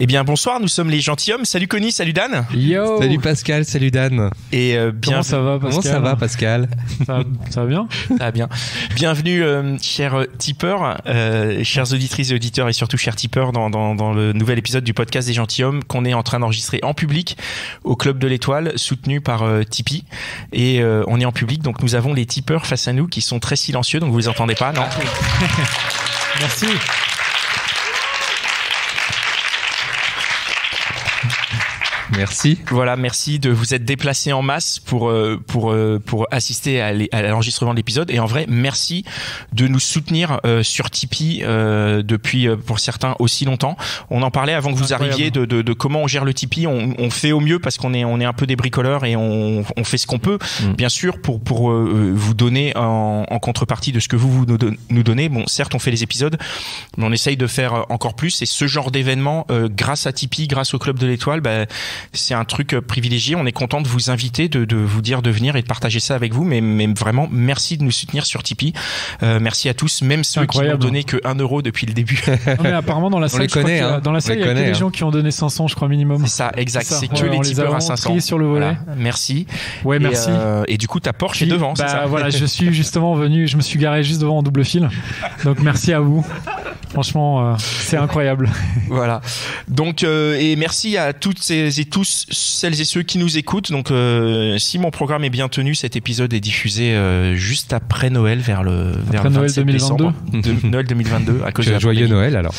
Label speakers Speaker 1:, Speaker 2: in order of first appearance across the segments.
Speaker 1: Eh bien bonsoir, nous sommes les gentilshommes. Salut Connie, salut Dan.
Speaker 2: Yo.
Speaker 3: Salut Pascal, salut Dan.
Speaker 1: Et
Speaker 2: Comment ça va Pascal?
Speaker 3: Comment ça va Pascal?
Speaker 2: Ça va bien?
Speaker 1: Ça va bien. Bienvenue chers tipeurs, chères auditrices et auditeurs et surtout chers tipeurs dans le nouvel épisode du podcast des gentilshommes qu'on est en train d'enregistrer en public au Club de l'Étoile, soutenu par Tipeee. Et on est en public, donc nous avons les tipeurs face à nous qui sont très silencieux, donc vous les entendez pas, non?
Speaker 2: Merci.
Speaker 3: Merci.
Speaker 1: Voilà, merci de vous être déplacés en masse pour assister à l'enregistrement de l'épisode. Et en vrai, merci de nous soutenir sur Tipeee depuis, pour certains, aussi longtemps. On en parlait avant que vous arriviez de comment on gère le Tipeee. On fait au mieux parce qu'on est un peu des bricoleurs et on fait ce qu'on peut, bien sûr, pour vous donner en contrepartie de ce que vous nous donnez. Bon, certes, on fait les épisodes, mais on essaye de faire encore plus. Et ce genre d'événement, grâce à Tipeee, grâce au Club de l'Étoile, c'est un truc privilégié. On est content de vous inviter, de vous dire de venir et de partager ça avec vous. Mais vraiment, merci de nous soutenir sur Tipeee. Merci à tous, même ceux qui n'ont donné que 1 euro depuis le début.
Speaker 2: Non, mais apparemment, dans la salle, il y a que des gens qui ont donné 500, je crois, minimum.
Speaker 1: C'est ça, exact. C'est que les tipeurs à 500.
Speaker 2: Sur le volet.
Speaker 1: Voilà. Merci.
Speaker 2: Ouais, merci.
Speaker 1: Et du coup, ta Porsche est devant, c'est ça?
Speaker 2: Voilà, je suis justement venu, je me suis garé juste devant en double fil. Donc, merci à vous. Franchement, c'est incroyable.
Speaker 1: Voilà. Donc, et merci à toutes et tous celles et ceux qui nous écoutent. Donc, si mon programme est bien tenu, cet épisode est diffusé juste après Noël, vers le 27 décembre. Noël 2022, à cause de la
Speaker 3: joyeux
Speaker 1: pandémie. Noël, alors.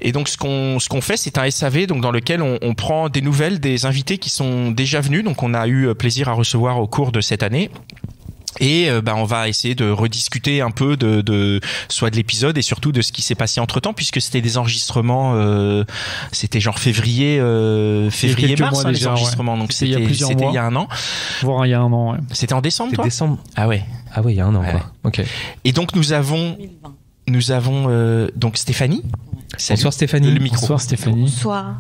Speaker 1: Et donc, ce qu'on fait, c'est un SAV, donc dans lequel on prend des nouvelles des invités qui sont déjà venus. Donc, on a eu plaisir à recevoir au cours de cette année. Et on va essayer de rediscuter un peu soit de l'épisode et surtout de ce qui s'est passé entre temps, puisque c'était des enregistrements, c'était genre février-mars les enregistrements, ouais. Donc c'était il y a un an.
Speaker 2: Voire il y a un an, ouais.
Speaker 1: C'était en décembre, toi?
Speaker 3: Décembre.
Speaker 1: Ah ouais,
Speaker 3: il y a un an, quoi. Ok.
Speaker 1: Et donc nous avons donc Stéphanie. Salut.
Speaker 3: Bonsoir Stéphanie.
Speaker 1: Le micro.
Speaker 2: Bonsoir Stéphanie.
Speaker 4: Bonsoir.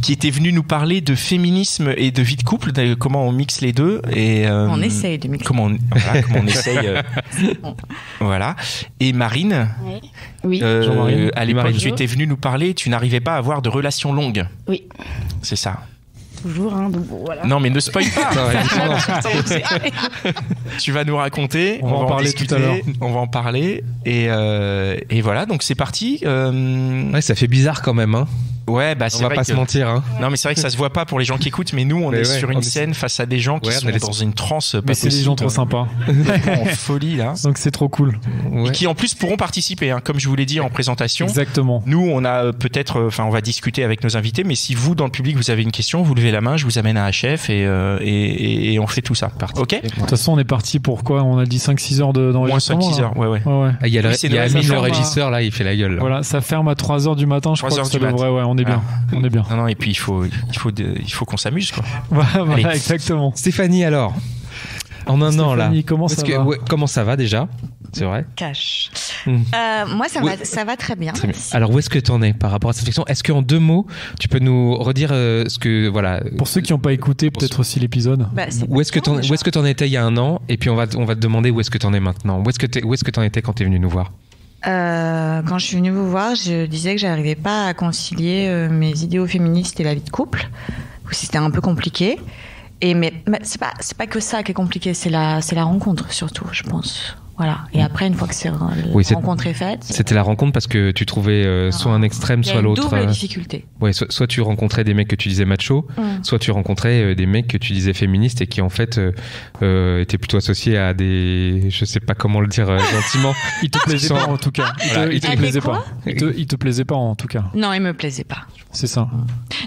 Speaker 1: Qui était venue nous parler de féminisme et de vie de couple, de comment on mixe les deux. Et,
Speaker 4: on essaye de mixer.
Speaker 1: Comment on essaye. Voilà. Et Marine.
Speaker 4: Oui.
Speaker 2: Jean-Marie.
Speaker 1: À l'époque, tu étais venue nous parler, tu n'arrivais pas à avoir de relations longues.
Speaker 4: Oui.
Speaker 1: C'est ça.
Speaker 4: Toujours, hein, donc voilà.
Speaker 1: Non, mais ne spoil pas. Tu vas nous raconter.
Speaker 2: On va en parler
Speaker 1: discuter,
Speaker 2: tout à l'heure.
Speaker 1: On va en parler. Et voilà, donc c'est parti.
Speaker 3: Ouais, ça fait bizarre quand même, hein.
Speaker 1: Ouais, c'est
Speaker 3: on va
Speaker 1: vrai
Speaker 3: pas se mentir, hein.
Speaker 1: Non, mais c'est vrai que ça se voit pas pour les gens qui écoutent, mais nous, on est sur une scène face à des gens qui sont dans une transe.
Speaker 2: Mais c'est des gens trop sympas.
Speaker 1: En folie, là.
Speaker 2: Donc c'est trop cool.
Speaker 1: Et qui en plus pourront participer, hein, comme je vous l'ai dit en présentation.
Speaker 2: Exactement.
Speaker 1: Nous, on a peut-être, on va discuter avec nos invités, mais si vous, dans le public, vous avez une question, vous levez la main, je vous amène à HF et on fait tout ça. Ok?
Speaker 2: De toute façon, on est parti pour quoi? On a dit 5-6 heures d'enregistrement.
Speaker 1: Moins 5-6 heures, ouais.
Speaker 3: Il y a Amine, le régisseur, là, il fait la gueule. Là.
Speaker 2: Voilà, ça ferme à 3h du matin, je crois que ça devrait, ouais, on est bien. On est bien.
Speaker 1: Non, et puis il faut qu'on s'amuse, quoi.
Speaker 2: Voilà, exactement.
Speaker 3: Stéphanie, alors, en un an, là.
Speaker 2: Comment ça va?
Speaker 3: Comment ça va déjà? C'est vrai?
Speaker 4: Cash. Moi, ça va très bien.
Speaker 3: Alors, où est-ce que tu en es par rapport à cette réflexion? Est-ce qu'en 2 mots, tu peux nous redire ce que, voilà.
Speaker 2: Pour ceux qui n'ont pas écouté, peut-être aussi l'épisode.
Speaker 3: Où est-ce que t'en étais il y a un an? Et puis, on va te demander où est-ce que t'en es maintenant. Où est-ce que t'en étais quand t'es venu nous voir?
Speaker 4: Quand je suis venue vous voir, je disais que j'arrivais pas à concilier mes idéaux féministes et la vie de couple. C'était un peu compliqué. Mais c'est pas que ça qui est compliqué, c'est la rencontre surtout, je pense. Voilà. Et après, une fois que la rencontre est faite.
Speaker 3: C'était la rencontre parce que tu trouvais soit un extrême, soit l'autre.
Speaker 4: Il y a une double difficulté.
Speaker 3: Ouais, soit tu rencontrais des mecs que tu disais macho, soit tu rencontrais des mecs que tu disais féministes et qui en fait étaient plutôt associés à des. Je sais pas comment le dire gentiment.
Speaker 2: Ils te plaisaient pas en tout cas. Ils te plaisaient pas. Ils te plaisaient pas en tout cas.
Speaker 4: Non, ils me plaisaient pas.
Speaker 2: C'est ça.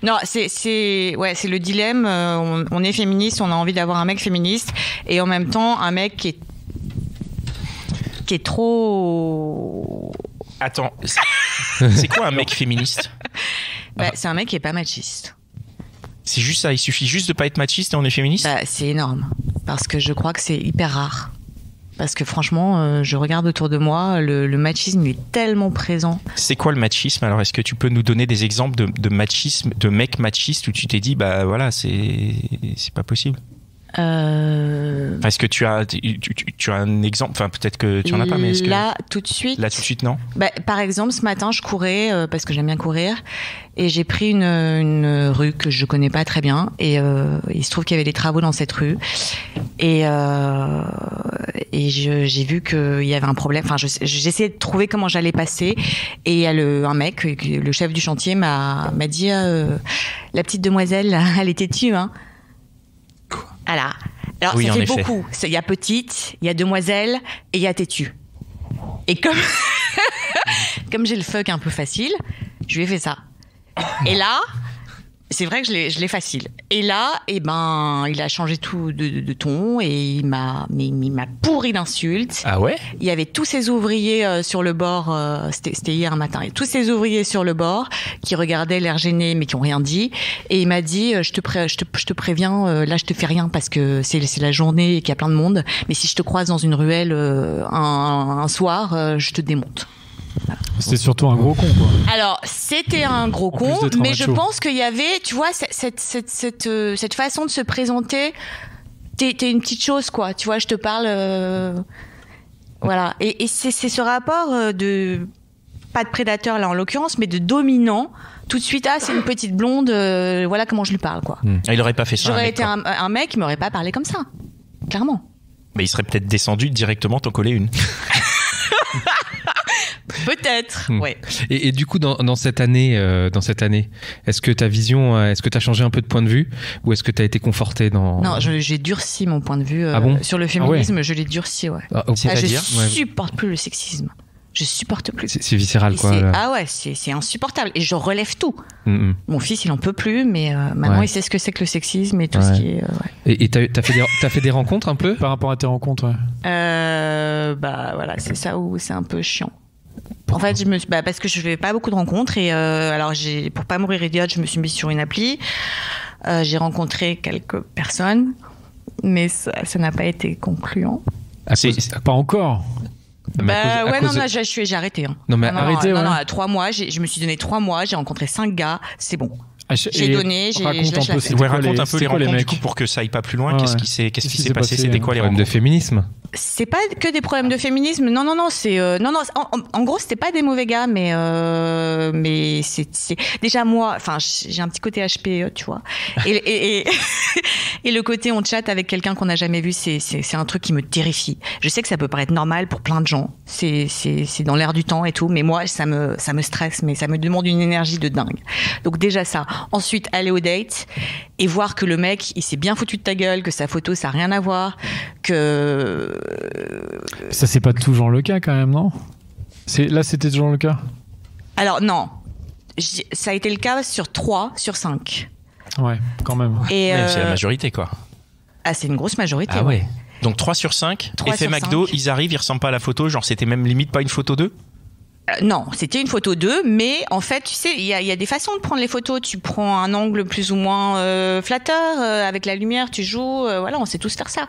Speaker 4: Non, c'est le dilemme. On est féministe, on a envie d'avoir un mec féministe et en même temps un mec qui est trop...
Speaker 1: Attends, c'est quoi un mec féministe?
Speaker 4: C'est un mec qui est pas machiste.
Speaker 1: C'est juste ça, il suffit juste de pas être machiste et on est féministe?
Speaker 4: C'est énorme, parce que je crois que c'est hyper rare. Parce que franchement, je regarde autour de moi, le machisme est tellement présent.
Speaker 1: C'est quoi le machisme? Alors, est-ce que tu peux nous donner des exemples de machisme, de mecs machistes où tu t'es dit, voilà, c'est pas possible? Est-ce que tu as un exemple, enfin peut-être que tu en as pas, mais est-ce que
Speaker 4: là tout de suite
Speaker 1: non?
Speaker 4: Par exemple, ce matin, je courais parce que j'aime bien courir et j'ai pris une rue que je connais pas très bien et il se trouve qu'il y avait des travaux dans cette rue et j'ai vu qu'il y avait un problème. Enfin, j'essayais de trouver comment j'allais passer et il y a un mec, le chef du chantier, m'a dit la petite demoiselle, elle est têtue, hein. Voilà. Alors,
Speaker 1: oui,
Speaker 4: ça
Speaker 1: en
Speaker 4: fait
Speaker 1: effet.
Speaker 4: beaucoup. Il y a petite, il y a demoiselle et il y a têtue. Et comme j'ai le fuck un peu facile, je lui ai fait ça. Et là, c'est vrai que je l'ai facile. Et là, il a changé tout de ton et il m'a pourri d'insultes.
Speaker 1: Ah ouais?
Speaker 4: Il y avait tous ces ouvriers sur le bord, c'était hier matin, et tous ces ouvriers sur le bord qui regardaient l'air gêné mais qui ont rien dit. Et il m'a dit, je te préviens, là je te fais rien parce que c'est la journée et qu'il y a plein de monde. Mais si je te croise dans une ruelle un soir, je te démonte.
Speaker 2: C'était surtout un gros con, quoi.
Speaker 4: Alors, c'était un gros con,
Speaker 2: plus d'être un
Speaker 4: mais je
Speaker 2: macho.
Speaker 4: pense qu'il y avait, tu vois, cette façon de se présenter. T'es une petite chose, quoi. Tu vois, je te parle. Voilà. Et c'est ce rapport de. Pas de prédateur, là, en l'occurrence, mais de dominant. Tout de suite, c'est une petite blonde, voilà comment je lui parle, quoi.
Speaker 1: Il aurait pas fait ça.
Speaker 4: J'aurais été un mec, il m'aurait pas parlé comme ça. Clairement.
Speaker 1: Mais il serait peut-être descendu directement t'en coller une.
Speaker 4: Peut-être, ouais.
Speaker 3: Et du coup, dans cette année, est-ce que ta vision, est-ce que tu as changé un peu de point de vue ou est-ce que tu as été conforté dans...
Speaker 4: Non, j'ai durci mon point de vue
Speaker 3: Ah bon
Speaker 4: sur le féminisme, je l'ai durci, ouais. Je
Speaker 1: C'est-à-dire
Speaker 4: supporte plus le sexisme. Je supporte plus.
Speaker 3: C'est viscéral, quoi.
Speaker 4: Ah ouais, c'est insupportable. Et je relève tout.
Speaker 3: Mm-hmm.
Speaker 4: Mon fils, il en peut plus, mais maintenant, il sait ce que c'est que le sexisme et tout ce qui est...
Speaker 3: Et t'as fait des rencontres un peu?
Speaker 2: Par rapport à tes rencontres, ouais.
Speaker 4: Voilà, c'est ça où c'est un peu chiant. En fait, parce que je fais pas beaucoup de rencontres et alors pour pas mourir idiote, je me suis mise sur une appli. J'ai rencontré quelques personnes, mais ça n'a pas été concluant.
Speaker 2: Pas encore.
Speaker 4: J'ai arrêté. Hein.
Speaker 3: Non, mais
Speaker 2: arrêtez,
Speaker 4: non, 3 mois, je me suis donné 3 mois, j'ai rencontré 5 gars, c'est bon. J'ai donné,
Speaker 2: raconte un peu,
Speaker 1: raconte un peu les rencontres du
Speaker 2: mecs
Speaker 1: coup pour que ça aille pas plus loin.
Speaker 2: Ouais.
Speaker 1: Qu'est-ce qui s'est passé? C'était quoi les
Speaker 3: Problème de
Speaker 1: rencontres?
Speaker 3: féminisme?
Speaker 4: C'est pas que des problèmes de féminisme. Non, c'est en gros, c'était pas des mauvais gars, mais c'est déjà moi. Enfin, j'ai un petit côté HPE, tu vois. Et le côté on chatte avec quelqu'un qu'on n'a jamais vu, c'est un truc qui me terrifie. Je sais que ça peut paraître normal pour plein de gens. C'est dans l'air du temps et tout, mais moi, ça me stresse, mais ça me demande une énergie de dingue. Donc déjà ça. Ensuite, aller au date et voir que le mec, il s'est bien foutu de ta gueule, que sa photo, ça n'a rien à voir, que...
Speaker 2: Ça, c'est pas toujours le cas, quand même, non? Là, c'était toujours le cas?
Speaker 4: Alors, non. Ça a été le cas sur 3 sur 5.
Speaker 2: Ouais, quand même.
Speaker 1: C'est la majorité, quoi.
Speaker 4: Ah, c'est une grosse majorité.
Speaker 1: Ah ouais. Donc 3 sur 5,
Speaker 4: 3
Speaker 1: effet
Speaker 4: sur
Speaker 1: McDo,
Speaker 4: 5.
Speaker 1: ils arrivent, ils ressemblent pas à la photo, genre c'était même limite pas une photo d'eux?
Speaker 4: Non, c'était une photo d'eux, mais en fait, tu sais, il y a des façons de prendre les photos. Tu prends un angle plus ou moins flatteur, avec la lumière, tu joues. Voilà, on sait tous faire ça,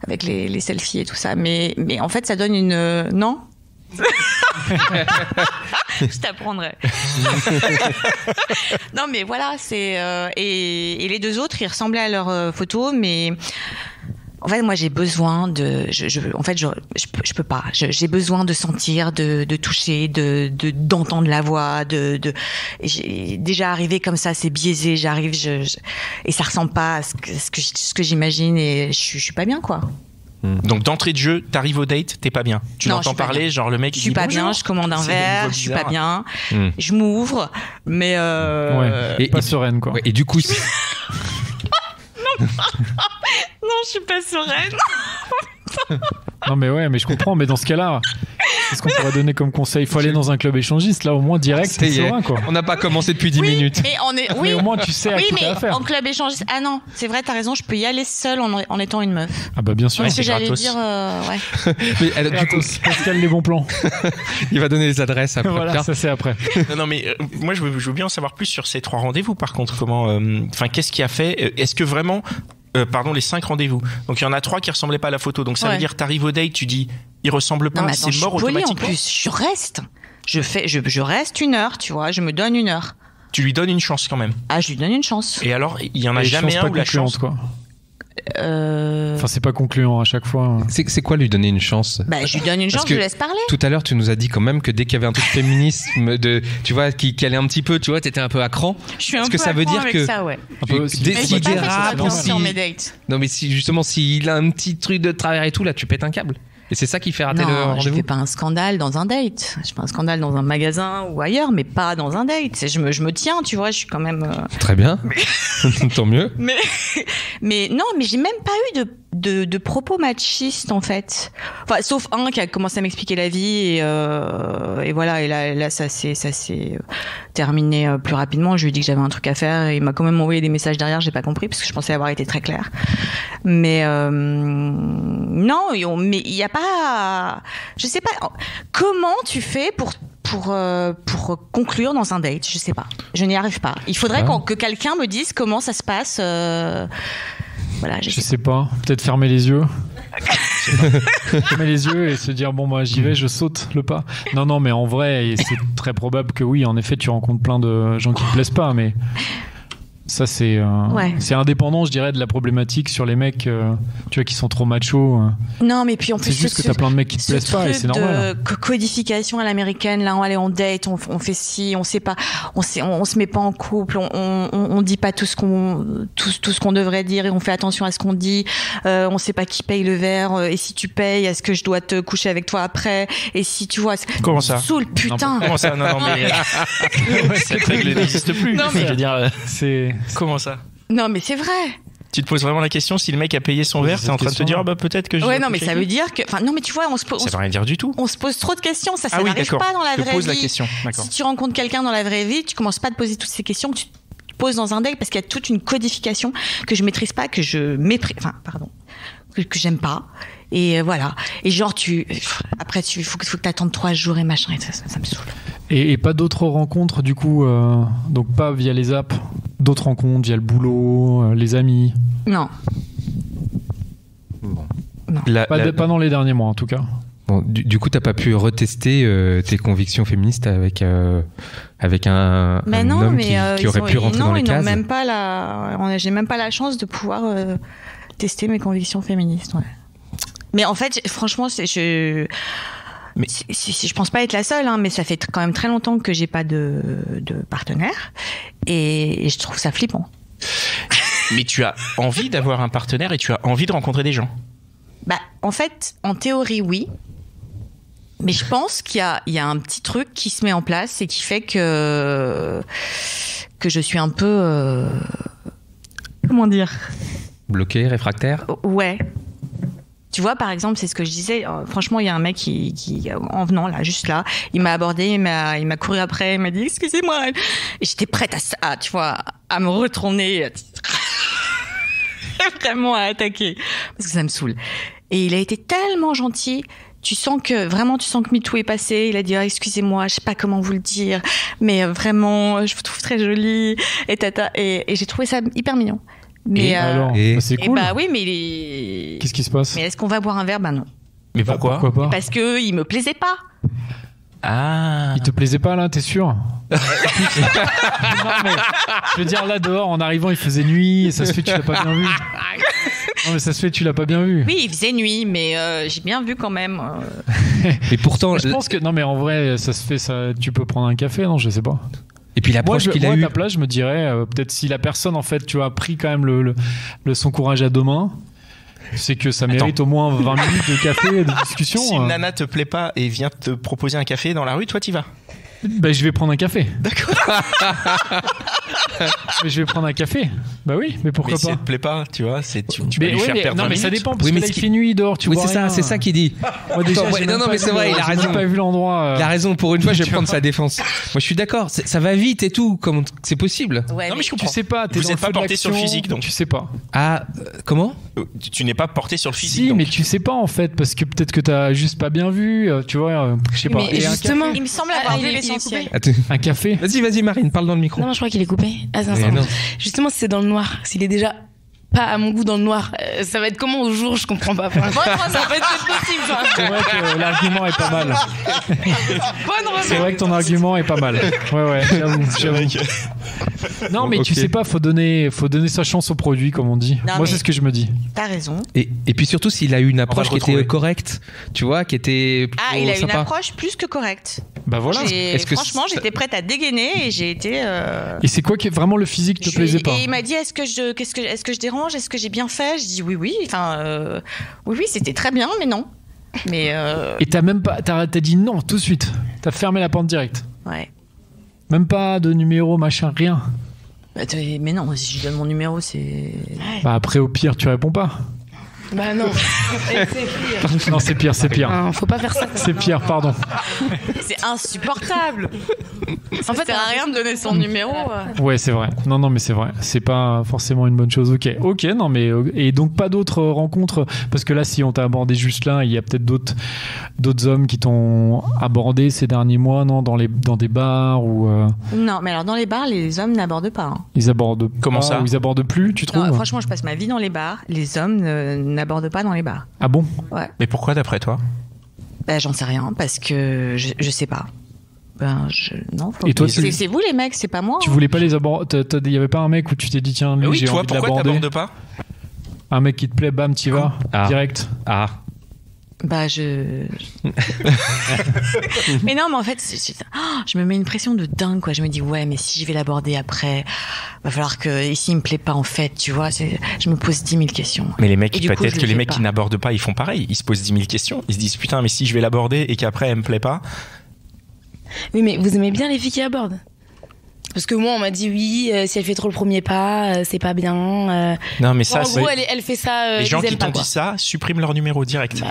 Speaker 4: avec les selfies et tout ça. Mais en fait, ça donne une... non. Je t'apprendrai. Non, mais voilà, c'est... et les 2 autres, ils ressemblaient à leurs photos, mais... En fait, moi, j'ai besoin de... je peux pas. J'ai besoin de sentir, de toucher, d'entendre la voix. J'ai déjà arrivé comme ça, c'est biaisé. J'arrive, et ça ressemble pas à ce que j'imagine, et je suis pas bien, quoi.
Speaker 1: Donc d'entrée de jeu, t'arrives au date, t'es pas bien. Tu
Speaker 4: Non,
Speaker 1: l'entends
Speaker 4: je suis pas
Speaker 1: parler,
Speaker 4: bien.
Speaker 1: genre le mec.
Speaker 4: Je
Speaker 1: il
Speaker 4: suis
Speaker 1: dit
Speaker 4: pas
Speaker 1: bonjour.
Speaker 4: bien, je commande un
Speaker 1: C'est une
Speaker 4: verre,
Speaker 1: voix
Speaker 4: je suis pas
Speaker 1: bizarre.
Speaker 4: bien. Je m'ouvre, mais...
Speaker 2: Ouais, pas sereine, quoi.
Speaker 3: Ouais, et du coup...
Speaker 4: Non, je suis pas sereine.
Speaker 2: Non, mais ouais, mais je comprends. Mais dans ce cas-là, qu'est-ce qu'on pourrait donner comme conseil? Il faut aller dans un club échangiste, là, au moins direct, t'es serein, quoi.
Speaker 3: On n'a pas commencé depuis 10 minutes.
Speaker 4: Mais
Speaker 2: Mais au moins, tu sais à
Speaker 4: oui,
Speaker 2: qui t'as
Speaker 4: mais
Speaker 2: affaire.
Speaker 4: en club échangiste... Ah non, c'est vrai, t'as raison, je peux y aller seule en étant une meuf.
Speaker 2: Ah bah bien sûr.
Speaker 1: Ouais,
Speaker 4: Ce que
Speaker 1: c'est
Speaker 4: j'allais
Speaker 1: gratos.
Speaker 4: dire, ouais.
Speaker 3: Mais alors, du coup,
Speaker 2: Gratos. Pascal, les bons plans.
Speaker 3: il va donner les adresses après.
Speaker 2: Voilà,
Speaker 3: Pierre.
Speaker 2: ça c'est après.
Speaker 1: Non, mais moi je veux bien en savoir plus sur ces 3 rendez-vous. Par contre, qu'est-ce qui a fait? Est-ce que vraiment, les 5 rendez-vous. Donc il y en a 3 qui ressemblaient pas à la photo. Donc ça veut dire t'arrives au date, tu dis ils ressemblent
Speaker 4: Non,
Speaker 1: pas,
Speaker 4: mais attends,
Speaker 1: c'est
Speaker 4: je suis
Speaker 1: mort
Speaker 4: polie en
Speaker 1: automatiquement.
Speaker 4: plus. Je reste. Je reste 1 heure, tu vois. Je me donne 1 heure.
Speaker 1: Tu lui donnes une chance quand même.
Speaker 4: Ah, je lui donne une chance.
Speaker 1: Et alors il y en a
Speaker 2: Et
Speaker 1: jamais
Speaker 2: chance
Speaker 1: un
Speaker 2: pas
Speaker 1: où la
Speaker 2: concluante,
Speaker 1: chance.
Speaker 2: quoi. Enfin, c'est pas concluant à chaque fois.
Speaker 3: C'est quoi lui donner une chance?
Speaker 4: Bah, je lui donne une chance, je lui laisse parler.
Speaker 3: Tout à l'heure, tu nous as dit quand même que dès qu'il y avait un truc féminisme, tu vois, qui allait un petit peu, tu vois, t'étais un peu à cran.
Speaker 4: Je suis un
Speaker 3: Est-ce
Speaker 4: peu
Speaker 3: que ça veut dire
Speaker 4: avec
Speaker 3: que
Speaker 4: ça, ouais.
Speaker 2: peu,
Speaker 4: Mais j'ai pas fait
Speaker 3: dérape,
Speaker 4: ça sur mes dates.
Speaker 3: Non, mais si justement, s'il a un petit truc de travers et tout, là, tu pètes un câble. Et c'est ça qui fait rater le
Speaker 4: Non, je
Speaker 3: rendez-vous.
Speaker 4: fais pas un scandale dans un date. Je fais un scandale dans un magasin ou ailleurs, mais pas dans un date. Je me tiens, tu vois, je suis quand même...
Speaker 3: Très bien. Tant mieux.
Speaker 4: Mais non, mais j'ai même pas eu de propos machistes, en fait. Enfin, sauf un qui a commencé à m'expliquer la vie et voilà. Et là ça s'est terminé plus rapidement. Je lui ai dit que j'avais un truc à faire et il m'a quand même envoyé des messages derrière. J'ai pas compris parce que je pensais avoir été très claire. Mais non, mais il y a pas. Je sais pas. Comment tu fais pour conclure dans un date? Je sais pas. Je n'y arrive pas. Il faudrait que quelqu'un me dise comment ça se passe. Voilà,
Speaker 2: je sais pas. Peut-être fermer les yeux. Fermer les yeux et se dire bon moi j'y vais, je saute le pas. Non mais en vrai c'est très probable que oui, en effet tu rencontres plein de gens qui te plaisent pas, mais ça c'est indépendant, je dirais, de la problématique sur les mecs tu vois qui sont trop machos.
Speaker 4: Non mais puis en plus
Speaker 2: c'est juste que t'as plein de mecs qui te plaisent pas et c'est normal.
Speaker 4: Codification à l'américaine, là on allait en date, on fait ci, on sait pas, on se met pas en couple, on dit pas tout ce qu'on devrait dire et on fait attention à ce qu'on dit, on sait pas qui paye le verre et si tu payes, est-ce que je dois te coucher avec toi après, et si tu vois
Speaker 1: comment ça
Speaker 4: saoule, putain.
Speaker 1: Comment ça? Non mais cette règle n'existe plus.
Speaker 4: Non, mais...
Speaker 1: je veux dire
Speaker 2: c'est
Speaker 1: comment ça?
Speaker 4: Non mais c'est vrai.
Speaker 1: Tu te poses vraiment la question si le mec a payé son verre, t'es en train de te dire peut-être que je.
Speaker 4: Ouais, non, mais ça veut dire que. Enfin, non, mais tu vois,
Speaker 1: ça veut rien dire du tout.
Speaker 4: On se pose trop de questions, ça n'arrive pas dans la vraie vie.
Speaker 1: Pose la question.
Speaker 4: Si tu rencontres quelqu'un dans la vraie vie, tu commences pas à te poser toutes ces questions que tu poses dans un date parce qu'il y a toute une codification que je maîtrise pas, que je méprise. Enfin, pardon. Que j'aime pas. Et voilà. Et genre, après, il faut que t'attendes 3 jours et machin, et ça me saoule.
Speaker 2: Et pas d'autres rencontres, du coup, donc pas via les apps, d'autres rencontres via le boulot, les amis?
Speaker 4: Non.
Speaker 3: Bon.
Speaker 4: Non.
Speaker 2: Pas dans les derniers mois, en tout cas.
Speaker 3: Bon, du coup, t'as pas pu retester tes convictions féministes avec un homme qui aurait pu rentrer dans les cases?
Speaker 4: J'ai même pas la chance de pouvoir tester mes convictions féministes. Ouais. Mais en fait, franchement, je pense pas être la seule, hein, mais ça fait quand même très longtemps que j'ai pas de partenaire et je trouve ça flippant.
Speaker 1: Mais tu as envie d'avoir un partenaire et tu as envie de rencontrer des gens?
Speaker 4: Bah, en fait, en théorie, oui. Mais je pense qu'il y a un petit truc qui se met en place et qui fait que je suis un peu... comment dire?
Speaker 3: Bloqué, réfractaire?
Speaker 4: Ouais. Tu vois, par exemple, c'est ce que je disais. Franchement, il y a un mec qui en venant là, juste là, il m'a abordé, il m'a couru après, il m'a dit excusez-moi. Et j'étais prête à me retourner, vraiment à attaquer, parce que ça me saoule. Et il a été tellement gentil. Tu sens que MeToo est passé. Il a dit excusez-moi, je sais pas comment vous le dire, mais vraiment, je vous trouve très jolie. Et j'ai trouvé ça hyper mignon. Mais
Speaker 2: alors, c'est cool.
Speaker 4: Bah oui, mais
Speaker 2: qu'est-ce qui se passe?
Speaker 4: Mais est-ce qu'on va boire un verre? Bah non.
Speaker 1: Mais pourquoi
Speaker 2: pas?
Speaker 4: Parce que il me plaisait pas.
Speaker 1: Ah.
Speaker 2: Il te plaisait pas là, t'es sûr? Non mais je veux dire là dehors en arrivant il faisait nuit et ça se fait tu l'as pas bien vu. Non mais ça se fait tu l'as pas bien vu.
Speaker 4: Oui, il faisait nuit, mais j'ai bien vu quand même.
Speaker 3: Et pourtant,
Speaker 2: je pense que non mais en vrai ça se fait ça. Tu peux prendre un café, non? Je sais pas.
Speaker 3: Et puis l'approche qu'il a
Speaker 2: eu.
Speaker 3: Moi,
Speaker 2: à ta place, je me dirais peut-être si la personne en fait, tu as pris quand même son courage à 2 mains, c'est que ça mérite au moins 20 minutes de café et de discussion.
Speaker 1: Si une nana te plaît pas et vient te proposer un café dans la rue, toi t'y vas?
Speaker 2: Ben je vais prendre un café.
Speaker 1: D'accord.
Speaker 2: Mais je vais prendre un café. Bah oui, mais pourquoi pas?
Speaker 1: Si elle te plaît pas, tu vois, tu vas lui faire perdre 20
Speaker 2: non, mais
Speaker 1: minutes.
Speaker 2: ça dépend parce que là, il fait nuit dehors, tu vois.
Speaker 3: C'est ça qu'il dit.
Speaker 2: Moi, déjà,
Speaker 3: non, mais c'est vrai, il a raison.
Speaker 2: J'ai pas vu l'endroit.
Speaker 3: Il a raison. Pour une fois, je vais prendre sa défense. Moi, je suis d'accord. Ça va vite et tout. Comme c'est possible.
Speaker 4: Ouais,
Speaker 1: non, mais je comprends.
Speaker 2: Tu sais pas.
Speaker 1: Vous n'êtes pas porté sur le physique, donc
Speaker 2: tu sais pas.
Speaker 3: Ah, comment?
Speaker 1: Tu n'es pas porté sur le physique.
Speaker 2: Si,
Speaker 1: donc.
Speaker 2: mais tu sais pas en fait parce que peut-être que t'as juste pas bien vu. Tu vois, je sais pas.
Speaker 5: Mais justement,
Speaker 4: il me semble avoir vu l'essentiel.
Speaker 2: Un café.
Speaker 3: Vas-y, Marine, parle dans le micro.
Speaker 5: Non, je crois qu'il est coupé. Ah, non. Justement, si c'est dans le noir, s'il est déjà pas à mon goût dans le noir, ça va être comment au jour? Je comprends pas. Enfin, ça peut être possible. Ça.
Speaker 2: C'est vrai que l'argument est pas mal. C'est vrai que ton argument est pas mal. Ouais, j'avoue. Non, mais tu sais pas, faut donner sa chance au produit, comme on dit.
Speaker 4: Non,
Speaker 2: moi, c'est ce que je me dis.
Speaker 4: T'as raison.
Speaker 3: Et puis surtout, s'il a eu une approche qui était correcte, tu vois, qui était plutôt
Speaker 4: il a eu
Speaker 3: sympa.
Speaker 4: une approche plus que correcte.
Speaker 2: Bah voilà.
Speaker 4: Franchement, j'étais prête à dégainer et j'ai été.
Speaker 2: Et c'est quoi qui vraiment le physique te plaisait pas?
Speaker 4: Et il m'a dit est-ce que je dérange, est-ce que j'ai bien fait? Je dis oui. Enfin, oui, c'était très bien, mais non. Mais.
Speaker 2: Et t'as même pas, t'as dit non tout de suite. T'as fermé la porte directe.
Speaker 4: Ouais.
Speaker 2: Même pas de numéro, machin, rien.
Speaker 4: Mais non, si je donne mon numéro, c'est.
Speaker 2: Bah après, au pire, tu réponds pas.
Speaker 5: Bah non. C'est pire.
Speaker 2: Non, c'est pire.
Speaker 5: Non, faut pas faire ça.
Speaker 2: C'est pire, pardon.
Speaker 4: C'est insupportable.
Speaker 5: En fait,
Speaker 4: ça sert à rien de donner son numéro.
Speaker 2: Ouais, c'est vrai. Non, mais c'est vrai. C'est pas forcément une bonne chose. Ok, non, mais et donc pas d'autres rencontres parce que là, si on t'a abordé juste là, il y a peut-être d'autres hommes qui t'ont abordé ces derniers mois, non, dans des bars ou.
Speaker 4: Non, mais alors dans les bars, les hommes n'abordent pas. Hein.
Speaker 2: Ils abordent.
Speaker 1: Comment
Speaker 2: pas,
Speaker 1: ça?
Speaker 2: Ou ils abordent plus, tu trouves?
Speaker 4: Non, franchement, je passe ma vie dans les bars. Les hommes n'abordent pas dans les bars.
Speaker 2: Ah bon?
Speaker 4: Ouais.
Speaker 1: Mais pourquoi d'après toi?
Speaker 4: J'en sais rien parce que je sais pas. Non.
Speaker 2: Et toi,
Speaker 4: c'est vous les mecs, c'est pas moi.
Speaker 2: Tu voulais pas les aborder? Il y avait pas un mec où tu t'es dit tiens, lui, j'ai envie de l'aborder?
Speaker 1: Pourquoi t'abordes pas?
Speaker 2: Un mec qui te plaît, bam, t'y vas direct.
Speaker 4: Mais non, mais en fait, je me mets une pression de dingue, quoi. Je me dis, ouais, mais si je vais l'aborder après, va falloir que, ici, il me plaît pas, en fait, tu vois. Je me pose 10 000 questions.
Speaker 1: Mais les mecs, peut-être que les mecs qui n'abordent pas, ils font pareil. Ils se posent 10 000 questions. Ils se disent, putain, mais si je vais l'aborder et qu'après, elle me plaît pas.
Speaker 5: Oui, mais vous aimez bien les filles qui abordent? Parce que moi, on m'a dit oui, si elle fait trop le premier pas, c'est pas bien.
Speaker 1: Non, mais ça,
Speaker 5: en gros, elle fait ça.
Speaker 1: Les gens qui t'ont dit ça, suppriment leur numéro direct.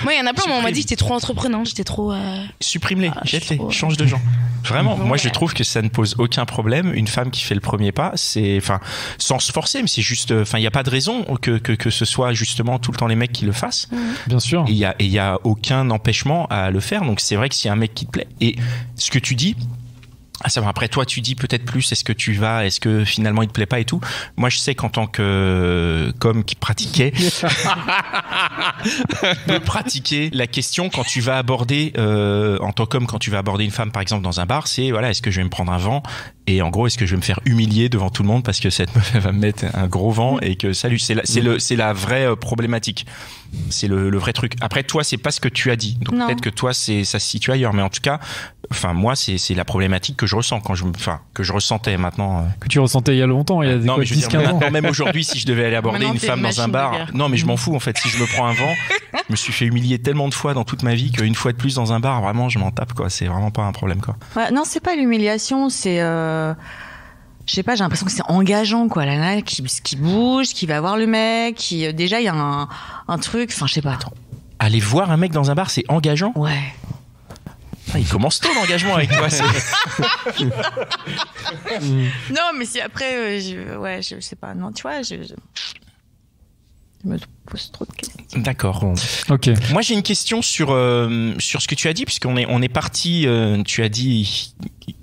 Speaker 5: Moi, il y en a plein, mais on m'a dit que j'étais trop entreprenant, j'étais trop.
Speaker 1: Supprime-les, jette-les, change de gens. Vraiment, moi, je trouve que ça ne pose aucun problème. Une femme qui fait le premier pas, c'est, enfin, sans se forcer, mais c'est juste, enfin, il n'y a pas de raison que ce soit justement tout le temps les mecs qui le fassent.
Speaker 2: Bien sûr.
Speaker 1: Et il y a aucun empêchement à le faire. Donc, c'est vrai que s'il y a un mec qui te plaît, et ce que tu dis. Ah, ça va. Après, toi, tu dis peut-être plus. Est-ce que tu vas? Est-ce que finalement il te plaît pas et tout? Moi, je sais qu'en tant que comme qui pratiquait, de pratiquer la question quand tu vas aborder en tant qu'homme, quand tu vas aborder une femme, par exemple, dans un bar, c'est voilà, est-ce que je vais me prendre un vent? Et en gros, est-ce que je vais me faire humilier devant tout le monde parce que cette meuf elle va me mettre un gros vent et que salut, c'est la vraie problématique. C'est le vrai truc. Après, toi, c'est pas ce que tu as dit. Donc peut-être que toi, ça se situe ailleurs. Mais en tout cas, enfin, moi, c'est la problématique que je ressens que je ressentais maintenant. Que
Speaker 2: tu ressentais il y a longtemps, il y a 10-15 ans.
Speaker 1: Même aujourd'hui, si je devais aller aborder une femme dans un bar, non, mais je m'en fous en fait. Si je me prends un vent, je me suis fait humilier tellement de fois dans toute ma vie qu'une fois de plus dans un bar, vraiment, je m'en tape quoi. C'est vraiment pas un problème quoi.
Speaker 4: Ouais, non, c'est pas l'humiliation, c'est. Je sais pas, j'ai l'impression que c'est engageant, quoi. La nana qui bouge, qui va voir le mec, qui déjà il y a un truc, enfin je sais pas.
Speaker 1: Aller voir un mec dans un bar, c'est engageant.
Speaker 4: Ouais.
Speaker 1: Ah, il commence tôt l'engagement avec toi.
Speaker 4: Non, mais si après, je sais pas. Non, tu vois, je me pose trop de questions.
Speaker 1: D'accord.
Speaker 2: Ok.
Speaker 1: Moi, j'ai une question sur ce que tu as dit, puisqu'on est parti. Tu as dit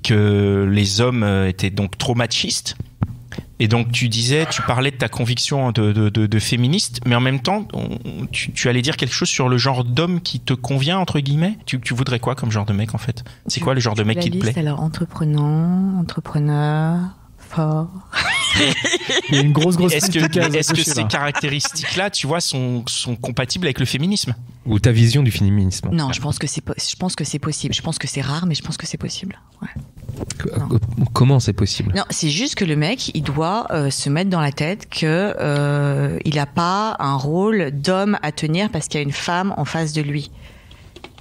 Speaker 1: que les hommes étaient donc trop machistes. Et donc tu parlais de ta conviction de féministe, mais en même temps, tu allais dire quelque chose sur le genre d'homme qui te convient, entre guillemets. Tu voudrais quoi comme genre de mec en fait? C'est quoi le genre de mec qui te plaît?
Speaker 4: Alors entrepreneur, fort.
Speaker 2: Il y a une grosse
Speaker 1: Est-ce que ces caractéristiques-là, tu vois, sont compatibles avec le féminisme?
Speaker 3: Ou ta vision du féminisme?
Speaker 4: Non, je pense que c'est possible. Je pense que c'est rare, mais je pense que c'est possible. Ouais.
Speaker 3: Comment c'est possible?
Speaker 4: Non, c'est juste que le mec, il doit se mettre dans la tête que il a pas un rôle d'homme à tenir parce qu'il y a une femme en face de lui.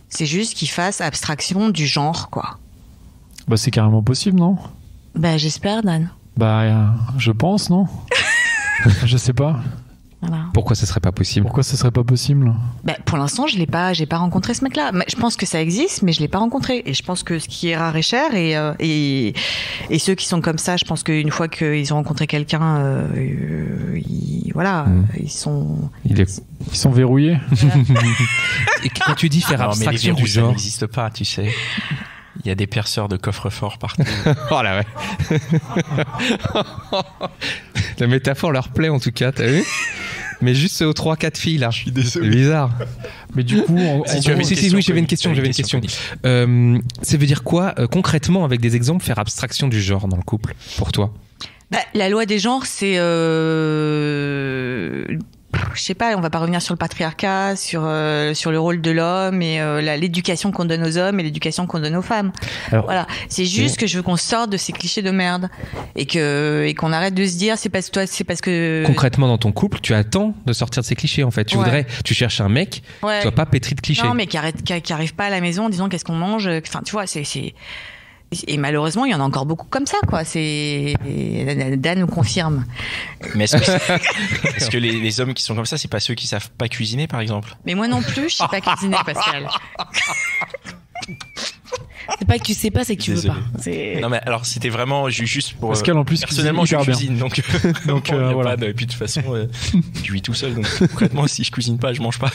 Speaker 4: C'est juste qu'il fasse abstraction du genre, quoi.
Speaker 2: Bah c'est carrément possible, non?
Speaker 4: Bah j'espère, Dan.
Speaker 2: Bah je pense, non? Je sais pas.
Speaker 4: Voilà.
Speaker 3: Pourquoi ce serait pas possible?
Speaker 2: Pourquoi ce serait pas possible?
Speaker 4: Bah, pour l'instant, j'ai pas rencontré ce mec-là. Je pense que ça existe, mais je l'ai pas rencontré. Et je pense que ce qui est rare est cher. Et ceux qui sont comme ça, je pense qu'une fois qu'ils ont rencontré quelqu'un, ils sont
Speaker 2: verrouillés.
Speaker 3: Et quand tu dis faire abstraction du genre,
Speaker 1: ça n'existe pas, tu sais. Il y a des perceurs de coffre-fort partout.
Speaker 3: Oh là ouais. La métaphore leur plaît en tout cas, t'as vu? Mais juste aux 3-4 filles là.
Speaker 1: Je suis désolé.
Speaker 3: C'est bizarre.
Speaker 2: Mais du coup,
Speaker 3: j'avais une question. Ça veut dire quoi concrètement, avec des exemples, faire abstraction du genre dans le couple pour toi?
Speaker 4: La loi des genres, c'est je sais pas, on va pas revenir sur le patriarcat, sur le rôle de l'homme et l'éducation qu'on donne aux hommes et l'éducation qu'on donne aux femmes. Alors, voilà, c'est juste que je veux qu'on sorte de ces clichés de merde et qu'on arrête de se dire c'est parce que
Speaker 3: concrètement dans ton couple, tu attends de sortir de ces clichés en fait. Tu cherches un mec, tu sois pas pétri de clichés.
Speaker 4: Non, mais qui arrive pas à la maison en disant qu'est-ce qu'on mange, enfin tu vois, et malheureusement, il y en a encore beaucoup comme ça, quoi. Dan nous confirme.
Speaker 1: Mais est-ce que les hommes qui sont comme ça, c'est pas ceux qui savent pas cuisiner, par exemple?
Speaker 4: Mais moi non plus, je sais pas cuisiner, Pascal.
Speaker 5: C'est pas que tu sais pas, c'est que tu veux pas.
Speaker 1: Non mais alors c'était vraiment juste pour.
Speaker 2: Pascal en plus
Speaker 1: personnellement je cuisine donc
Speaker 2: voilà.
Speaker 1: Et puis de toute façon je vis tout seul donc concrètement si je cuisine pas je mange pas.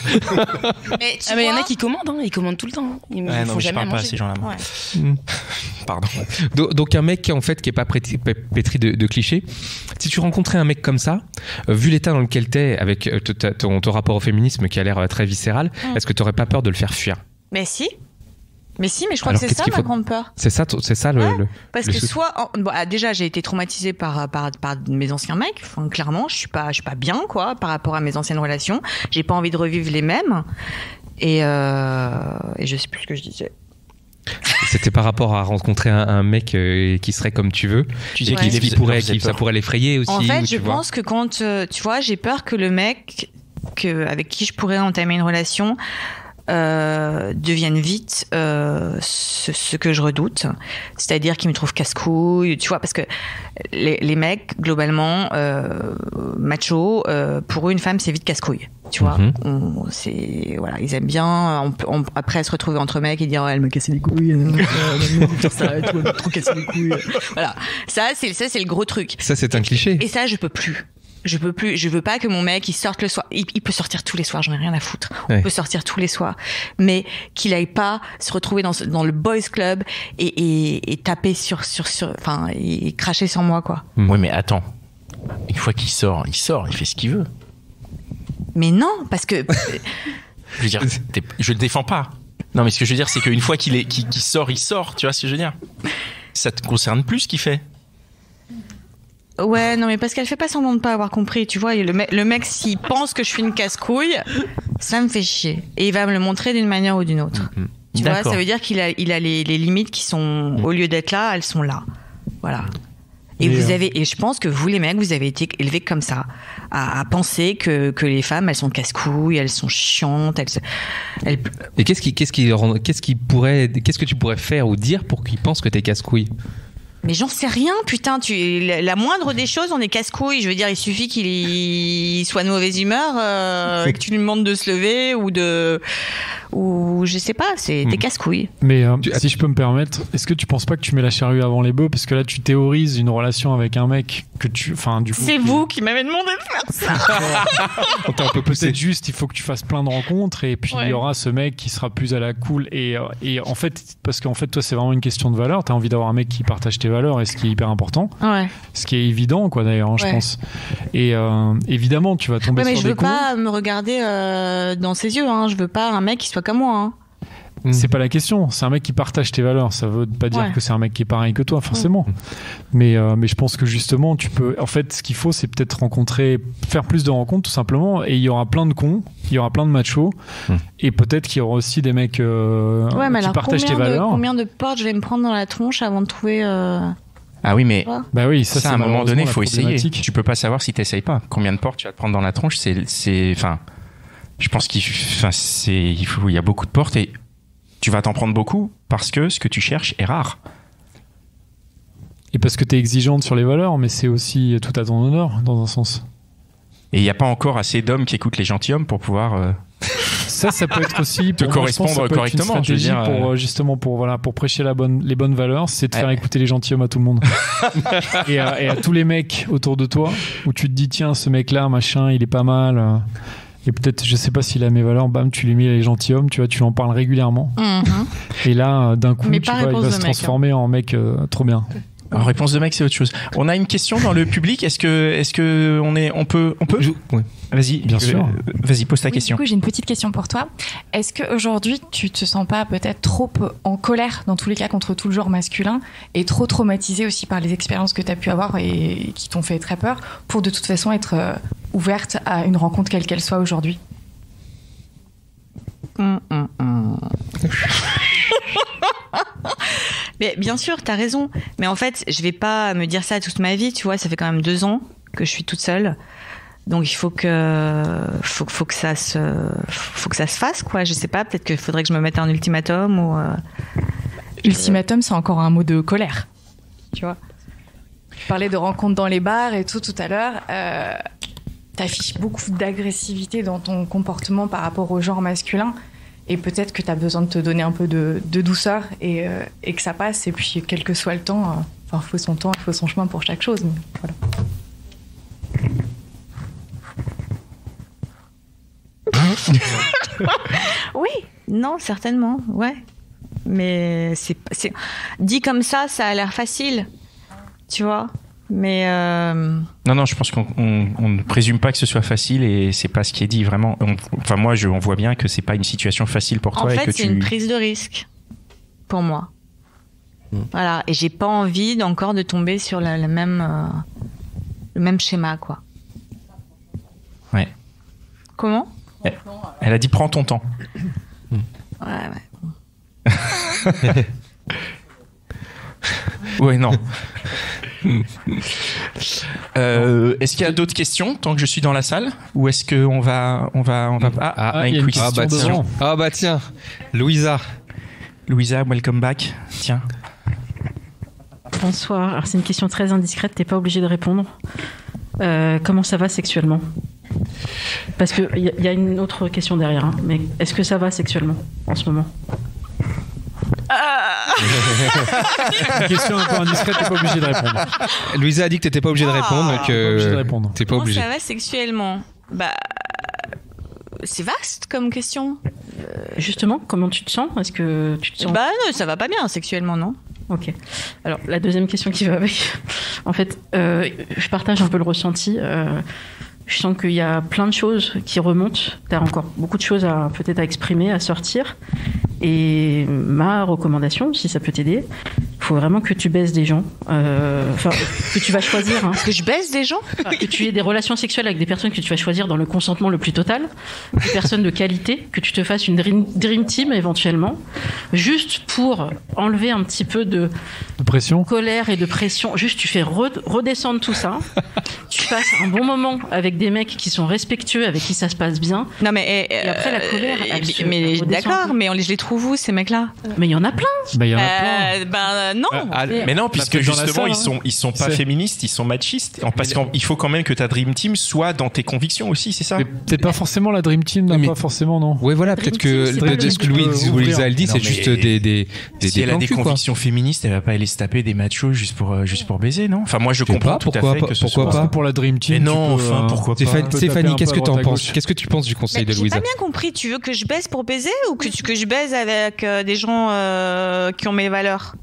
Speaker 4: Mais
Speaker 5: il y en a qui commandent, ils commandent tout le temps. Ils font jamais à manger.
Speaker 1: Pas à ces gens-là.
Speaker 4: Ouais.
Speaker 1: Pardon.
Speaker 3: Donc un mec en fait qui est pas pétri de clichés. Si tu rencontrais un mec comme ça, vu l'état dans lequel t'es avec ton rapport au féminisme qui a l'air très viscéral, est-ce que t'aurais pas peur de le faire fuir?
Speaker 4: Mais si, mais je crois que c'est ça ma grande peur.
Speaker 3: C'est ça
Speaker 4: parce que déjà j'ai été traumatisée par mes anciens mecs. Enfin, clairement, je suis pas bien quoi par rapport à mes anciennes relations. J'ai pas envie de revivre les mêmes. Et je sais plus ce que je disais.
Speaker 3: C'était par rapport à rencontrer un mec qui serait comme tu veux. Tu disais ça pourrait l'effrayer aussi.
Speaker 4: En fait, je pense que quand tu vois, j'ai peur que le mec avec qui je pourrais entamer une relation devienne vite ce que je redoute, c'est-à-dire qu'il me trouve casse-couille, tu vois, parce que les mecs globalement macho, pour eux une femme c'est vite casse-couille, tu vois. Voilà, ils aiment bien après se retrouver entre mecs et dire elle m'a cassé les couilles, elle m'a trop cassé les couilles. Voilà, ça c'est le gros truc.
Speaker 3: Ça c'est un cliché.
Speaker 4: Et ça je peux plus. Je veux pas que mon mec il sorte le soir. Il peut sortir tous les soirs, j'en ai rien à foutre. On peut sortir tous les soirs, mais qu'il aille pas se retrouver dans le boys club et taper enfin et cracher sur moi quoi.
Speaker 1: Oui, mais attends. Une fois qu'il sort, il fait ce qu'il veut.
Speaker 4: Mais non, parce que
Speaker 1: je veux dire, je le défends pas. Non, mais ce que je veux dire, c'est qu'une fois qu'il sort, il sort. Tu vois ce que je veux dire? Ça te concerne plus ce qu'il fait.
Speaker 4: Ouais, non, mais parce qu'elle fait pas semblant de pas avoir compris, tu vois. Le mec, s'il pense que je suis une casse-couille, ça me fait chier. Et il va me le montrer d'une manière ou d'une autre. Tu vois, ça veut dire qu'il a les limites qui sont, au lieu d'être là, elles sont là. Voilà. Et et je pense que vous, les mecs, vous avez été élevés comme ça, à penser que les femmes, elles sont casse-couilles, elles sont chiantes,
Speaker 3: Et qu'est-ce que tu pourrais faire ou dire pour qu'ils pensent que t'es casse-couille?
Speaker 4: Mais j'en sais rien, putain. La moindre des choses, on est casse-couille. Je veux dire, il suffit qu'il soit de mauvaise humeur, que tu lui demandes de se lever ou je sais pas, t'es casse-couille.
Speaker 2: Mais si je peux me permettre, est-ce que tu penses pas que tu mets la charrue avant les bœufs? Parce que là, tu théorises une relation avec un mec que du coup.
Speaker 4: C'est vous qui m'avez demandé de faire ça.
Speaker 2: Peut-être juste, il faut que tu fasses plein de rencontres et puis il y aura ce mec qui sera plus à la cool. Et en fait, parce qu'en fait, toi, c'est vraiment une question de valeur. T'as envie d'avoir un mec qui partage tes valeurs et ce qui est hyper important. Ouais. Ce qui est évident, quoi, d'ailleurs, je pense. Et évidemment, tu vas tomber sur des cons.
Speaker 4: Mais je veux pas me regarder dans ses yeux. Je veux pas un mec qui soit comme moi.
Speaker 2: C'est pas la question, c'est un mec qui partage tes valeurs. Ça veut pas dire que c'est un mec qui est pareil que toi, forcément. Mais je pense que justement, tu peux. En fait, ce qu'il faut, c'est peut-être faire plus de rencontres, tout simplement. Et il y aura plein de cons, il y aura plein de machos. Et peut-être qu'il y aura aussi des mecs qui partagent tes valeurs.
Speaker 4: Combien de portes je vais me prendre dans la tronche avant de trouver.
Speaker 1: Ah oui, mais
Speaker 2: ça
Speaker 1: à un moment donné, il faut essayer. Tu peux pas savoir si t'essayes pas. Combien de portes tu vas te prendre dans la tronche, je pense il y a beaucoup de portes et tu vas t'en prendre beaucoup parce que ce que tu cherches est rare.
Speaker 2: Et parce que tu es exigeante sur les valeurs, mais c'est aussi tout à ton honneur, dans un sens.
Speaker 1: Et il n'y a pas encore assez d'hommes qui écoutent les gentilshommes pour pouvoir...
Speaker 2: Ça peut être aussi...
Speaker 1: te correspondre correctement.
Speaker 2: Une stratégie pour prêcher les bonnes valeurs, c'est de faire écouter les gentilshommes à tout le monde. et à tous les mecs autour de toi, où tu te dis, tiens, ce mec-là, machin, il est pas mal... Et peut-être, je sais pas s'il a mes valeurs, bam, tu lui mets les gentilshommes, tu vois, tu en parles régulièrement. Et là, d'un coup, il va se transformer en mec trop bien.
Speaker 1: En réponse de mec, c'est autre chose. On a une question dans le public. Est-ce que on peut
Speaker 3: Ouais.
Speaker 1: Vas-y,
Speaker 2: bien sûr.
Speaker 1: Vas-y, pose ta question.
Speaker 6: Du coup, j'ai une petite question pour toi. Est-ce qu'aujourd'hui, tu te sens pas peut-être trop en colère, dans tous les cas, contre tout le genre masculin, et trop traumatisé aussi par les expériences que tu as pu avoir et qui t'ont fait très peur, pour de toute façon être ouverte à une rencontre quelle qu'elle soit aujourd'hui?
Speaker 4: Mais bien sûr, t'as raison. Mais en fait, je vais pas me dire ça toute ma vie, tu vois. Ça fait quand même 2 ans que je suis toute seule. Donc il faut que ça se fasse, quoi. Je sais pas, peut-être qu'il faudrait que je me mette un ultimatum ou.
Speaker 6: Ultimatum, c'est encore un mot de colère, tu vois. Tu parlais de rencontres dans les bars et tout à l'heure. T'affiches beaucoup d'agressivité dans ton comportement par rapport au genre masculin. Et peut-être que t'as besoin de te donner un peu de douceur et que ça passe. Et puis, quel que soit le temps, il faut son temps, il faut son chemin pour chaque chose. Mais voilà.
Speaker 4: Oui, non, certainement, ouais. Mais c'est dit comme ça a l'air facile, tu vois. Mais
Speaker 1: non, je pense qu'on ne présume pas que ce soit facile et c'est pas ce qui est dit vraiment. Enfin, moi, on voit bien que c'est pas une situation facile pour toi.
Speaker 4: En fait,
Speaker 1: et que
Speaker 4: c'est une prise de risque pour moi. Voilà, et j'ai pas envie encore de tomber sur le même schéma, quoi.
Speaker 1: Ouais.
Speaker 4: Comment ?
Speaker 1: Elle a dit prends ton temps.
Speaker 4: Ouais.
Speaker 1: Ouais, non. Est-ce qu'il y a d'autres questions tant que je suis dans la salle, ou est-ce que on va
Speaker 2: il y a une question devant.
Speaker 3: Tiens, Louisa,
Speaker 1: welcome back. Tiens.
Speaker 7: Bonsoir. Alors c'est une question très indiscrète, t'es pas obligé de répondre. Comment ça va sexuellement ? Parce que y a une autre question derrière, hein, mais est-ce que ça va sexuellement en ce moment ?
Speaker 2: Une question un peu indiscrète, t'es pas obligé de répondre.
Speaker 3: Louisa a dit que t'étais pas obligé de répondre, donc
Speaker 2: pas obligé de répondre.
Speaker 3: t'es pas
Speaker 4: Comment
Speaker 3: obligé.
Speaker 4: ça va sexuellement ? C'est vaste comme question.
Speaker 7: Justement, comment tu te sens ? Est-ce que tu te sens...
Speaker 4: Non, ça va pas bien sexuellement, non ?
Speaker 7: Ok. Alors, la deuxième question qui va avec. En fait, je partage un peu le ressenti. Je sens qu'il y a plein de choses qui remontent. Tu as encore beaucoup de choses peut-être à exprimer, à sortir. Et ma recommandation, si ça peut t'aider, il faut vraiment que tu baises des gens. Que tu vas choisir. Hein.
Speaker 4: Que je baise des gens ?
Speaker 7: Que tu aies des relations sexuelles avec des personnes que tu vas choisir dans le consentement le plus total. Des personnes de qualité. Que tu te fasses une dream team éventuellement. Juste pour enlever un petit peu de
Speaker 2: pression,
Speaker 7: colère et de pression. Juste, tu fais redescendre tout ça. Tu passes un bon moment avec des mecs qui sont respectueux, avec qui ça se passe bien.
Speaker 4: Non, mais
Speaker 7: et après, la colère,
Speaker 4: mais d'accord, mais je les trouve où, ces mecs-là ?
Speaker 7: Mais il y en a plein.
Speaker 2: Il y en a plein.
Speaker 4: Non.
Speaker 1: Mais non, puisque justement, ils sont pas
Speaker 2: C'est-
Speaker 1: féministes, ils sont machistes. Parce qu'il faut quand même que ta Dream Team soit dans tes convictions aussi, c'est ça ?
Speaker 2: Mais peut-être pas forcément la Dream Team, non,
Speaker 3: Mais-
Speaker 2: pas forcément, non.
Speaker 3: Ouais, voilà, peut-être que
Speaker 7: Team, c'est pas
Speaker 3: ce que
Speaker 2: le truc
Speaker 3: Louisa elle dit,
Speaker 1: Non,
Speaker 3: c'est
Speaker 1: mais
Speaker 3: juste des
Speaker 1: Si elle a
Speaker 3: plans
Speaker 1: des
Speaker 3: cul, quoi.
Speaker 1: convictions féministes, elle va pas aller se taper des machos juste pour baiser, non ? Enfin, moi, je
Speaker 3: Je sais
Speaker 1: comprends
Speaker 3: pas,
Speaker 1: tout à
Speaker 3: pourquoi
Speaker 1: fait
Speaker 3: pas-
Speaker 1: que ce
Speaker 3: pourquoi
Speaker 1: soit...
Speaker 3: pas.
Speaker 2: Parce que pour la Dream Team,
Speaker 1: Mais non,
Speaker 2: tu peux,
Speaker 1: enfin, pourquoi pas.
Speaker 2: tu peux
Speaker 3: Stéphanie,
Speaker 2: taper
Speaker 3: qu'est-ce
Speaker 2: un
Speaker 3: que
Speaker 2: peu à
Speaker 3: t'en
Speaker 2: droite à
Speaker 3: penses ?
Speaker 2: gauche.
Speaker 3: Qu'est-ce que tu penses du conseil de
Speaker 4: J'ai
Speaker 3: Louisa
Speaker 4: pas bien compris. Tu veux que je baise pour baiser ou que je baise avec des gens qui ont mes valeurs ?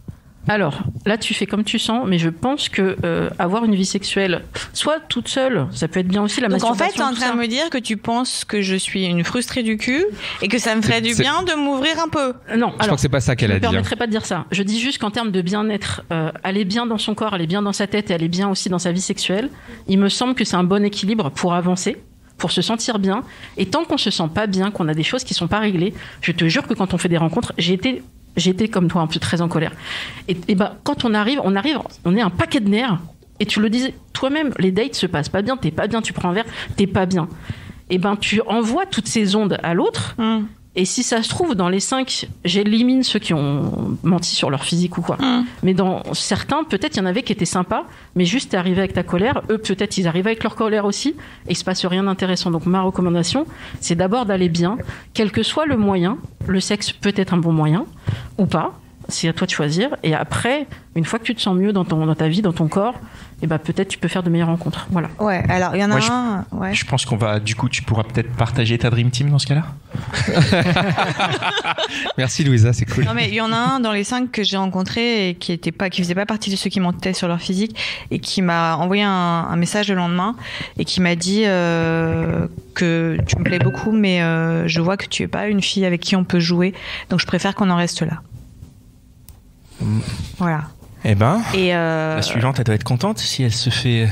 Speaker 7: Alors, là, tu fais comme tu sens, mais je pense que avoir une vie sexuelle, soit toute seule, ça peut être bien aussi, la
Speaker 4: Donc en
Speaker 7: masturbation.
Speaker 4: fait, t'es en
Speaker 7: tout
Speaker 4: train
Speaker 7: ça.
Speaker 4: de me dire que tu penses que je suis une frustrée du cul et que ça me ferait du
Speaker 3: C'est-
Speaker 4: bien de m'ouvrir un peu.
Speaker 7: Non,
Speaker 3: Je crois que c'est pas ça qu'elle
Speaker 7: je
Speaker 3: a
Speaker 7: ne me
Speaker 3: dit. hein.
Speaker 7: permettrai pas de dire ça. Je dis juste qu'en termes de bien-être, aller bien dans son corps, aller bien dans sa tête et aller bien aussi dans sa vie sexuelle, il me semble que c'est un bon équilibre pour avancer, pour se sentir bien. Et tant qu'on se sent pas bien, qu'on a des choses qui sont pas réglées, je te jure que quand on fait des rencontres, j'ai été comme toi, un peu très en colère. Et ben, quand on arrive, on est un paquet de nerfs. Et tu le disais toi-même, les dates se passent pas bien, t'es pas bien, tu prends un verre, t'es pas bien. Et ben, tu envoies toutes ces ondes à l'autre. Et si ça se trouve, dans les 5, j'élimine ceux qui ont menti sur leur physique ou quoi. Mais dans certains, peut-être il y en avait qui étaient sympas, mais juste t'es arrivé avec ta colère. Eux, peut-être ils arrivent avec leur colère aussi, et il se passe rien d'intéressant. Donc ma recommandation, c'est d'abord d'aller bien, quel que soit le moyen. Le sexe peut être un bon moyen, ou pas. c'est à toi de choisir. Et après, une fois que tu te sens mieux dans ta vie, dans ton corps, et ben peut-être tu peux faire de meilleures rencontres. Voilà.
Speaker 4: Ouais, alors il y en a
Speaker 1: Moi,
Speaker 4: un. Ouais.
Speaker 1: Je pense qu'on va, du coup, tu pourras peut-être partager ta Dream Team dans ce cas-là.
Speaker 3: Merci Louisa, c'est cool.
Speaker 4: Non mais il y en a un dans les 5 que j'ai rencontré et qui faisait pas partie de ceux qui montaient sur leur physique et qui m'a envoyé un message le lendemain et qui m'a dit que tu me plais beaucoup mais je vois que tu es pas une fille avec qui on peut jouer donc je préfère qu'on en reste là. Voilà.
Speaker 1: Eh ben,
Speaker 4: et
Speaker 1: la suivante, elle doit être contente si elle se fait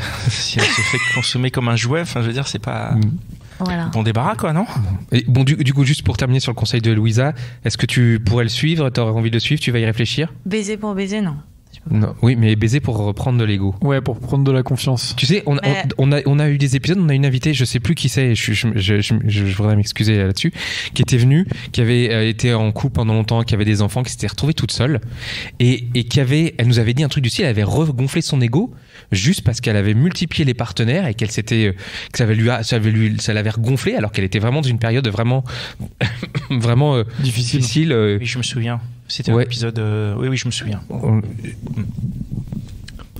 Speaker 1: consommer comme un jouet. Enfin, je veux dire, c'est pas
Speaker 4: voilà.
Speaker 1: bon débarras, quoi, non?
Speaker 3: Et bon, du coup, juste pour terminer sur le conseil de Louisa, est-ce que tu pourrais le suivre? T'aurais envie de le suivre? Tu vas y réfléchir?
Speaker 4: Baiser pour baiser, non.
Speaker 3: Non, oui, mais baiser pour reprendre de l'ego.
Speaker 2: Ouais, pour prendre de la confiance.
Speaker 3: Tu sais, on a eu des épisodes, on a une invitée, je sais plus qui c'est, je voudrais m'excuser là-dessus, qui était venue, qui avait été en couple pendant longtemps, qui avait des enfants, qui s'était retrouvée toute seule, et elle nous avait dit un truc du style, elle avait regonflé son ego juste parce qu'elle avait multiplié les partenaires et qu'elle s'était, que ça l'avait regonflé alors qu'elle était vraiment dans une période vraiment difficile.
Speaker 1: Oui, je me souviens. C'était un épisode. Oui, je me souviens.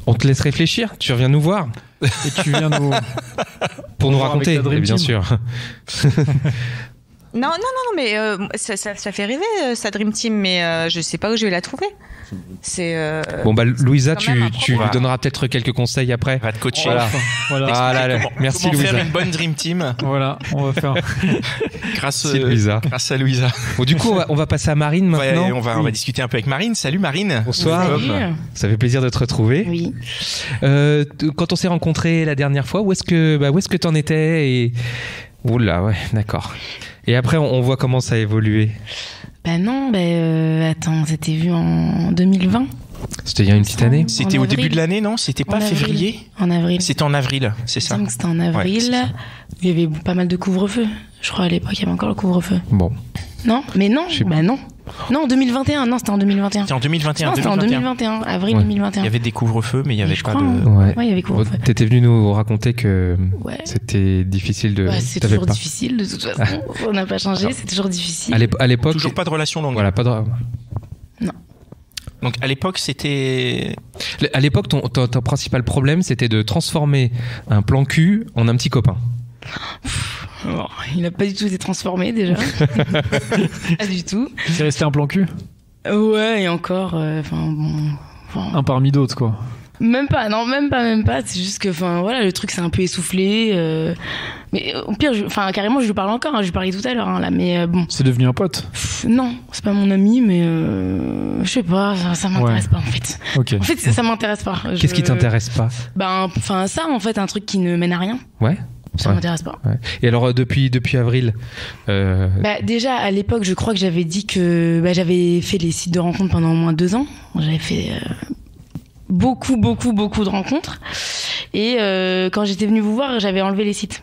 Speaker 3: On te laisse réfléchir. Tu reviens nous voir.
Speaker 2: Et tu viens nous.
Speaker 3: Pour nous raconter, bien sûr.
Speaker 4: Non, mais ça fait rêver, sa Dream Team, mais je sais pas où je vais la trouver.
Speaker 3: Bon, bah, Louisa, tu lui donneras peut-être quelques conseils après.
Speaker 1: Va te coacher.
Speaker 3: Voilà. Merci,
Speaker 1: comment
Speaker 3: Louisa.
Speaker 1: Faire une bonne Dream Team.
Speaker 2: Voilà, on va faire.
Speaker 1: grâce à Louisa.
Speaker 3: Bon, du coup, on va passer à Marine maintenant.
Speaker 1: Ouais, on va discuter un peu avec Marine. Salut, Marine.
Speaker 3: Bonsoir.
Speaker 5: Salut.
Speaker 3: Ça fait plaisir de te retrouver.
Speaker 5: Oui.
Speaker 3: Quand on s'est rencontrés la dernière fois, où est-ce que t'en étais et... Oula, ouais, d'accord. Et après, on voit comment ça a évolué.
Speaker 5: Attends, c'était vu en 2020.
Speaker 3: C'était il y a une petite année.
Speaker 1: C'était au début de l'année, non? C'était pas février?
Speaker 5: En avril.
Speaker 1: C'était en avril, c'est ça.
Speaker 5: C'était en avril.
Speaker 1: Ouais,
Speaker 5: il y avait pas mal de couvre-feu. Je crois à l'époque, il y avait encore le couvre-feu.
Speaker 3: Bon.
Speaker 5: Non, mais non, non. Non, en 2021. Non, c'était en 2021.
Speaker 1: C'était en 2021.
Speaker 5: Non, c'était en 2021, avril
Speaker 3: Ouais.
Speaker 5: 2021.
Speaker 1: Il y avait des couvre-feux, mais il y avait pas de.
Speaker 5: Ouais, il y avait couvre-feu.
Speaker 3: T'étais venu nous raconter que c'était difficile de.
Speaker 5: C'est toujours difficile, de toute façon. On n'a pas changé, c'est toujours difficile.
Speaker 3: À l'époque.
Speaker 1: Toujours pas de relation longue.
Speaker 3: Voilà, pas de.
Speaker 5: Non.
Speaker 1: Donc à l'époque, c'était.
Speaker 3: À l'époque, ton principal problème, c'était de transformer un plan cul en un petit copain.
Speaker 5: Alors, il n'a pas du tout été transformé déjà. Pas du tout.
Speaker 2: C'est resté un plan cul?
Speaker 5: Ouais, et encore.
Speaker 2: Un parmi d'autres, quoi.
Speaker 5: Même pas. C'est juste que, voilà, le truc s'est un peu essoufflé. Mais au pire, carrément, je lui parle encore. Je lui parlais tout à l'heure, là. Mais bon.
Speaker 2: C'est devenu un pote?
Speaker 5: Non, c'est pas mon ami, mais je sais pas. Ça m'intéresse pas, en fait.
Speaker 2: Ok.
Speaker 5: En fait, ça m'intéresse pas.
Speaker 3: Qu'est-ce qui t'intéresse pas?
Speaker 5: Ça, en fait, un truc qui ne mène à rien.
Speaker 3: Ouais.
Speaker 5: Ça m'intéresse pas.
Speaker 3: Ouais. Et alors, depuis avril
Speaker 5: Déjà, à l'époque, je crois que j'avais dit que j'avais fait les sites de rencontres pendant au moins 2 ans. J'avais fait beaucoup de rencontres. Et quand j'étais venue vous voir, j'avais enlevé les sites.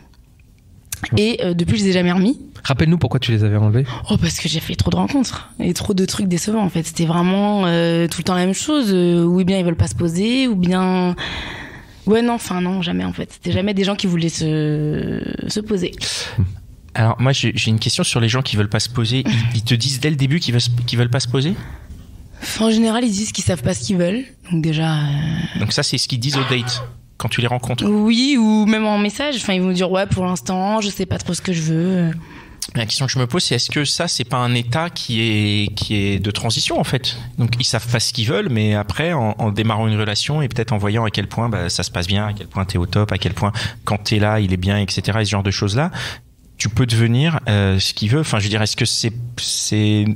Speaker 5: Et depuis, je les ai jamais remis.
Speaker 3: Rappelle-nous pourquoi tu les avais enlevés.
Speaker 5: Oh, parce que j'ai fait trop de rencontres et trop de trucs décevants, en fait. C'était vraiment tout le temps la même chose. Ou bien ils veulent pas se poser, ou bien... Ouais, non, jamais, en fait. C'était jamais des gens qui voulaient se poser.
Speaker 1: Alors, moi, j'ai une question sur les gens qui veulent pas se poser. Ils te disent dès le début qu'ils veulent pas se poser?
Speaker 5: En général, ils disent qu'ils savent pas ce qu'ils veulent. Donc déjà...
Speaker 1: Donc ça, c'est ce qu'ils disent au date, quand tu les rencontres?
Speaker 5: Oui, ou même en message. Ils vont dire, ouais, pour l'instant, je sais pas trop ce que je veux.
Speaker 1: La question que je me pose, c'est est-ce que ça, c'est pas un état qui est de transition, en fait? Donc, ils savent pas ce qu'ils veulent, mais après, en démarrant une relation et peut-être en voyant à quel point ça se passe bien, à quel point t'es au top, à quel point quand t'es là, il est bien, etc., et ce genre de choses-là, tu peux devenir ce qu'il veut. Enfin, je veux dire, est-ce que c'est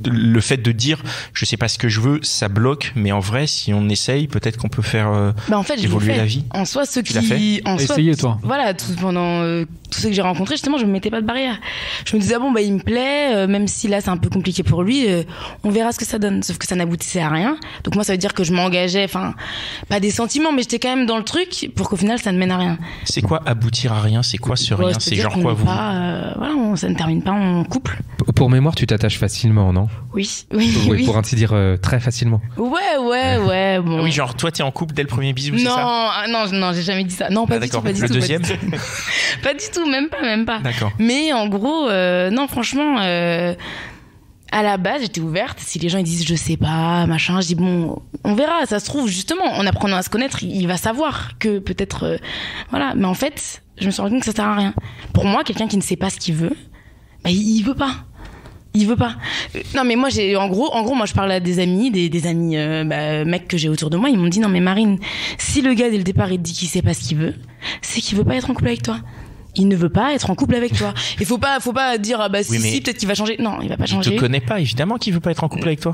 Speaker 1: le fait de dire je sais pas ce que je veux, ça bloque, mais en vrai, si on essaye, peut-être qu'on peut faire
Speaker 5: en fait,
Speaker 1: évoluer la vie.
Speaker 5: En soi, ceux
Speaker 1: tu l'as fait.
Speaker 2: Essayez, toi.
Speaker 5: Voilà, pendant tous ceux que j'ai rencontrés, justement, je me mettais pas de barrière. Je me disais il me plaît, même si là c'est un peu compliqué pour lui, on verra ce que ça donne. Sauf que ça n'aboutissait à rien. Donc moi, ça veut dire que je m'engageais, pas des sentiments, mais j'étais quand même dans le truc pour qu'au final ça ne mène à rien.
Speaker 1: C'est quoi aboutir à rien? C'est quoi ce rien? C'est genre quoi vous?
Speaker 5: Ça ne termine pas en couple.
Speaker 3: Pour mémoire, tu t'attaches facilement, non?
Speaker 5: Oui.
Speaker 3: Pour ainsi dire, très facilement.
Speaker 5: Ouais. Bon.
Speaker 1: Ah oui, genre toi t'es en couple dès le premier bisou, c'est ça?
Speaker 5: Non, j'ai jamais dit ça. Non, pas du tout.
Speaker 1: Le deuxième?
Speaker 5: Pas du tout, même pas.
Speaker 1: D'accord.
Speaker 5: Mais en gros, non, franchement, À la base, j'étais ouverte. Si les gens ils disent je sais pas, machin, je dis bon, on verra. Ça se trouve justement, en apprenant à se connaître, il va savoir que peut-être, voilà. Mais en fait, je me suis rendu compte que ça sert à rien. Pour moi, quelqu'un qui ne sait pas ce qu'il veut, bah, il veut pas. Il veut pas. Non, mais moi, en gros, moi, je parle à des amis, des amis, mecs que j'ai autour de moi. Ils m'ont dit non, mais Marine, si le gars dès le départ il te dit qu'il sait pas ce qu'il veut, c'est qu'il veut pas être en couple avec toi. Il ne veut pas être en couple avec toi. Il faut pas dire bah oui, si peut-être qu'il va changer. Non, il va pas changer.
Speaker 1: Il te connaît pas, évidemment qu'il veut pas être en couple avec toi.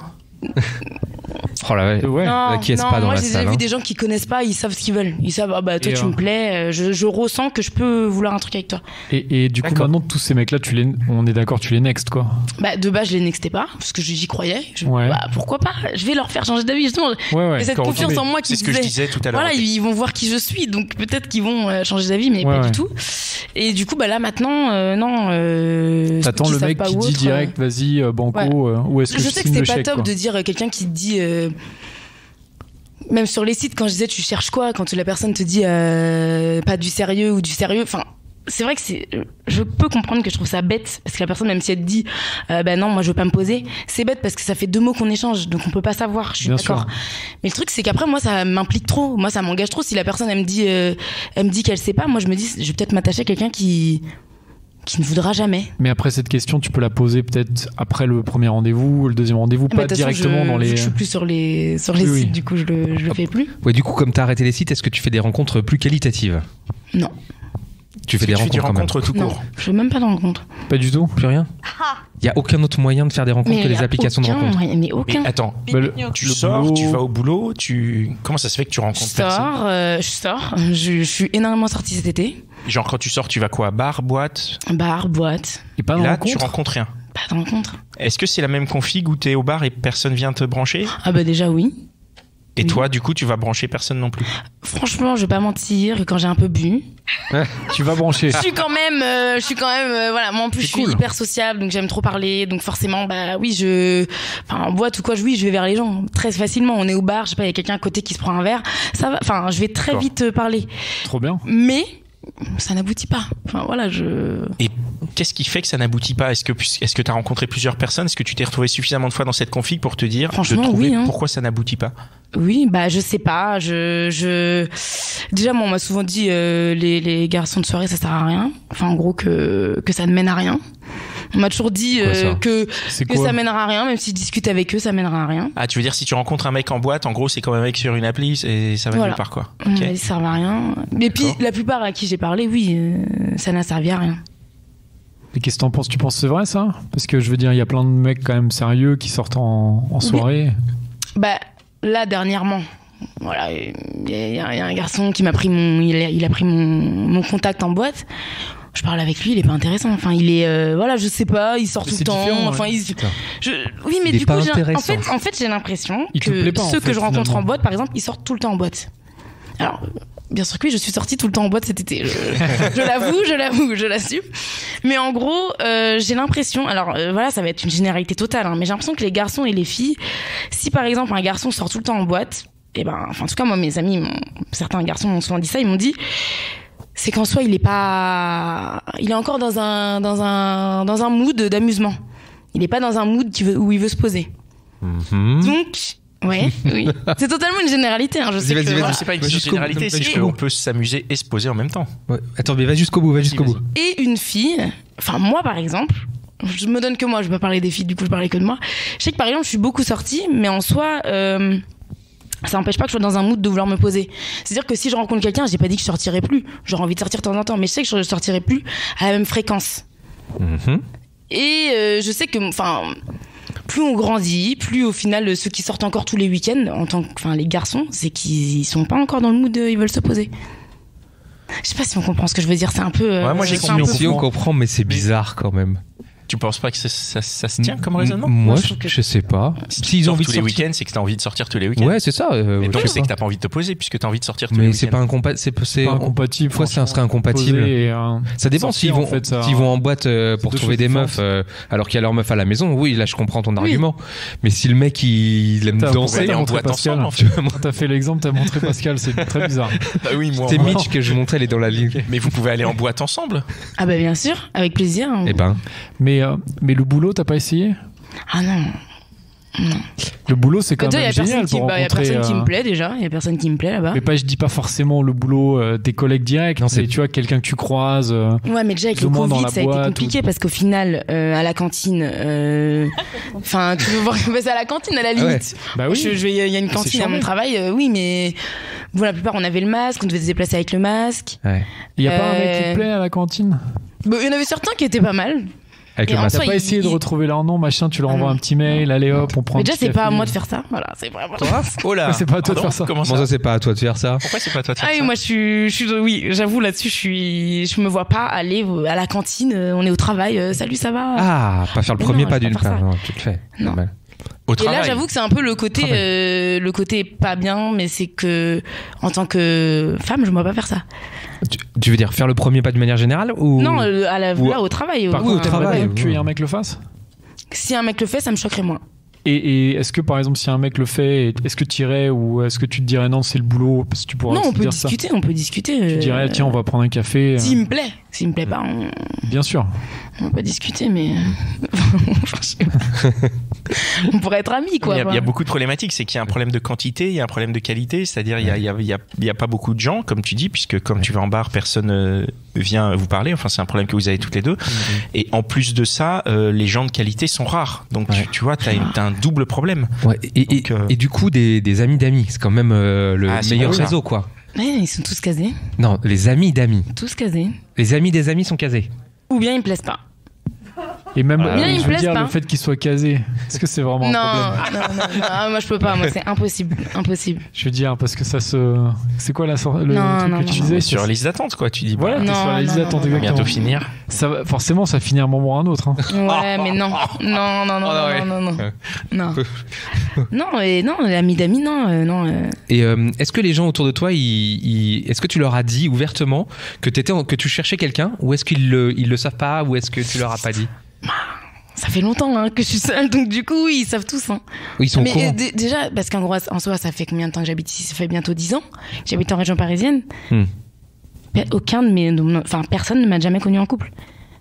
Speaker 3: Oh là ouais.
Speaker 5: Non,
Speaker 3: qui est pas dans
Speaker 5: moi
Speaker 3: la
Speaker 5: j'ai
Speaker 3: salle,
Speaker 5: déjà vu
Speaker 3: hein.
Speaker 5: des gens qui connaissent pas, ils savent ce qu'ils veulent. Ils savent toi tu me plais, je ressens que je peux vouloir un truc avec toi.
Speaker 2: Et du coup maintenant tous ces mecs là on est d'accord, tu les next quoi.
Speaker 5: Bah de base je les nextais pas parce que j'y croyais.
Speaker 2: Ouais.
Speaker 5: Bah pourquoi pas, je vais leur faire changer d'avis justement.
Speaker 2: Ouais.
Speaker 5: Et cette confiance en moi qui
Speaker 1: c'est ce que je disais tout à l'heure.
Speaker 5: Voilà, ils vont voir qui je suis, donc peut-être qu'ils vont changer d'avis, mais pas du tout. Et du coup bah là maintenant non.
Speaker 2: T'attends le mec qui dit direct vas-y banco ou est-ce que
Speaker 5: je sais que c'est pas top de dire quelqu'un qui te dit même sur les sites, quand je disais tu cherches quoi, quand la personne te dit pas du sérieux ou du sérieux, enfin c'est vrai que je peux comprendre que je trouve ça bête parce que la personne même si elle te dit non moi je veux pas me poser, c'est bête parce que ça fait 2 mots qu'on échange donc on peut pas savoir, je suis d'accord. Mais le truc c'est qu'après moi ça m'implique trop, moi ça m'engage trop. Si la personne elle me dit qu'elle sait pas, moi je me dis je vais peut-être m'attacher à quelqu'un qui ne voudra jamais.
Speaker 2: Mais après cette question, tu peux la poser peut-être après le premier rendez-vous, le deuxième rendez-vous, pas directement dans les.
Speaker 5: Je suis plus sur les sites, du coup je le fais plus.
Speaker 3: Ouais, du coup comme t'as arrêté les sites, est-ce que tu fais des rencontres plus qualitatives?
Speaker 5: Non.
Speaker 3: Tu fais des rencontres
Speaker 5: tout court? Je fais même pas de rencontres.
Speaker 2: Pas du tout?
Speaker 3: Plus rien? Il y a aucun autre moyen de faire des rencontres que les applications de rencontres?
Speaker 5: Mais aucun.
Speaker 1: Mais attends, tu sors, tu vas au boulot, comment ça se fait que tu rencontres personne?
Speaker 5: Je sors, je suis énormément sortie cet été.
Speaker 1: Genre quand tu sors, tu vas quoi? Bar, boîte?
Speaker 5: Bar, boîte.
Speaker 2: Et pas de
Speaker 1: là,
Speaker 2: rencontre?
Speaker 1: tu rencontres rien?
Speaker 5: Pas de rencontre.
Speaker 1: Est-ce que c'est la même config où t'es au bar et personne vient te brancher?
Speaker 5: Ah bah déjà oui.
Speaker 1: Et toi, du coup, tu vas brancher personne non plus?
Speaker 5: Franchement, je vais pas mentir, quand j'ai un peu bu,
Speaker 2: tu vas brancher.
Speaker 5: je suis quand même voilà, moi en plus je suis hyper sociable, donc j'aime trop parler, donc forcément bah oui, en boîte ou quoi, oui, je vais vers les gens très facilement. On est au bar, je sais pas, il y a quelqu'un à côté qui se prend un verre, ça va, enfin je vais très vite parler.
Speaker 2: Trop bien.
Speaker 5: Mais ça n'aboutit pas. Enfin voilà,
Speaker 1: Et qu'est-ce qui fait que ça n'aboutit pas? Est-ce que tu as rencontré plusieurs personnes? Est-ce que tu t'es retrouvé suffisamment de fois dans cette config pour te dire,
Speaker 5: franchement, oui,
Speaker 1: pourquoi ça n'aboutit pas?
Speaker 5: Oui, bah je sais pas. Déjà, moi, on m'a souvent dit les garçons de soirée, ça sert à rien. Enfin, en gros, que ça ne mène à rien. On m'a toujours dit que ça mènera à rien, même si je discute avec eux, ça mènera à rien.
Speaker 1: Ah, tu veux dire si tu rencontres un mec en boîte, en gros, c'est comme un mec sur une appli, et ça va nulle part, quoi.
Speaker 5: Okay. Ça sert à rien. Et puis, la plupart à qui j'ai parlé, oui, ça n'a servi à rien.
Speaker 2: Et qu'est-ce que t'en penses? Tu penses que c'est vrai, ça? Parce que je veux dire, il y a plein de mecs quand même sérieux qui sortent en soirée.
Speaker 5: Bah, là, dernièrement, voilà, il y a un garçon qui m'a pris il a pris mon contact en boîte. Je parle avec lui, il est pas intéressant. Enfin, il est, voilà, je sais pas, il sort tout le temps. Enfin, oui, mais du coup, en fait, j'ai l'impression que ceux que je rencontre en boîte, par exemple, ils sortent tout le temps en boîte. Alors, bien sûr que oui, je suis sortie tout le temps en boîte cet été. Je l'assume. Mais en gros, j'ai l'impression, alors voilà, ça va être une généralité totale, hein, mais j'ai l'impression que les garçons et les filles, si par exemple un garçon sort tout le temps en boîte, et ben, enfin, en tout cas, moi, mes amis, certains garçons m'ont souvent dit ça, ils m'ont dit, c'est qu'en soi, il est encore dans un mood d'amusement. Il est pas dans un mood où il veut se poser. Donc, oui. C'est totalement une généralité. Hein. Je sais
Speaker 1: que c'est pas une généralité, c'est qu'on peut s'amuser et se poser en même temps.
Speaker 3: Ouais. Attends, mais va jusqu'au bout, bout.
Speaker 5: Et une fille, enfin moi par exemple, je me donne que moi, je vais pas parler des filles, du coup je parlais que de moi. Je sais que par exemple, je suis beaucoup sortie, mais en soi, ça n'empêche pas que je sois dans un mood de vouloir me poser. C'est-à-dire que si je rencontre quelqu'un, j'ai pas dit que je sortirais plus. J'aurais envie de sortir de temps en temps, mais je sais que je sortirais plus à la même fréquence. Et je sais que, enfin, plus on grandit, plus au final ceux qui sortent encore tous les week-ends, les garçons, c'est qu'ils sont pas encore dans le mood, ils veulent se poser. Je sais pas si on comprend ce que je veux dire. C'est un peu.
Speaker 1: Ouais, moi j'ai compris.
Speaker 3: Si on comprend, mais c'est bizarre quand même.
Speaker 1: Tu penses pas que ça se tient comme raisonnement?
Speaker 3: Moi, je sais pas.
Speaker 1: S'ils ont envie tous les week-ends, c'est que t'as envie de sortir tous les week-ends.
Speaker 3: Ouais, c'est ça.
Speaker 1: Et donc c'est que t'as pas envie de te poser puisque t'as envie de sortir tous les week-ends.
Speaker 3: Mais c'est pas incompatible. Pourquoi ça serait incompatible? Ça dépend s'ils vont en boîte pour trouver des meufs alors qu'il y a leur meuf à la maison. Oui, là je comprends ton argument. Mais si le mec il aime danser
Speaker 1: en boîte ensemble,
Speaker 2: t'as fait l'exemple, t'as montré Pascal, c'est très bizarre.
Speaker 1: Bah oui, moi.
Speaker 3: C'était Mitch que je montrais, elle est dans la ligne.
Speaker 1: Mais vous pouvez aller en boîte ensemble?
Speaker 5: Ah bah bien sûr, avec plaisir.
Speaker 3: Eh ben.
Speaker 2: Mais le boulot, t'as pas essayé?
Speaker 5: Ah non.
Speaker 2: Le boulot, c'est quand
Speaker 5: Déjà,
Speaker 2: même
Speaker 5: il y a
Speaker 2: génial
Speaker 5: personne
Speaker 2: pour
Speaker 5: qui, y a
Speaker 2: rencontrer.
Speaker 5: personne qui me plaît déjà. Il y a personne qui me plaît là-bas.
Speaker 2: Mais pas, je dis pas forcément le boulot des collègues directs.
Speaker 3: Non, c'est-
Speaker 2: tu vois, quelqu'un que tu croises.
Speaker 5: Ouais, mais déjà avec
Speaker 2: plus
Speaker 5: le
Speaker 2: ou moins dans
Speaker 5: Covid,
Speaker 2: la
Speaker 5: ça a été
Speaker 2: boîte
Speaker 5: compliqué parce qu'au final, à la cantine, enfin, tu veux voir c'est à la cantine à la limite.
Speaker 2: Bah oui.
Speaker 5: Il y a une cantine à mon
Speaker 2: charmé.
Speaker 5: travail, oui, mais bon, la plupart on avait le masque, on devait se déplacer avec le masque.
Speaker 3: Ouais.
Speaker 2: Il y a pas un mec qui te plaît à la cantine?
Speaker 5: Bon, il y en avait certains qui étaient pas mal.
Speaker 3: Avec
Speaker 5: Et
Speaker 3: le
Speaker 5: en
Speaker 3: masque.
Speaker 5: soi,
Speaker 2: T'as pas essayé de retrouver leur nom, machin, tu leur
Speaker 5: Ah
Speaker 2: envoies
Speaker 5: non.
Speaker 2: un petit mail, allez hop, on prend
Speaker 5: Mais
Speaker 2: un
Speaker 5: déjà,
Speaker 2: petit
Speaker 5: c'est pas à
Speaker 2: café.
Speaker 5: moi de faire ça. Voilà, c'est vraiment.
Speaker 1: Oh là.
Speaker 2: C'est pas à toi de faire ça.
Speaker 1: Comment
Speaker 3: Bon, ça, c'est pas à toi de faire ça.
Speaker 1: Pourquoi c'est pas à toi de faire
Speaker 5: Ah oui,
Speaker 1: ça
Speaker 5: moi oui, j'avoue là-dessus, je me vois pas aller à la cantine, on est au travail, salut, ça va.
Speaker 3: Ah, pas faire le
Speaker 5: Mais
Speaker 3: premier
Speaker 5: non,
Speaker 3: pas
Speaker 5: je vais
Speaker 3: d'une
Speaker 5: pas faire
Speaker 3: part.
Speaker 5: ça.
Speaker 3: Non, tu le fais.
Speaker 5: Non.
Speaker 3: Normal.
Speaker 1: Au
Speaker 5: Et
Speaker 1: travail.
Speaker 5: là, j'avoue que c'est un peu le côté pas bien, mais c'est que en tant que femme, je me vois pas faire ça.
Speaker 3: Tu veux dire faire le premier pas de manière générale ou
Speaker 5: Non,
Speaker 3: ou-
Speaker 5: là au travail.
Speaker 2: Par
Speaker 3: Oui, au
Speaker 2: contre, t'aimerais
Speaker 3: travail,
Speaker 2: bien
Speaker 3: oui.
Speaker 2: qu'un mec le fasse?
Speaker 5: Si un mec le fait, ça me choquerait moins.
Speaker 2: Et est-ce que par exemple si un mec le fait, est-ce que tu irais ou est-ce que tu te dirais non c'est le boulot parce que tu pourras
Speaker 5: Non,
Speaker 2: aussi
Speaker 5: on peut
Speaker 2: dire
Speaker 5: discuter,
Speaker 2: ça.
Speaker 5: on peut discuter.
Speaker 2: Tu dirais tiens on va prendre un café.
Speaker 5: S'il me plaît, pas,
Speaker 2: Bien sûr.
Speaker 5: on peut discuter, mais on pourrait être amis, quoi.
Speaker 1: Il y a beaucoup de problématiques. C'est qu'il y a un problème de quantité, il y a un problème de qualité. C'est-à-dire, il y a pas beaucoup de gens, comme tu dis, puisque comme tu vas en bar, personne vient vous parler. Enfin, c'est un problème que vous avez toutes les deux. Et en plus de ça, les gens de qualité sont rares. Donc,
Speaker 3: Ouais.
Speaker 1: tu vois, t'as un double problème.
Speaker 3: Ouais,
Speaker 1: Donc,
Speaker 3: et du coup, des amis d'amis, c'est quand même le
Speaker 1: Ah, c'est
Speaker 3: meilleur
Speaker 1: bon, ça.
Speaker 3: réseau, quoi.
Speaker 5: Ouais, ils sont tous casés,
Speaker 3: Non, les amis d'amis.
Speaker 5: tous casés.
Speaker 3: Les amis des amis sont casés.
Speaker 5: Ou bien ils me plaisent pas.
Speaker 2: Et même
Speaker 1: Ah,
Speaker 5: Bien, ils
Speaker 2: je
Speaker 5: me
Speaker 2: veux
Speaker 5: plaisent
Speaker 2: dire
Speaker 5: pas.
Speaker 2: le fait qu'il soit casé, est-ce que c'est vraiment un problème?
Speaker 5: Non, moi je peux pas, moi c'est impossible.
Speaker 2: Je veux dire parce que ça se c'est quoi le
Speaker 5: Non,
Speaker 2: truc
Speaker 5: non,
Speaker 2: que tu
Speaker 5: non,
Speaker 2: disais
Speaker 1: Sur
Speaker 2: ça-
Speaker 1: liste d'attente, quoi. Tu dis,
Speaker 2: Voilà,
Speaker 1: bah,
Speaker 2: t'es
Speaker 5: Non,
Speaker 2: sur la liste
Speaker 5: non,
Speaker 2: d'attente
Speaker 5: non, non.
Speaker 2: exactement.
Speaker 1: bientôt finir.
Speaker 2: Ça va, forcément ça finit à un moment ou à un autre hein.
Speaker 5: Ouais, mais non. Non, non, non,
Speaker 3: Oh,
Speaker 5: non, non, non.
Speaker 3: Ouais.
Speaker 5: Non. Non, et non, les amis d'amis, non, non.
Speaker 3: Et est-ce que les gens autour de toi, est-ce que tu leur as dit ouvertement que que tu cherchais quelqu'un, ou est-ce qu'ils le savent pas, ou est-ce que tu leur as pas dit?
Speaker 5: Ça fait longtemps hein, que je suis seule, donc du coup, ils savent tous. Hein.
Speaker 3: Ou ils sont
Speaker 5: Mais
Speaker 3: au courant?
Speaker 5: déjà, parce qu'en gros, en soi, ça fait combien de temps que j'habite ici? Ça fait bientôt 10 ans. J'habite en région parisienne. Aucun de mes. Enfin, personne ne m'a jamais connue en couple.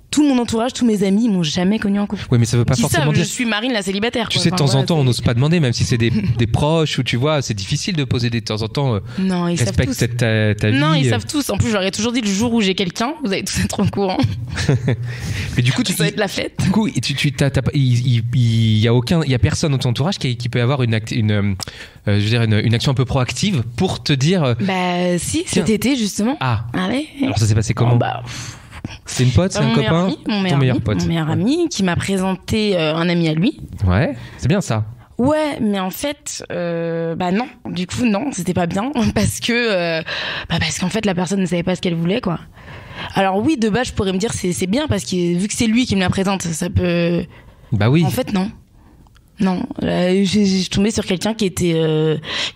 Speaker 5: Tout mon entourage, tous mes amis, ils m'ont jamais connue en couple.
Speaker 3: Oui, mais ça veut pas
Speaker 5: Qui
Speaker 3: forcément
Speaker 5: savent, je
Speaker 3: dire.
Speaker 5: suis Marine la célibataire.
Speaker 3: Tu
Speaker 5: quoi.
Speaker 3: sais, de
Speaker 5: Enfin,
Speaker 3: temps en
Speaker 5: voilà,
Speaker 3: temps, on
Speaker 5: c'est-
Speaker 3: n'ose pas demander, même si c'est des proches, ou tu vois, c'est difficile de poser de temps en temps.
Speaker 5: Non, ils savent tous.
Speaker 3: Respecte ta vie.
Speaker 5: Non, ils savent tous. En plus, je leur ai toujours dit le jour où j'ai quelqu'un, vous allez tous être au courant.
Speaker 3: Mais du coup,
Speaker 5: Ça va être la fête.
Speaker 3: Du coup, il y a personne dans ton entourage qui peut avoir une action un peu proactive pour te dire.
Speaker 5: Bah, si,
Speaker 3: Tiens.
Speaker 5: cet été, justement.
Speaker 3: Ah,
Speaker 5: Allez.
Speaker 3: alors ça s'est passé comment?
Speaker 5: Oh, bah,
Speaker 3: C'est une pote, c'est un copain?
Speaker 5: mon
Speaker 3: Ton meilleur pote.
Speaker 5: Mon meilleur ami qui m'a présenté un ami à lui.
Speaker 3: Ouais, c'est bien ça.
Speaker 5: Ouais, mais en fait, bah non. Du coup, non, c'était pas bien parce qu'en fait, la personne ne savait pas ce qu'elle voulais, quoi. Alors oui, de base, je pourrais me dire c'est bien parce que vu que c'est lui qui me la présente, ça peut.
Speaker 3: Bah oui.
Speaker 5: En fait, non. Non, j'ai tombé sur quelqu'un qui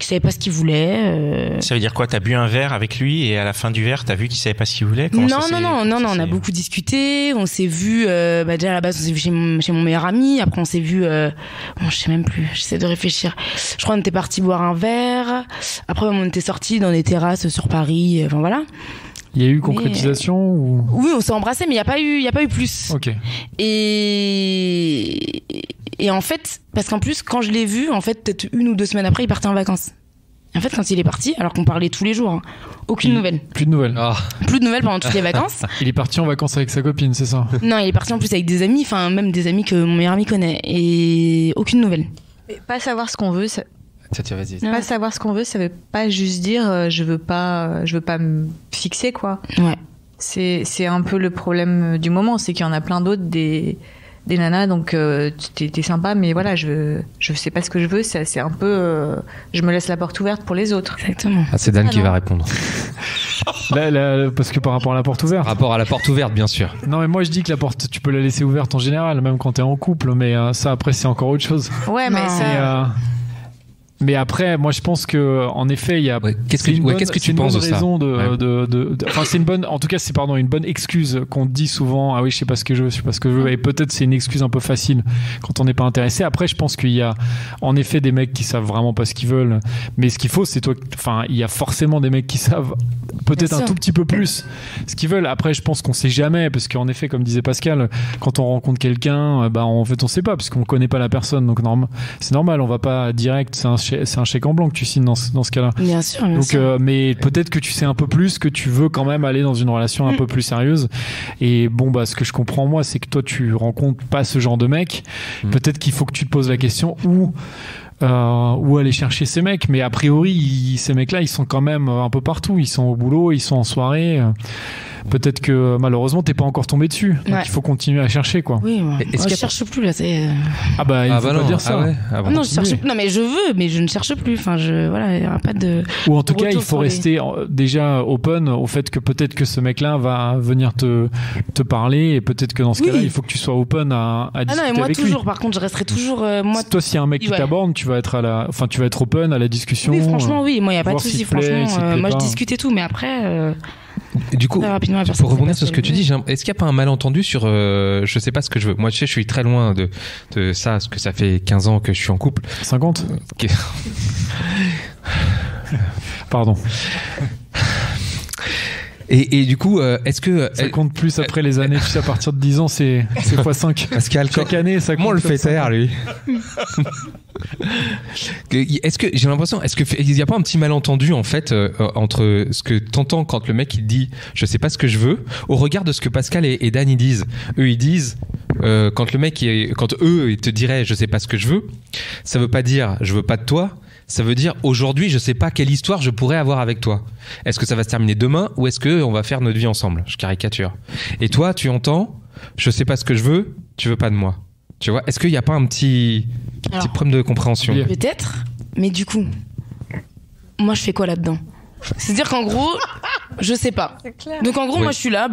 Speaker 5: savait pas ce qu'il voulait.
Speaker 1: Ça veut dire quoi? T'as bu un verre avec lui et à la fin du verre, t'as vu qu'il savait pas ce qu'il voulait? Comment ça s'est-
Speaker 5: Non,
Speaker 1: ça
Speaker 5: on a
Speaker 1: s'est-
Speaker 5: beaucoup discuté, on s'est vu, déjà à la base on s'est vu chez mon meilleur ami, après on s'est vu, bon, je sais même plus, j'essaie de réfléchir. Je crois qu'on était parti boire un verre, après on était sortis dans des terrasses sur Paris, enfin voilà.
Speaker 2: Il y a eu concrétisation ou
Speaker 5: Oui, on s'est embrassés, mais il y a pas eu plus.
Speaker 2: OK.
Speaker 5: Et en fait, parce qu'en plus, quand je l'ai vu, en fait, peut-être 1 ou 2 semaines après, il partait en vacances. Et en fait, quand il est parti, alors qu'on parlait tous les jours, hein, aucune nouvelle.
Speaker 2: Plus de nouvelles.
Speaker 3: Ah.
Speaker 5: Plus de nouvelles pendant toutes les vacances.
Speaker 2: Il est parti en vacances avec sa copine, c'est ça?
Speaker 5: Non, il est parti en plus avec des amis, enfin même des amis que mon meilleur ami connaît. Et aucune nouvelle.
Speaker 4: Mais pas savoir ce qu'on veut, ça,
Speaker 3: Tiens, vas-y.
Speaker 5: Ouais.
Speaker 4: pas savoir ce qu'on veut, ça veut pas juste dire je veux pas me fixer quoi.
Speaker 5: Ouais.
Speaker 4: C'est un peu le problème du moment, c'est qu'il y en a plein d'autres des nanas, donc t'es sympa, mais voilà, je sais pas ce que je veux, c'est un peu je me laisse la porte ouverte pour les autres.
Speaker 5: Exactement.
Speaker 3: Ah, c'est Dan
Speaker 4: Ah,
Speaker 3: qui
Speaker 4: non.
Speaker 3: va répondre.
Speaker 2: Là, parce que par rapport à la porte ouverte.
Speaker 3: Rapport à la porte ouverte, bien sûr.
Speaker 2: Non mais moi je dis que la porte tu peux la laisser ouverte en général, même quand t'es en couple, mais ça après c'est encore autre chose.
Speaker 4: Ouais, mais
Speaker 5: Non.
Speaker 2: Et,
Speaker 4: ça,
Speaker 2: Mais après, moi, je pense que, en effet, il y a.
Speaker 3: Qu'est-ce que tu penses de ça?
Speaker 2: Enfin, c'est une bonne. En tout cas, c'est une bonne excuse qu'on dit souvent. Ah oui, je sais pas ce que je veux, Et peut-être c'est une excuse un peu facile quand on n'est pas intéressé. Après, je pense qu'il y a, en effet, des mecs qui savent vraiment pas ce qu'ils veulent. Mais ce qu'il faut, c'est toi. Enfin, il y a forcément des mecs qui savent peut-être un tout petit peu plus ce qu'ils veulent. Après, je pense qu'on sait jamais, parce qu'en effet, comme disait Pascal, quand on rencontre quelqu'un, en fait, on sait pas, puisqu'on connaît pas la personne. Donc, c'est normal. On va pas direct. C'est un chèque en blanc que tu signes dans ce cas-là.
Speaker 5: Bien sûr.
Speaker 2: Mais peut-être que tu sais un peu plus, que tu veux quand même aller dans une relation un peu plus sérieuse. Et ce que je comprends moi, c'est que toi tu rencontres pas ce genre de mec. Peut-être qu'il faut que tu te poses la question où aller chercher ces mecs. Mais a priori, ces mecs-là, ils sont quand même un peu partout. Ils sont au boulot, ils sont en soirée. Peut-être que malheureusement t'es pas encore tombé dessus, donc il faut continuer à chercher, quoi.
Speaker 5: Oui, je cherche plus là. Il
Speaker 2: faut pas dire ça.
Speaker 5: Non, je cherche. Non, mais je veux, mais je ne cherche plus. Enfin, il y a pas de.
Speaker 2: Ou en tout cas, il faut rester déjà open au fait que peut-être que ce mec-là va venir te parler, et peut-être que dans ce cas-là, il faut que tu sois open à discuter
Speaker 5: non, et moi
Speaker 2: avec
Speaker 5: toujours.
Speaker 2: lui.
Speaker 5: Par contre, je resterai toujours.
Speaker 2: Toi, s'il y a un mec qui t'aborde, tu vas être open à la discussion.
Speaker 5: Oui, franchement, oui. Moi, il y a pas de souci. Franchement, moi, je discute et tout, mais après.
Speaker 3: Du coup, pour rebondir sur ce que tu dis, est-ce qu'il n'y a pas un malentendu sur je sais pas ce que je veux? Moi, je suis très loin de ça, parce que ça fait 15 ans que je suis en couple.
Speaker 2: 50 Pardon.
Speaker 3: Et du coup, est-ce que...
Speaker 2: Ça compte plus après les années, tu sais, à partir de 10 ans, c'est x5.
Speaker 3: Pascal,
Speaker 2: chaque année, ça compte.
Speaker 3: Moi, on le fait taire, lui. Est-ce que j'ai l'impression, il n'y a pas un petit malentendu en fait entre ce que t'entends quand le mec il dit je sais pas ce que je veux, au regard de ce que Pascal et Dan ils disent. Eux ils disent quand eux ils te diraient je sais pas ce que je veux, ça veut pas dire je veux pas de toi. Ça veut dire aujourd'hui je sais pas quelle histoire je pourrais avoir avec toi. Est-ce que ça va se terminer demain ou est-ce que on va faire notre vie ensemble? Je caricature. Et toi tu entends je sais pas ce que je veux, tu veux pas de moi. Tu vois, est-ce qu'il n'y a pas un petit problème de compréhension?
Speaker 5: Peut-être, mais du coup, moi je fais quoi là-dedans? C'est-à-dire qu'en gros, je sais pas. Donc en gros, moi je suis là,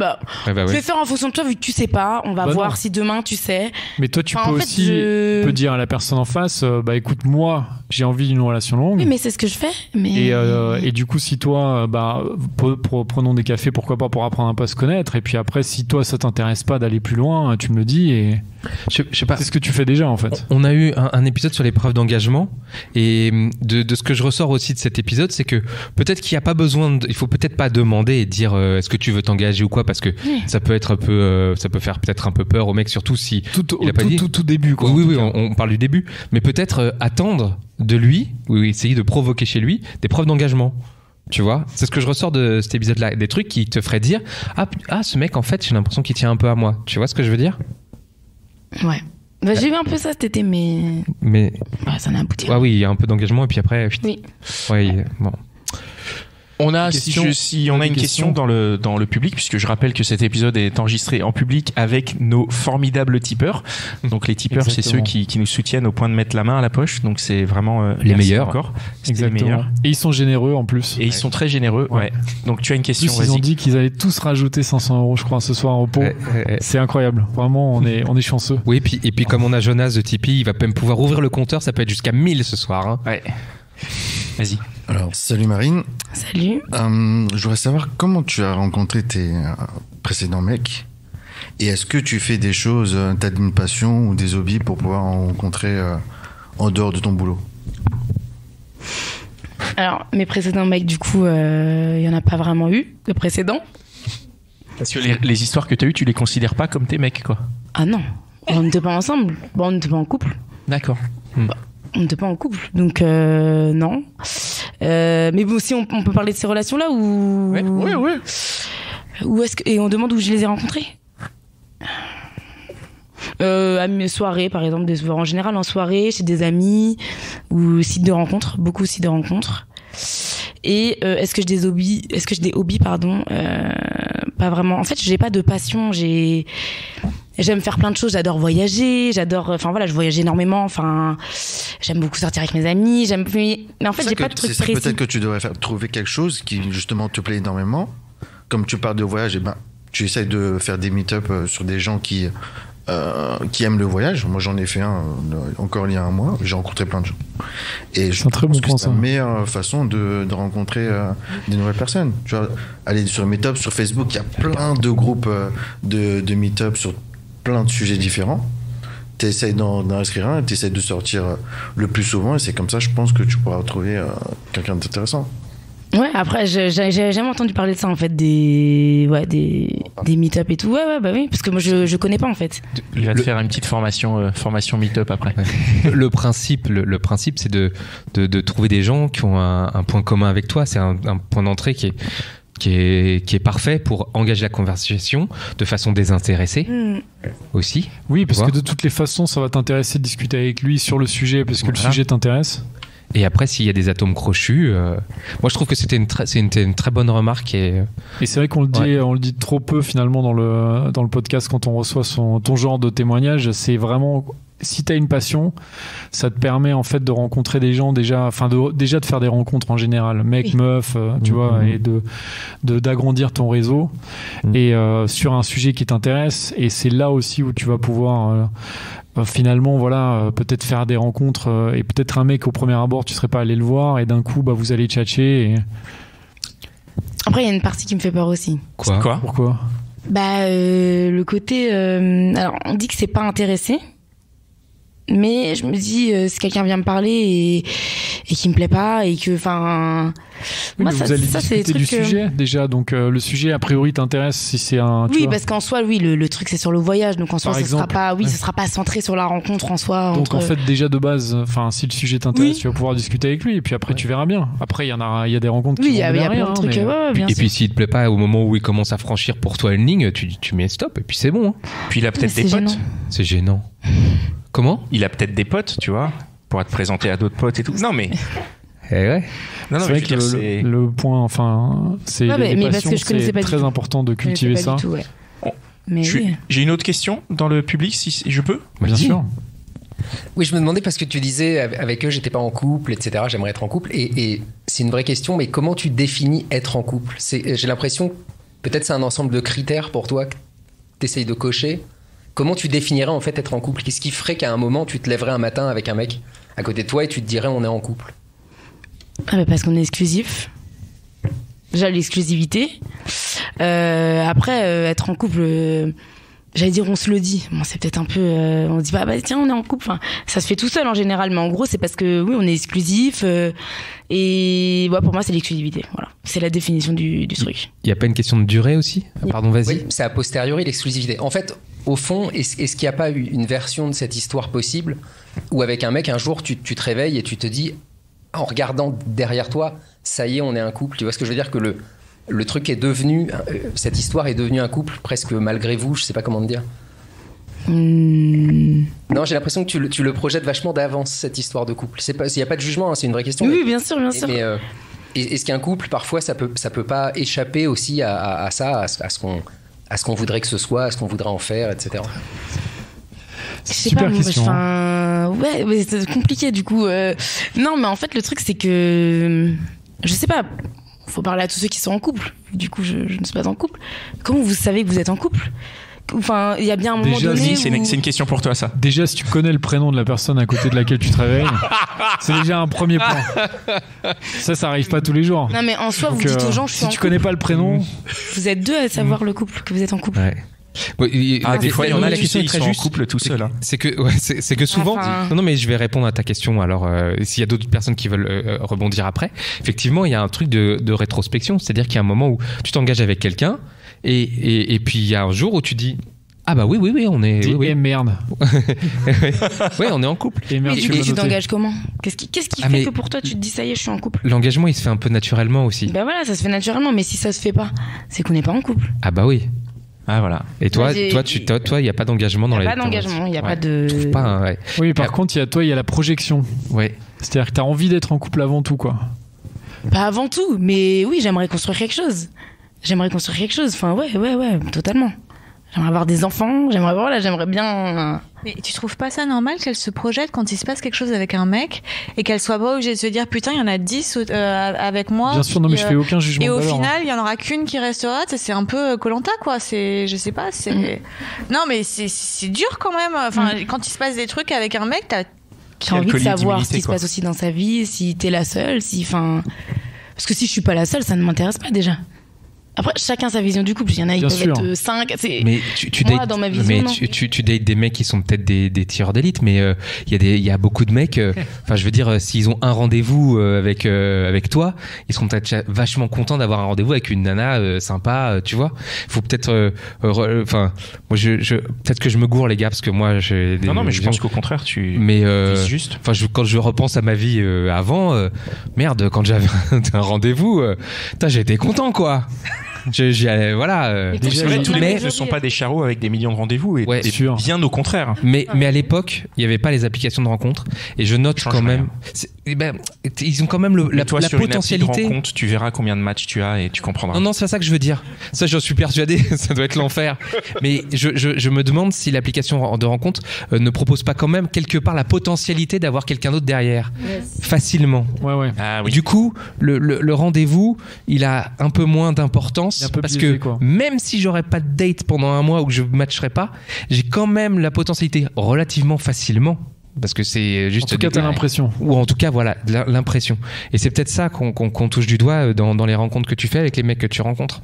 Speaker 5: je vais faire en fonction de toi vu que tu sais pas. On va voir si demain tu sais.
Speaker 2: Mais toi, tu peux aussi peux dire à la personne en face, écoute, moi, j'ai envie d'une relation longue.
Speaker 5: Oui, mais c'est ce que je fais. Mais...
Speaker 2: Et du coup, si toi, prenons des cafés, pourquoi pas, pour apprendre un peu à se connaître. Et puis après, si toi, ça t'intéresse pas d'aller plus loin, tu me le dis. Et
Speaker 3: je sais pas.
Speaker 2: C'est ce que tu fais déjà, en fait.
Speaker 3: On a eu un épisode sur les preuves d'engagement. Et de ce que je ressors aussi de cet épisode, c'est que peut-être qu'il n'y a pas besoin, il faut peut-être pas demander et dire est-ce que tu veux t'engager ou quoi, parce que ça peut être un peu, ça peut faire peut-être un peu peur au mec, surtout si
Speaker 2: tout début, quoi.
Speaker 3: Oui, on parle du début, mais peut-être attendre de lui, ou essayer de provoquer chez lui des preuves d'engagement. Tu vois, c'est ce que je ressors de cet épisode-là, des trucs qui te feraient dire ah ce mec en fait j'ai l'impression qu'il tient un peu à moi. Tu vois ce que je veux dire?
Speaker 5: Ouais. J'ai vu un peu ça cet été, mais ça n'a abouti.
Speaker 3: Ah oui, il y a un peu d'engagement et puis après.
Speaker 5: Oui.
Speaker 3: Ouais, bon.
Speaker 1: On a, si on a une question dans le public, puisque je rappelle que cet épisode est enregistré en public avec nos formidables tipeurs. Donc les tipeurs, c'est ceux qui nous soutiennent au point de mettre la main à la poche. Donc c'est vraiment
Speaker 3: les meilleurs.
Speaker 1: Encore.
Speaker 2: Exactement. Les meilleurs. Et ils sont généreux en plus.
Speaker 1: Et ils sont très généreux. Ouais. Donc tu as une question.
Speaker 2: Ils ont dit qu'ils allaient tous rajouter 500 €, je crois, ce soir en repos. C'est incroyable. Vraiment, on est chanceux.
Speaker 3: Oui, et puis comme on a Jonas de Tipeee, il va même pouvoir ouvrir le compteur. Ça peut être jusqu'à 1000 ce soir. Hein.
Speaker 1: Ouais. Vas-y.
Speaker 8: Alors, salut Marine.
Speaker 5: Salut.
Speaker 8: Je voudrais savoir comment tu as rencontré tes précédents mecs. Et est-ce que tu fais des choses, t'as une passion ou des hobbies pour pouvoir en rencontrer en dehors de ton boulot?
Speaker 5: Alors, mes précédents mecs, du coup, il n'y en a pas vraiment eu de précédents.
Speaker 1: Parce que les histoires que tu as eues, tu les considères pas comme tes mecs, quoi?
Speaker 5: Ah non, on n'était pas ensemble, on n'était pas en couple.
Speaker 1: D'accord.
Speaker 5: On n'était pas en couple, donc non. Mais bon, si on peut parler de ces relations-là ou...
Speaker 1: Ouais.
Speaker 5: Où est-ce que... Et on demande où je les ai rencontrés. À mes soirées, par exemple, en général en soirée, chez des amis, ou sites de rencontres, beaucoup de sites de rencontres. Et est-ce que j'ai des hobbies, pardon, pas vraiment. En fait, j'ai pas de passion, j'aime faire plein de choses, j'adore voyager, je voyage énormément, j'aime beaucoup sortir avec mes amis, mais en fait, j'ai pas de truc précis.
Speaker 8: Peut-être que tu devrais trouver quelque chose qui, justement, te plaît énormément. Comme tu parles de voyage, tu essayes de faire des meet-up sur des gens qui qui aiment le voyage. Moi, j'en ai fait un encore il y a un mois. J'ai rencontré plein de gens. Et je
Speaker 2: C'est un très
Speaker 8: pense
Speaker 2: bon
Speaker 8: que
Speaker 2: point,
Speaker 8: c'est
Speaker 2: ça.
Speaker 8: la meilleure façon de rencontrer des nouvelles personnes. Tu vois, aller sur Meetup, sur Facebook, il y a plein de groupes de Meetup sur plein de sujets différents. Tu essaies d'en inscrire un, tu essaies de sortir le plus souvent, et c'est comme ça, je pense que tu pourras retrouver quelqu'un d'intéressant.
Speaker 5: Ouais, après, j'ai jamais entendu parler de ça, en fait, des meet-up et tout. Ouais, bah oui, parce que moi, je connais pas, en fait.
Speaker 1: Il va te faire une petite formation meet-up après.
Speaker 3: Le principe, c'est de trouver des gens qui ont un point commun avec toi. C'est un point d'entrée qui est parfait pour engager la conversation de façon désintéressée aussi.
Speaker 2: Oui, parce
Speaker 3: Tu
Speaker 2: que
Speaker 3: vois.
Speaker 2: de toutes les façons, ça va t'intéresser de discuter avec lui sur le sujet, parce que le sujet t'intéresse.
Speaker 3: Et après, s'il y a des atomes crochus, moi je trouve que c'était une très bonne remarque. Et
Speaker 2: c'est vrai qu'on le dit, on le dit trop peu finalement dans le podcast quand on reçoit ton genre de témoignage. C'est vraiment, si t'as une passion, ça te permet en fait de rencontrer des gens déjà de faire des rencontres en général, mec, meuf, tu vois, et d'agrandir ton réseau et sur un sujet qui t'intéresse. Et c'est là aussi où tu vas pouvoir finalement, voilà, peut-être faire des rencontres et peut-être un mec au premier abord, tu serais pas allé le voir et d'un coup, bah, vous allez tchatcher.
Speaker 5: Après, il y a une partie qui me fait peur aussi.
Speaker 1: Quoi ?
Speaker 2: Pourquoi ?
Speaker 5: Bah, le côté. Alors, on dit que c'est pas intéressé. Mais je me dis, si quelqu'un vient me parler et qui me plaît pas et que, enfin,
Speaker 2: oui,
Speaker 5: moi,
Speaker 2: mais
Speaker 5: ça,
Speaker 2: vous allez
Speaker 5: ça c'est des
Speaker 2: discuter du
Speaker 5: trucs.
Speaker 2: sujet déjà, donc le sujet a priori t'intéresse si c'est un.
Speaker 5: Oui, parce qu'en soi, oui, le truc c'est sur le voyage, donc en soi,
Speaker 2: Par
Speaker 5: ça sera
Speaker 2: exemple,
Speaker 5: pas,
Speaker 2: ouais.
Speaker 5: ça sera pas centré sur la rencontre en soi.
Speaker 2: Donc en fait déjà de base, enfin si le sujet t'intéresse, tu vas pouvoir discuter avec lui et puis après tu verras bien. Après il y a des rencontres qui
Speaker 5: oui, il
Speaker 2: vont
Speaker 5: y a
Speaker 2: derrière,
Speaker 5: plein de trucs.
Speaker 2: mais-
Speaker 5: Ouais, bien
Speaker 3: et
Speaker 5: sûr.
Speaker 3: puis s'il te plaît pas au moment où il commence à franchir pour toi une ligne, tu mets stop et puis c'est bon. Hein.
Speaker 1: Puis il a peut-être
Speaker 5: Mais
Speaker 1: des
Speaker 5: c'est
Speaker 1: potes.
Speaker 5: gênant.
Speaker 3: C'est gênant. Comment ?
Speaker 1: Il a peut-être des potes, tu vois, pour te présenter à d'autres potes et tout. Non mais
Speaker 3: Eh ouais.
Speaker 1: non,
Speaker 2: C'est
Speaker 1: mais
Speaker 2: vrai
Speaker 1: je
Speaker 2: que
Speaker 1: veux dire, c'est-
Speaker 2: le point, enfin, c'est
Speaker 5: Ouais,
Speaker 2: les
Speaker 5: mais parce
Speaker 2: passions,
Speaker 5: que je connaissais
Speaker 2: c'est
Speaker 5: pas du
Speaker 2: très
Speaker 5: tout.
Speaker 2: important de
Speaker 5: Je connaissais
Speaker 2: cultiver
Speaker 5: pas
Speaker 2: ça.
Speaker 5: du tout, ouais.
Speaker 1: Oh.
Speaker 5: Mais oui.
Speaker 1: J'ai une autre question dans le public, si je peux.
Speaker 2: Bien sûr.
Speaker 9: Oui, je me demandais parce que tu disais avec eux, j'étais pas en couple, etc. J'aimerais être en couple. Et c'est une vraie question, mais comment tu définis être en couple ? J'ai l'impression, peut-être c'est un ensemble de critères pour toi que tu essayes de cocher. Comment tu définirais en fait être en couple ? Qu'est-ce qui ferait qu'à un moment, tu te lèverais un matin avec un mec à côté de toi et tu te dirais on est en couple ?
Speaker 5: Ah bah parce qu'on est exclusif. Déjà l'exclusivité. Après, être en couple, j'allais dire on se le dit. Bon, c'est peut-être un peu, on se dit bah tiens on est en couple. Enfin, ça se fait tout seul en général, mais en gros c'est parce que oui on est exclusif. Et ouais, pour moi c'est l'exclusivité. Voilà, c'est la définition du truc.
Speaker 3: Il y a pas une question de durée aussi ? Pardon, vas-y.
Speaker 9: Oui, c'est a posteriori l'exclusivité. En fait, au fond, est-ce qu'il n'y a pas eu une version de cette histoire possible où avec un mec un jour tu te réveilles et tu te dis en regardant derrière toi, ça y est, on est un couple. Tu vois ce que je veux dire, que le truc est devenu, cette histoire est devenue un couple presque malgré vous, je sais pas comment te dire. Non, j'ai l'impression que tu le projettes vachement d'avance, cette histoire de couple. Il n'y a pas de jugement, hein, c'est une vraie question.
Speaker 5: Oui, bien sûr, bien sûr.
Speaker 9: Mais est-ce qu'un couple, parfois, ça peut pas échapper aussi à ça, à ce qu'on voudrait que ce soit, à ce qu'on voudrait en faire, etc.
Speaker 5: Je sais
Speaker 2: Super
Speaker 5: pas, moi,
Speaker 2: question.
Speaker 5: ouais, mais c'est compliqué du coup. Non, mais en fait, le truc, c'est que. Je sais pas. Faut parler à tous ceux qui sont en couple. Du coup, je ne suis pas en couple. Comment vous savez que vous êtes en couple ? Enfin, il y a bien un moment
Speaker 2: Déjà,
Speaker 5: donné.
Speaker 1: Si, c'est une question pour toi, ça.
Speaker 2: Déjà, si tu connais le prénom de la personne à côté de laquelle tu te réveilles, c'est déjà un premier point. Ça arrive pas tous les jours.
Speaker 5: Non, mais en soi, vous
Speaker 2: Donc,
Speaker 5: dites aux gens, je suis
Speaker 2: si
Speaker 5: en
Speaker 2: tu
Speaker 5: couple.
Speaker 2: connais pas le prénom,
Speaker 5: Vous êtes deux à savoir le couple, que vous êtes en couple.
Speaker 3: Ouais. Ouais,
Speaker 1: Des fois, il y en a
Speaker 3: la
Speaker 1: qui
Speaker 3: question est
Speaker 1: ils
Speaker 3: très
Speaker 1: sont en
Speaker 3: juste.
Speaker 1: couple tout seul. Hein.
Speaker 3: C'est que souvent.
Speaker 5: Enfin.
Speaker 3: Non, mais je vais répondre à ta question. Alors, s'il y a d'autres personnes qui veulent rebondir après, effectivement, il y a un truc de rétrospection. C'est-à-dire qu'il y a un moment où tu t'engages avec quelqu'un et puis il y a un jour où tu dis ah bah oui, on est.
Speaker 2: dis
Speaker 3: Oui,
Speaker 2: eh merde.
Speaker 3: ouais, on est en couple.
Speaker 2: Et merde,
Speaker 5: Et
Speaker 2: tu
Speaker 5: tu
Speaker 2: m'as noté.
Speaker 5: t'engages comment ? Qu'est-ce qui
Speaker 3: Ah,
Speaker 5: fait
Speaker 3: mais-
Speaker 5: que pour toi, tu te dis ça y est, je suis en couple ?
Speaker 3: L'engagement, il se fait un peu naturellement aussi.
Speaker 5: Ben voilà, ça se fait naturellement, mais si ça se fait pas, c'est qu'on n'est pas en couple.
Speaker 3: Ah bah oui.
Speaker 1: Ah voilà.
Speaker 3: Et toi,
Speaker 5: Vas-y.
Speaker 3: il y a pas d'engagement
Speaker 5: Il
Speaker 3: dans
Speaker 5: n'y
Speaker 3: les.
Speaker 5: a pas d'engagement, il n'y a pas de.
Speaker 3: Je trouve pas. Hein, ouais.
Speaker 2: Oui, par contre, il y a la projection.
Speaker 3: Ouais.
Speaker 2: C'est-à-dire que t'as envie d'être en couple avant tout, quoi.
Speaker 5: Pas avant tout, mais oui, j'aimerais construire quelque chose. Enfin, ouais, totalement. J'aimerais avoir des enfants, j'aimerais bien
Speaker 4: Mais tu trouves pas ça normal qu'elle se projette quand il se passe quelque chose avec un mec et qu'elle soit pas obligée de se dire putain, il y en a 10 avec moi.
Speaker 2: Bien sûr, non, mais je fais aucun jugement.
Speaker 4: Et au
Speaker 2: de valeur,
Speaker 4: final, il y en aura qu'une qui restera. C'est un peu Koh-Lanta, quoi. Je sais pas, Non, mais c'est dur quand même. Enfin, quand il se passe des trucs avec un mec, t'as
Speaker 5: envie de savoir ce qui se passe aussi dans sa vie, si t'es la seule, parce que si je suis pas la seule, ça ne m'intéresse pas déjà. Après, chacun sa vision du couple. Il y en a, ils peuvent être 5.
Speaker 3: Mais
Speaker 5: moi, dans ma vision, non.
Speaker 3: tu dates des mecs qui sont peut-être des tireurs d'élite, mais il y a beaucoup de mecs. Enfin, je veux dire, s'ils ont un rendez-vous avec toi, ils seront peut-être vachement contents d'avoir un rendez-vous avec une nana sympa, tu vois. Il faut peut-être, enfin, moi, peut-être que je me gourre, les gars, parce que moi, j'ai des.
Speaker 1: Non, mais je pense qu'au contraire, tu.
Speaker 3: Mais
Speaker 1: juste.
Speaker 3: Enfin, quand je repense à ma vie avant, merde, quand j'avais un rendez-vous, j'ai été content, quoi. J'y allais, voilà.
Speaker 1: Tous les mecs ne sont pas des charros avec des millions de rendez-vous, et bien au contraire.
Speaker 3: Mais à l'époque, il n'y avait pas les applications de rencontres, et je note quand même. Ils ont quand même la potentialité.
Speaker 1: Une rencontre, tu verras combien de matchs tu as et tu comprendras.
Speaker 3: Non, c'est pas ça que je veux dire. Ça, j'en suis persuadé, ça doit être l'enfer. Mais je me demande si l'application de rencontre ne propose pas quand même quelque part la potentialité d'avoir quelqu'un d'autre derrière, facilement.
Speaker 2: Ouais.
Speaker 1: Ah, oui.
Speaker 3: Du coup, le rendez-vous, il a un peu moins d'importance. Parce que même si j'aurais pas de date pendant un mois ou que je matcherais pas, j'ai quand même la potentialité relativement facilement. Parce que c'est juste.
Speaker 2: En tout cas, t'as l'impression.
Speaker 3: Ou en tout cas, voilà, l'impression. Et c'est peut-être ça qu'on touche du doigt dans les rencontres que tu fais avec les mecs que tu rencontres.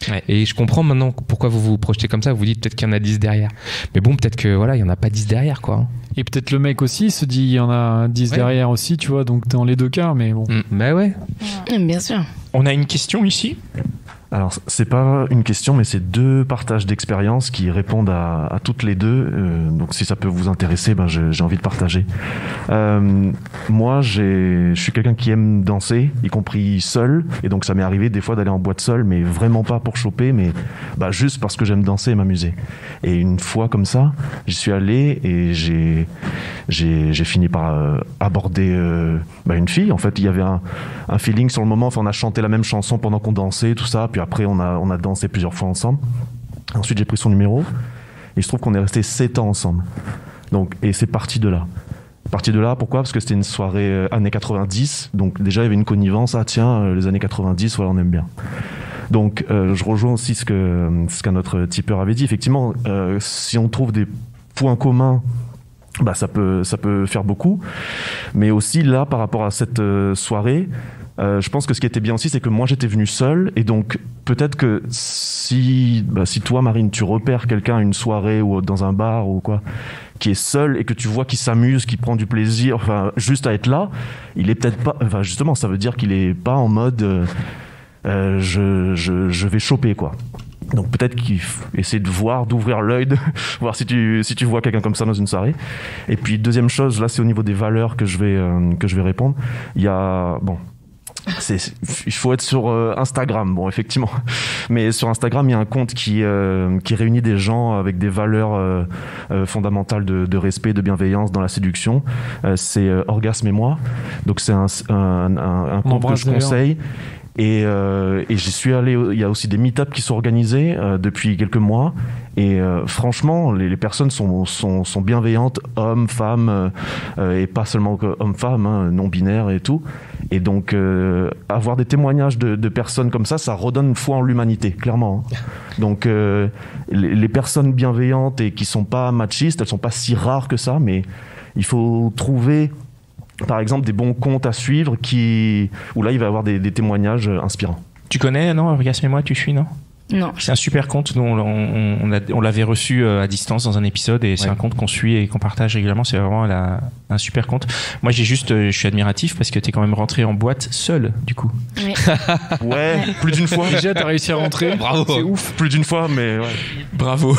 Speaker 3: Ouais. Et je comprends maintenant pourquoi vous vous projetez comme ça. Vous dites peut-être qu'il y en a 10 derrière. Mais bon, peut-être que voilà, il y en a pas 10 derrière, quoi.
Speaker 2: Et peut-être le mec aussi se dit il y en a 10 derrière aussi, tu vois. Donc dans les deux cas, mais bon.
Speaker 3: Bah ouais.
Speaker 5: Bien sûr.
Speaker 1: On a une question ici.
Speaker 10: Alors, c'est pas une question, mais c'est 2 partages d'expérience qui répondent à toutes les deux. Donc, si ça peut vous intéresser, j'ai envie de partager. Moi, je suis quelqu'un qui aime danser, y compris seul. Et donc, ça m'est arrivé des fois d'aller en boîte seul, mais vraiment pas pour choper, mais juste parce que j'aime danser et m'amuser. Et une fois comme ça, j'y suis allé et j'ai fini par aborder une fille. En fait, il y avait un feeling sur le moment. Enfin, on a chanté la même chanson pendant qu'on dansait, tout ça. Puis après, on a dansé plusieurs fois ensemble. Ensuite, j'ai pris son numéro. Et il se trouve qu'on est resté 7 ans ensemble. Donc, et c'est parti de là. Pourquoi ? Parce que c'était une soirée années 90. Donc déjà, il y avait une connivence. Ah tiens, les années 90, voilà, on aime bien. Donc, je rejoins aussi ce qu'un autre tipeur avait dit. Effectivement, si on trouve des points communs, ça peut faire beaucoup. Mais aussi, là, par rapport à cette soirée, je pense que ce qui était bien aussi, c'est que moi j'étais venu seul, et donc peut-être que si toi, Marine, tu repères quelqu'un à une soirée ou dans un bar ou quoi, qui est seul et que tu vois qu'il s'amuse, qu'il prend du plaisir, enfin juste à être là, il est peut-être pas, enfin justement, ça veut dire qu'il est pas en mode je vais choper, quoi. Donc peut-être qu'il faut essayer d'ouvrir l'œil, voir si tu vois quelqu'un comme ça dans une soirée. Et puis deuxième chose, là c'est au niveau des valeurs que je vais répondre. Il y a il faut être sur Instagram, bon effectivement, mais sur Instagram il y a un compte qui réunit des gens avec des valeurs fondamentales de respect, de bienveillance dans la séduction. C'est Orgasme et moi, donc c'est un compte que je conseille. Et j'y suis allé. Il y a aussi des meet-ups qui sont organisés depuis quelques mois. Et franchement, les personnes sont bienveillantes, hommes, femmes, et pas seulement hommes-femmes, non-binaires et tout. Et donc, avoir des témoignages de personnes comme ça redonne foi en l'humanité, clairement. Donc, les personnes bienveillantes et qui sont pas machistes, elles sont pas si rares que ça, mais il faut trouver, par exemple, des bons comptes à suivre où là il va y avoir des témoignages inspirants.
Speaker 1: Tu connais, non, Orgasme et moi, tu suis, non ?
Speaker 5: Non.
Speaker 1: C'est un super compte. Nous, on l'avait reçu à distance dans un épisode, et c'est un compte qu'on suit et qu'on partage régulièrement. C'est vraiment un super compte. Moi, je suis admiratif parce que t'es quand même rentré en boîte seul, du coup.
Speaker 5: Oui.
Speaker 10: Ouais, plus d'une fois.
Speaker 2: Déjà, t'as réussi à rentrer.
Speaker 3: Bravo.
Speaker 10: C'est ouf. Plus d'une fois, mais ouais.
Speaker 1: Bravo.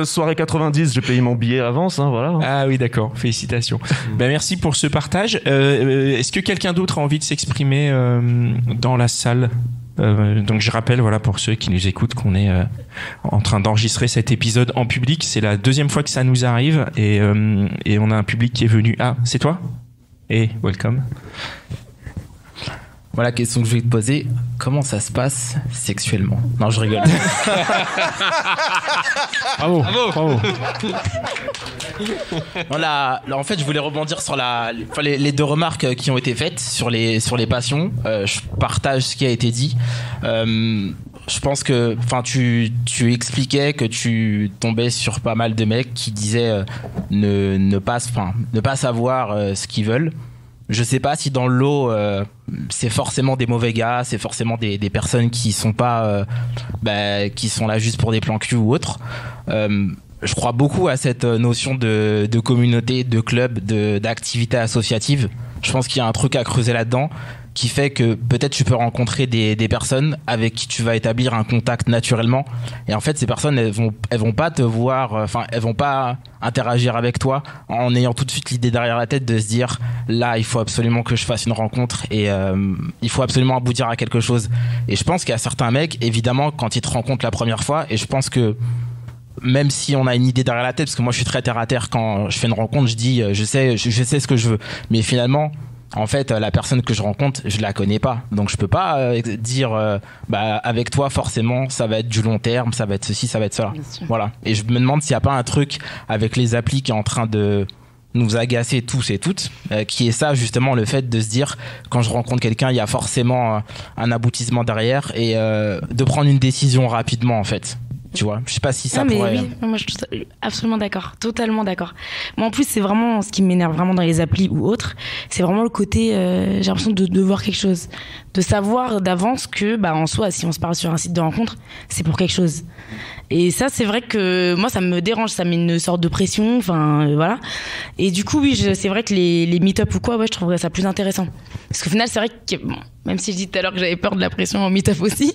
Speaker 10: Soirée 90, j'ai payé mon billet à avance, voilà.
Speaker 1: Ah oui, d'accord. Félicitations. Merci pour ce partage. Est-ce que quelqu'un d'autre a envie de s'exprimer dans la salle ? Donc je rappelle, voilà, pour ceux qui nous écoutent, qu'on est en train d'enregistrer cet épisode en public. C'est la 2e fois que ça nous arrive, et on a un public qui est venu. Ah, c'est toi ? Welcome.
Speaker 11: Moi, la question que je vais te poser, comment ça se passe sexuellement? Non, je rigole.
Speaker 2: Bravo.
Speaker 11: Non, là, en fait, je voulais rebondir sur les deux remarques qui ont été faites sur les passions. Je partage ce qui a été dit. Je pense que, tu expliquais que tu tombais sur pas mal de mecs qui disaient ne pas savoir ce qu'ils veulent. Je sais pas si dans le lot c'est forcément des mauvais gars, c'est forcément des personnes qui sont pas qui sont là juste pour des plans cul ou autre. Je crois beaucoup à cette notion de communauté, de club, d'activité associative. Je pense qu'il y a un truc à creuser là-dedans qui fait que peut-être tu peux rencontrer des personnes avec qui tu vas établir un contact naturellement, et en fait ces personnes elles vont pas te voir, elles vont pas interagir avec toi en ayant tout de suite l'idée derrière la tête de se dire là il faut absolument que je fasse une rencontre et il faut absolument aboutir à quelque chose. Et je pense qu'il y a certains mecs, évidemment, quand ils te rencontrent la première fois, et je pense que même si on a une idée derrière la tête, parce que moi je suis très terre à terre, quand je fais une rencontre je dis je sais ce que je veux, mais finalement en fait la personne que je rencontre je la connais pas, donc je peux pas dire avec toi forcément ça va être du long terme, ça va être ceci, ça va être cela. Voilà. Et je me demande s'il y a pas un truc avec les applis qui est en train de nous agacer tous et toutes, qui est ça justement, le fait de se dire quand je rencontre quelqu'un il y a forcément un aboutissement derrière, et de prendre une décision rapidement en fait. Tu vois, je sais pas si ça pourrait...
Speaker 5: Oui, moi je suis absolument d'accord, totalement d'accord. Moi en plus c'est vraiment ce qui m'énerve vraiment dans les applis ou autres, c'est vraiment le côté j'ai l'impression de voir quelque chose, de savoir d'avance que en soi si on se parle sur un site de rencontre c'est pour quelque chose. Et ça c'est vrai que moi ça me dérange, ça met une sorte de pression, voilà. Et du coup oui, c'est vrai que les meet-up ou quoi, je trouverais ça plus intéressant. Parce qu'au final c'est vrai que même si je dis tout à l'heure que j'avais peur de la pression en meet-up aussi,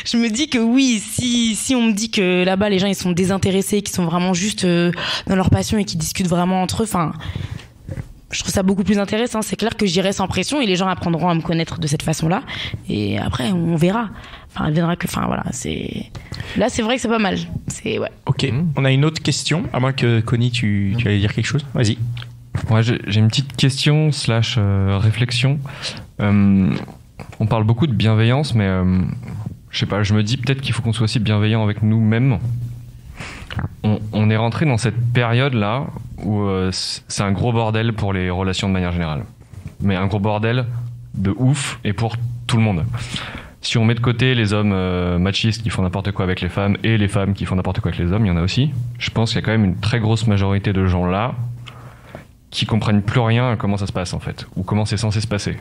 Speaker 5: je me dis que oui, si on me dit que là-bas les gens ils sont désintéressés, qu'ils sont vraiment juste dans leur passion et qu'ils discutent vraiment entre eux, je trouve ça beaucoup plus intéressant. C'est clair que j'irai sans pression et les gens apprendront à me connaître de cette façon-là, et après on verra. Elle viendra que, voilà, là c'est vrai que c'est pas mal.
Speaker 1: Ok, on a une autre question, à moins que Connie tu allais dire quelque chose. Vas-y.
Speaker 12: Ouais, j'ai une petite question / réflexion. On parle beaucoup de bienveillance, mais je sais pas, je me dis peut-être qu'il faut qu'on soit aussi bienveillant avec nous-mêmes. On est rentré dans cette période-là où c'est un gros bordel pour les relations de manière générale. Mais un gros bordel de ouf, et pour tout le monde. Si on met de côté les hommes machistes qui font n'importe quoi avec les femmes et les femmes qui font n'importe quoi avec les hommes, il y en a aussi. Je pense qu'il y a quand même une très grosse majorité de gens là qui comprennent plus rien à comment ça se passe en fait, ou comment c'est censé se passer.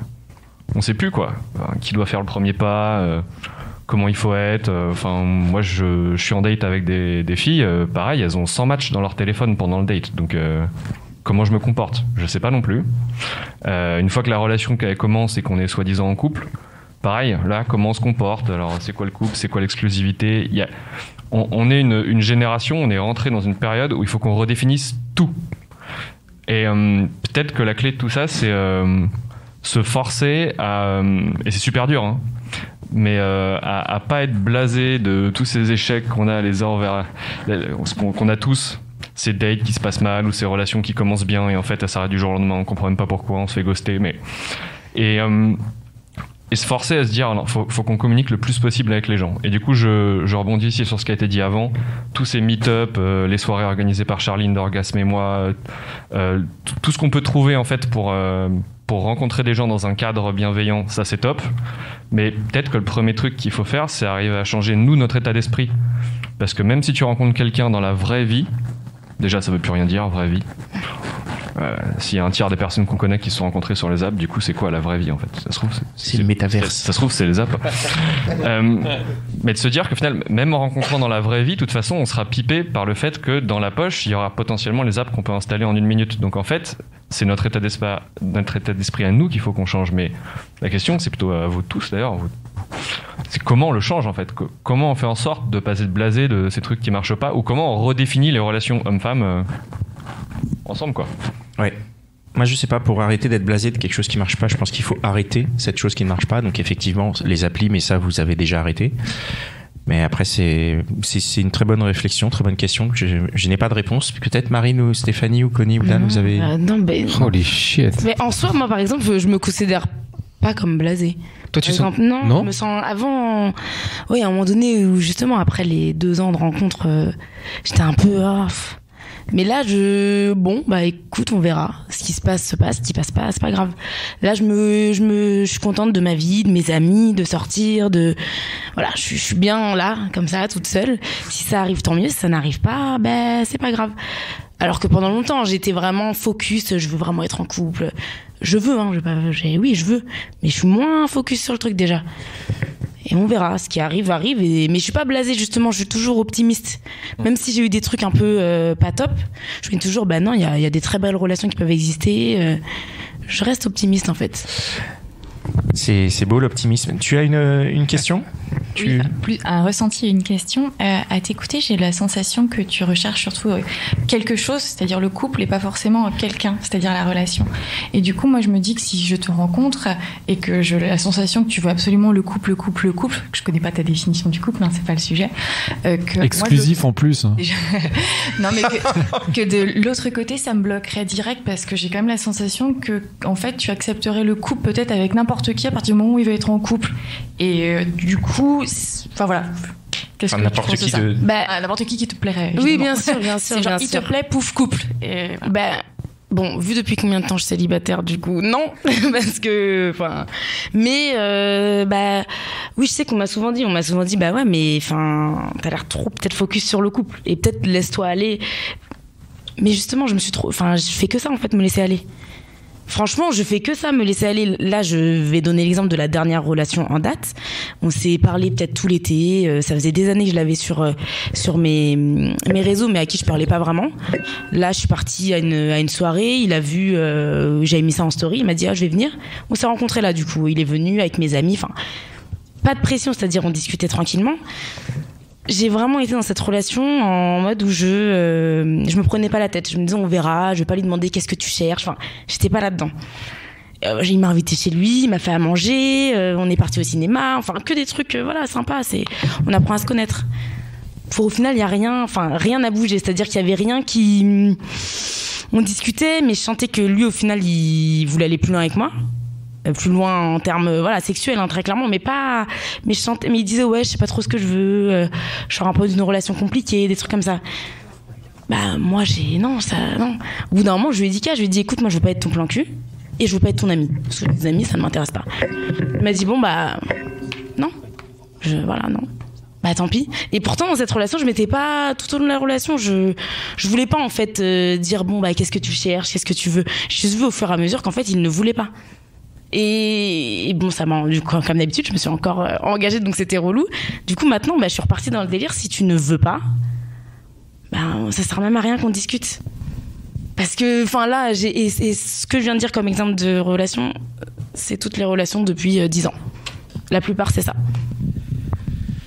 Speaker 12: On sait plus quoi, qui doit faire le premier pas, comment il faut être. Moi je suis en date avec des filles, pareil, elles ont 100 matchs dans leur téléphone pendant le date, donc comment je me comporte, je sais pas non plus. Une fois que la relation commence et qu'on est soi-disant en couple, pareil, là, comment on se comporte, alors c'est quoi le couple, c'est quoi l'exclusivité. On est une génération, on est rentré dans une période où il faut qu'on redéfinisse tout. Et peut-être que la clé de tout ça, c'est se forcer à... et c'est super dur, hein, mais à pas être blasé de tous ces échecs qu'on a les uns envers... qu'on a tous, ces dates qui se passent mal, ou ces relations qui commencent bien, et en fait, elles s'arrêtent du jour au lendemain, on comprend même pas pourquoi, on se fait ghoster, mais... Et se forcer à se dire, alors, faut qu'on communique le plus possible avec les gens. Et du coup, je rebondis ici sur ce qui a été dit avant. Tous ces meet-up, les soirées organisées par Charline d'Orgasme et moi, tout ce qu'on peut trouver en fait pour rencontrer des gens dans un cadre bienveillant, ça c'est top. Mais peut-être que le premier truc qu'il faut faire, c'est arriver à changer nous notre état d'esprit. Parce que même si tu rencontres quelqu'un dans la vraie vie, déjà ça veut plus rien dire, vraie vie. S'il y a un tiers des personnes qu'on connaît qui se sont rencontrées sur les apps, du coup c'est quoi la vraie vie en fait? Ça se trouve
Speaker 1: c'est le métaverse.
Speaker 12: Ça se trouve c'est les apps. Mais de se dire que finalement, même en rencontrant dans la vraie vie, de toute façon on sera pipé par le fait que dans la poche il y aura potentiellement les apps qu'on peut installer en 1 minute. Donc en fait c'est notre état d'esprit à nous qu'il faut qu'on change. Mais la question c'est plutôt à vous tous d'ailleurs, c'est comment on le change en fait, comment on fait en sorte de passer de blasé de ces trucs qui marchent pas, ou comment on redéfinit les relations hommes-femmes ensemble quoi.
Speaker 1: Ouais. Moi je sais pas, pour arrêter d'être blasé de quelque chose qui marche pas, je pense qu'il faut arrêter cette chose qui ne marche pas. Donc effectivement les applis, mais ça vous avez déjà arrêté. Mais après c'est une très bonne réflexion, très bonne question. Je n'ai pas de réponse. Peut-être Marine ou Stéphanie ou Connie ou Dan, vous avez...
Speaker 5: Non,
Speaker 3: Holy shit.
Speaker 5: Mais en soi, moi par exemple, je me considère pas comme blasée.
Speaker 3: Toi, tu
Speaker 5: Par exemple, non, je me sens avant. Oui, à un moment donné où justement après les 2 ans de rencontre, j'étais un peu. Mais là, bon, bah écoute, on verra. Ce qui se passe, ce qui passe pas, c'est pas grave. Là, je suis contente de ma vie, de mes amis, de sortir, voilà, je suis bien là, comme ça, toute seule. Si ça arrive, tant mieux. Si ça n'arrive pas, ben c'est pas grave. Alors que pendant longtemps, j'étais vraiment focus. Je veux vraiment être en couple. Je veux, hein. Oui, je veux. Mais je suis moins focus sur le truc déjà. Et on verra, ce qui arrive. Mais je suis pas blasée, justement, je suis toujours optimiste. Même si j'ai eu des trucs un peu pas top, je me dis toujours, bah non, il y a des très belles relations qui peuvent exister. Je reste optimiste, en fait.
Speaker 1: C'est beau l'optimisme. Tu as une question?
Speaker 6: Plus un ressenti, une question. À t'écouter, j'ai la sensation que tu recherches surtout quelque chose, c'est-à-dire le couple et pas forcément quelqu'un, c'est-à-dire la relation. Et du coup, moi, je me dis que si je te rencontre et que j'ai la sensation que tu veux absolument le couple, que je connais pas ta définition du couple, hein, c'est pas le sujet.
Speaker 2: Exclusif en plus.
Speaker 6: Non, mais que de l'autre côté, ça me bloquerait direct parce que j'ai quand même la sensation que, en fait, tu accepterais le couple peut-être avec n'importe qui à partir du moment où il veut être en couple. Et du coup, enfin voilà. Qu'est-ce que
Speaker 1: n'importe
Speaker 6: tu penses
Speaker 1: qui
Speaker 6: de ça? N'importe qui te plairait.
Speaker 5: Oui, bien sûr.
Speaker 6: C'est genre, il te plaît, pouf, couple. Et voilà.
Speaker 5: Bon, vu depuis combien de temps je suis célibataire, du coup, non, parce que, mais, oui, je sais qu'on m'a souvent dit, bah ouais, mais, t'as l'air trop peut-être focus sur le couple, et peut-être laisse-toi aller. Mais justement, je fais que ça, en fait, me laisser aller. Franchement, je fais que ça, me laisser aller. Là, je vais donner l'exemple de la dernière relation en date. On s'est parlé peut-être tout l'été. Ça faisait des années que je l'avais sur mes réseaux, mais à qui je parlais pas vraiment. Là, je suis partie à une soirée. Il a vu, j'avais mis ça en story. Il m'a dit, je vais venir. On s'est rencontrés là, du coup. Il est venu avec mes amis. Pas de pression, c'est-à-dire on discutait tranquillement. J'ai vraiment été dans cette relation en mode où je me prenais pas la tête. Je me disais, on verra, je vais pas lui demander qu'est-ce que tu cherches. J'étais pas là-dedans. Il m'a invité chez lui, il m'a fait à manger, on est parti au cinéma, que des trucs, sympas. On apprend à se connaître. Au final, il y a rien n'a bougé. C'est-à-dire qu'il y avait rien qui... On discutait, mais je sentais que lui, au final, il voulait aller plus loin avec moi. Plus loin en termes sexuels, hein, très clairement, mais je sentais, mais il disait ouais, je sais pas trop ce que je veux, je suis un peu d'une relation compliquée, des trucs comme ça. Bah moi non. Au bout d'un moment, je lui ai dit écoute, moi je veux pas être ton plan cul et je veux pas être ton ami, parce que les amis ça ne m'intéresse pas. Il m'a dit bon bah non, non. Bah tant pis. Et pourtant dans cette relation, je m'étais pas tout au long de la relation, je voulais pas en fait dire bon bah qu'est-ce que tu cherches, qu'est-ce que tu veux. J'ai juste vu au fur et à mesure qu'en fait il ne voulait pas. Et bon, ça m'a, comme d'habitude, je me suis encore engagée, donc c'était relou. Du coup, maintenant, je suis repartie dans le délire. Si tu ne veux pas, ça sert même à rien qu'on discute. Parce que, là, et ce que je viens de dire comme exemple de relation, c'est toutes les relations depuis 10 ans. La plupart, c'est ça.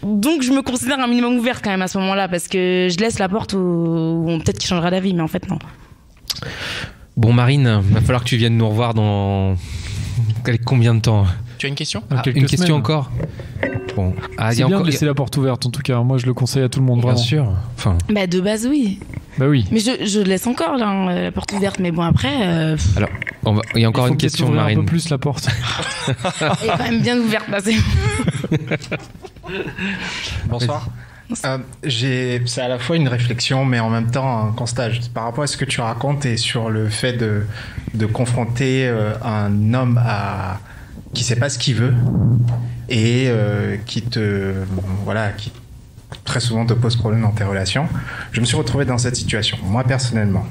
Speaker 5: Donc, je me considère un minimum ouverte quand même à ce moment-là, parce que je laisse la porte où peut-être qu'il changera d'avis, mais en fait, non.
Speaker 3: Bon, Marine, il va falloir que tu viennes nous revoir dans... Combien de temps?
Speaker 1: Tu as une question?
Speaker 3: Une question encore? Bon.
Speaker 2: C'est bien de laisser la porte ouverte, en tout cas. Moi, je le conseille à tout le monde, vraiment.
Speaker 3: Bien sûr.
Speaker 5: De base, oui.
Speaker 2: Bah oui.
Speaker 5: Mais je laisse encore là, la porte ouverte, mais bon, après...
Speaker 3: Alors, il y a encore une question, Marine.
Speaker 2: Un peu plus la porte.
Speaker 5: Elle est quand même bien ouverte, là, c'est...
Speaker 13: Bonsoir. C'est à la fois une réflexion, mais en même temps un constat. Par rapport à ce que tu racontes et sur le fait de confronter un homme qui ne sait pas ce qu'il veut et qui très souvent te pose problème dans tes relations. Je me suis retrouvé dans cette situation. Moi, personnellement,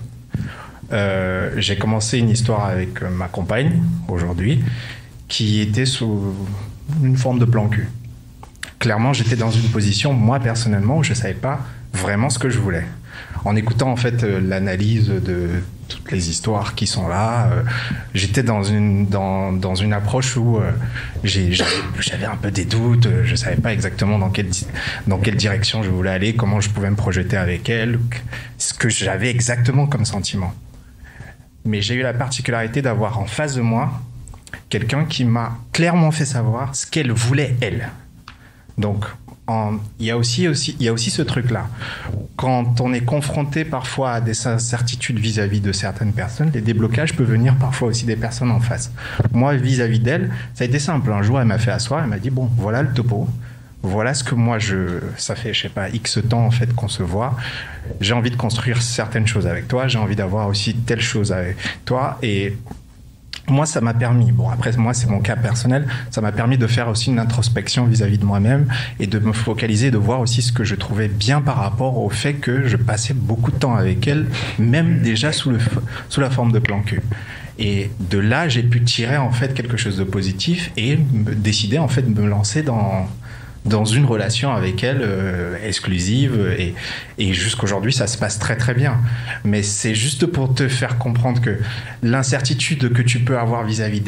Speaker 13: j'ai commencé une histoire avec ma compagne, aujourd'hui, qui était sous une forme de plan cul. Clairement, j'étais dans une position, moi personnellement, où je ne savais pas vraiment ce que je voulais. En écoutant en fait l'analyse de toutes les histoires qui sont là, j'étais dans une approche où j'avais un peu des doutes, je ne savais pas exactement dans quelle direction je voulais aller, comment je pouvais me projeter avec elle, ce que j'avais exactement comme sentiment. Mais j'ai eu la particularité d'avoir en face de moi quelqu'un qui m'a clairement fait savoir ce qu'elle voulait, elle. Donc, il y a aussi ce truc-là. Quand on est confronté parfois à des incertitudes vis-à-vis de certaines personnes, les déblocages peuvent venir parfois aussi des personnes en face. Moi, vis-à-vis d'elle, ça a été simple. Un jour, elle m'a fait asseoir, elle m'a dit, bon, voilà le topo. Voilà ce que moi, ça fait, je sais pas, X temps en fait qu'on se voit. J'ai envie de construire certaines choses avec toi. J'ai envie d'avoir aussi telle chose avec toi. Et moi, ça m'a permis, bon après moi c'est mon cas personnel, ça m'a permis de faire aussi une introspection vis-à-vis de moi-même et de me focaliser, de voir aussi ce que je trouvais bien par rapport au fait que je passais beaucoup de temps avec elle, même déjà sous la forme de plan cul. Et de là, j'ai pu tirer en fait quelque chose de positif et décider en fait de me lancer dans une relation avec elle exclusive et jusqu'aujourd'hui ça se passe très très bien. Mais c'est juste pour te faire comprendre que l'incertitude que tu peux avoir vis-à-vis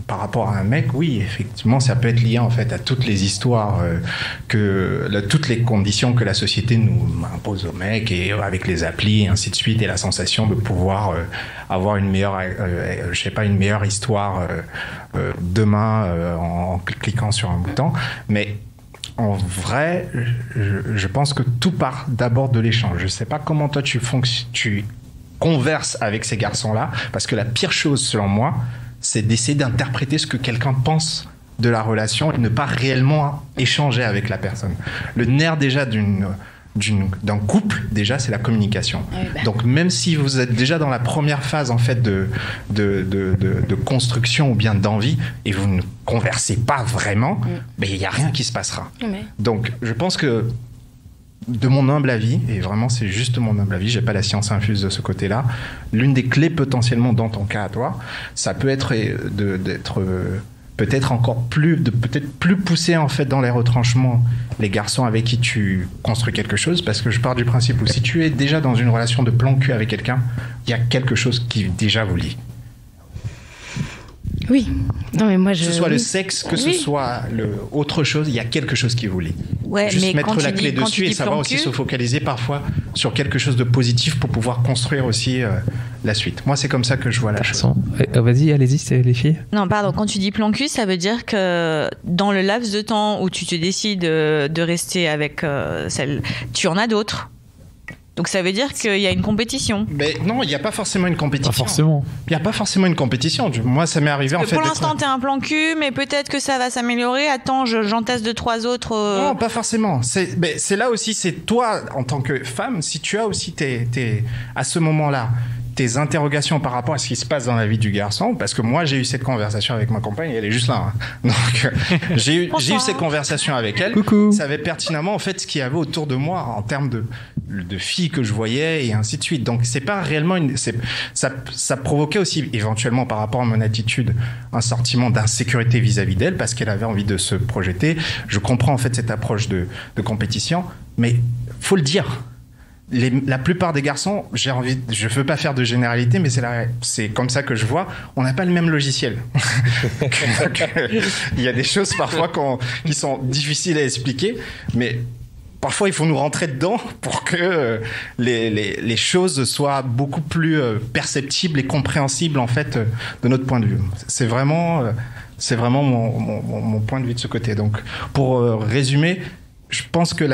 Speaker 13: par rapport à un mec, oui effectivement ça peut être lié en fait à toutes les histoires toutes les conditions que la société nous impose aux mecs et avec les applis et ainsi de suite et la sensation de pouvoir avoir une meilleure une meilleure histoire demain en cliquant sur un bouton. Mais en vrai, je pense que tout part d'abord de l'échange. Je ne sais pas comment toi tu converses avec ces garçons-là, parce que la pire chose selon moi, c'est d'essayer d'interpréter ce que quelqu'un pense de la relation et ne pas réellement échanger avec la personne. Le nerf déjà d'un couple, déjà, c'est la communication. Oui, Donc, même si vous êtes déjà dans la première phase, en fait, de construction ou bien d'envie, et vous ne conversez pas vraiment, il n'y a rien qui se passera. Donc, je pense que, de mon humble avis, et vraiment, c'est juste mon humble avis, j'ai pas la science infuse de ce côté-là, l'une des clés, potentiellement, dans ton cas à toi, ça peut être d'être... peut-être encore plus poussé en fait dans les retranchements les garçons avec qui tu construis quelque chose, parce que je pars du principe où si tu es déjà dans une relation de plan cul avec quelqu'un, il y a quelque chose qui déjà vous lie.
Speaker 5: Oui. Non, mais moi,
Speaker 13: que ce soit le sexe, que ce soit autre chose, il y a quelque chose qui vous lie.
Speaker 4: Ouais,
Speaker 13: Juste
Speaker 4: mais
Speaker 13: mettre
Speaker 4: quand
Speaker 13: la
Speaker 4: tu
Speaker 13: clé
Speaker 4: dis,
Speaker 13: dessus et savoir aussi se focaliser parfois sur quelque chose de positif pour pouvoir construire aussi la suite. Moi, c'est comme ça que je vois la chose.
Speaker 3: Vas-y, allez-y, c'est les filles.
Speaker 4: Non, pardon, quand tu dis plan cul, ça veut dire que dans le laps de temps où tu te décides de rester avec celle, tu en as d'autres. Donc ça veut dire qu'il y a une compétition.
Speaker 13: Mais non, il n'y a pas forcément une compétition.
Speaker 2: Pas forcément.
Speaker 13: Il n'y a pas forcément une compétition. Moi, ça m'est arrivé en fait.
Speaker 4: Pour l'instant, t'es un plan cul, mais peut-être que ça va s'améliorer. Attends, j'en teste 2-3 autres.
Speaker 13: Non, pas forcément. C'est là aussi, c'est toi, en tant que femme, si tu as aussi à ce moment-là, tes interrogations par rapport à ce qui se passe dans la vie du garçon, parce que moi j'ai eu cette conversation avec ma compagne, elle est juste là, hein. Donc j'ai eu cette conversation avec elle.
Speaker 3: Coucou.
Speaker 13: Ça savait pertinemment en fait ce qu'il y avait autour de moi en termes de filles que je voyais et ainsi de suite. Donc c'est pas réellement ça provoquait aussi éventuellement par rapport à mon attitude un sentiment d'insécurité vis-à-vis d'elle, parce qu'elle avait envie de se projeter. Je comprends en fait cette approche de compétition, mais faut le dire. La plupart des garçons, je veux pas faire de généralité, mais c'est comme ça que je vois, on n'a pas le même logiciel. Il y a des choses parfois qui sont difficiles à expliquer, mais parfois il faut nous rentrer dedans pour que les choses soient beaucoup plus perceptibles et compréhensibles en fait de notre point de vue. C'est vraiment mon point de vue de ce côté. Donc pour résumer, je pense que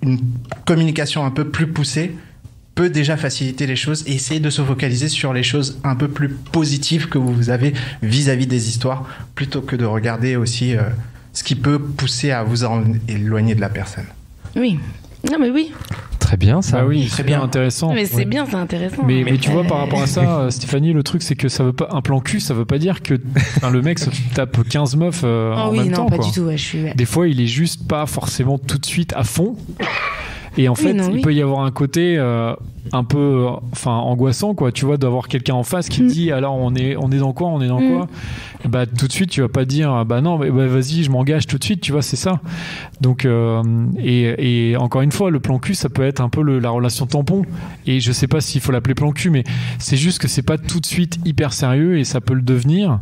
Speaker 13: une communication un peu plus poussée peut déjà faciliter les choses et essayer de se focaliser sur les choses un peu plus positives que vous avez vis-à-vis des histoires, plutôt que de regarder aussi ce qui peut pousser à vous éloigner de la personne.
Speaker 5: Oui. Non, mais oui.
Speaker 3: Très bien, ça.
Speaker 2: Ah oui, très bien intéressant.
Speaker 5: Mais c'est bien, c'est intéressant.
Speaker 2: Mais tu vois, par rapport à ça, Stéphanie, le truc, c'est que ça veut pas, un plan cul, ça veut pas dire que le mec se tape 15 meufs en même temps.
Speaker 5: Non, pas
Speaker 2: quoi.
Speaker 5: du tout. Ouais, je suis...
Speaker 2: Des fois, il est juste pas forcément tout de suite à fond. Et en fait, il peut y avoir un côté un peu angoissant, quoi. Tu vois, d'avoir quelqu'un en face qui te dit alors on est dans quoi, quoi. Bah tout de suite tu vas pas dire bah non, mais vas-y, je m'engage tout de suite, tu vois, c'est ça. Donc et encore une fois, le plan cul, ça peut être un peu la relation tampon. Et je sais pas s'il faut l'appeler plan cul, mais c'est juste que c'est pas tout de suite hyper sérieux et ça peut le devenir.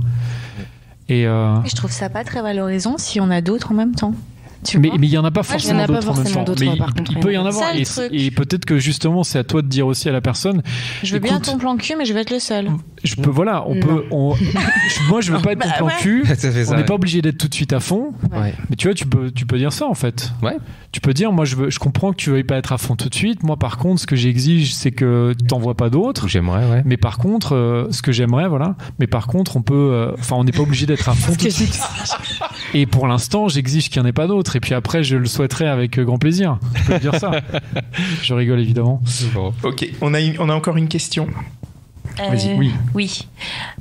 Speaker 2: Et
Speaker 4: je trouve ça pas très valorisant si on a d'autres en même temps.
Speaker 2: Mais il y en a pas forcément d'autres en même temps. Mais il peut y en avoir. Et peut-être que justement, c'est à toi de dire aussi à la personne.
Speaker 4: Je veux bien ton plan cul, mais je vais être le seul.
Speaker 2: Moi, je veux pas être ton plan cul. On n'est pas obligé d'être tout de suite à fond.
Speaker 3: Ouais.
Speaker 2: Mais tu vois, tu peux dire ça en fait.
Speaker 3: Ouais.
Speaker 2: Tu peux dire, moi, je comprends que tu veuilles pas être à fond tout de suite. Moi, par contre, ce que j'exige, c'est que tu t'en vois pas d'autres.
Speaker 3: J'aimerais, ouais.
Speaker 2: Mais par contre, ce que j'aimerais, voilà. Mais par contre, on n'est pas obligé d'être à fond tout de suite. Et pour l'instant, j'exige qu'il n'y en ait pas d'autres. Et puis après, je le souhaiterais avec grand plaisir. Je peux dire ça. Je rigole évidemment.
Speaker 3: Bon.
Speaker 1: Ok, on a encore une question.
Speaker 2: Vas-y, oui.
Speaker 14: Oui.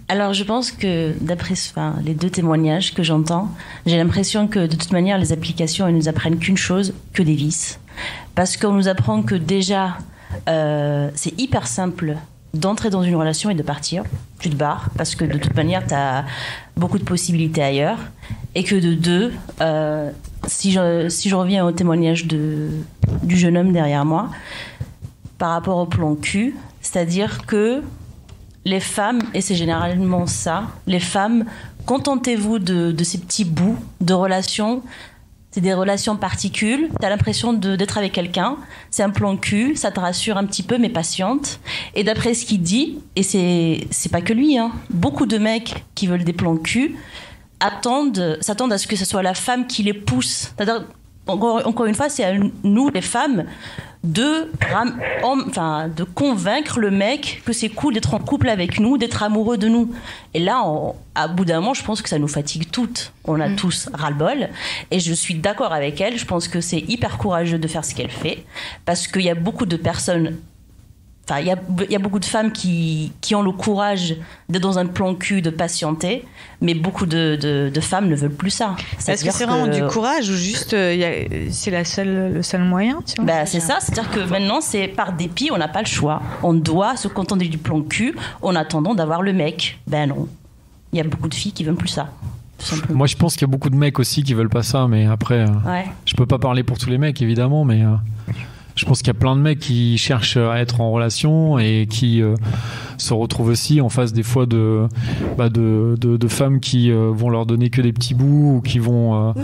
Speaker 14: Alors, je pense que d'après les deux témoignages que j'entends, j'ai l'impression que de toute manière, les applications, elles nous apprennent qu'une chose, que des vices. Parce qu'on nous apprend que déjà, c'est hyper simple d'entrer dans une relation et de partir. Tu te barres parce que de toute manière, tu as beaucoup de possibilités ailleurs. Et que de deux, si je reviens au témoignage du jeune homme derrière moi, par rapport au plan cul, c'est-à-dire que les femmes, et c'est généralement ça, les femmes, contentez-vous de ces petits bouts de relations. C'est des relations particules, t'as l'impression d'être avec quelqu'un, c'est un plan cul, ça te rassure un petit peu, mais patiente. Et d'après ce qu'il dit, et c'est pas que lui, hein, beaucoup de mecs qui veulent des plans cul s'attendent à ce que ce soit la femme qui les pousse. C'est-à-dire, encore une fois, c'est à nous, les femmes, de convaincre le mec que c'est cool d'être en couple avec nous, d'être amoureux de nous. Et là, à bout d'un moment, je pense que ça nous fatigue toutes. On a tous ras-le-bol. Et je suis d'accord avec elle. Je pense que c'est hyper courageux de faire ce qu'elle fait. Parce qu'il y a beaucoup de personnes... Enfin, il y a beaucoup de femmes qui ont le courage d'être dans un plan cul, de patienter, mais beaucoup de femmes ne veulent plus ça.
Speaker 4: Est-ce que c'est vraiment du courage ou juste c'est le seul moyen, tu vois?
Speaker 14: C'est ça, c'est-à-dire que maintenant, c'est par dépit, on n'a pas le choix. On doit se contenter du plan cul en attendant d'avoir le mec. Ben non, il y a beaucoup de filles qui veulent plus ça.
Speaker 2: Moi, je pense qu'il y a beaucoup de mecs aussi qui veulent pas ça, mais après, je peux pas parler pour tous les mecs, évidemment, mais... Je pense qu'il y a plein de mecs qui cherchent à être en relation et qui se retrouvent aussi en face des fois de femmes qui vont leur donner que des petits bouts ou qui vont...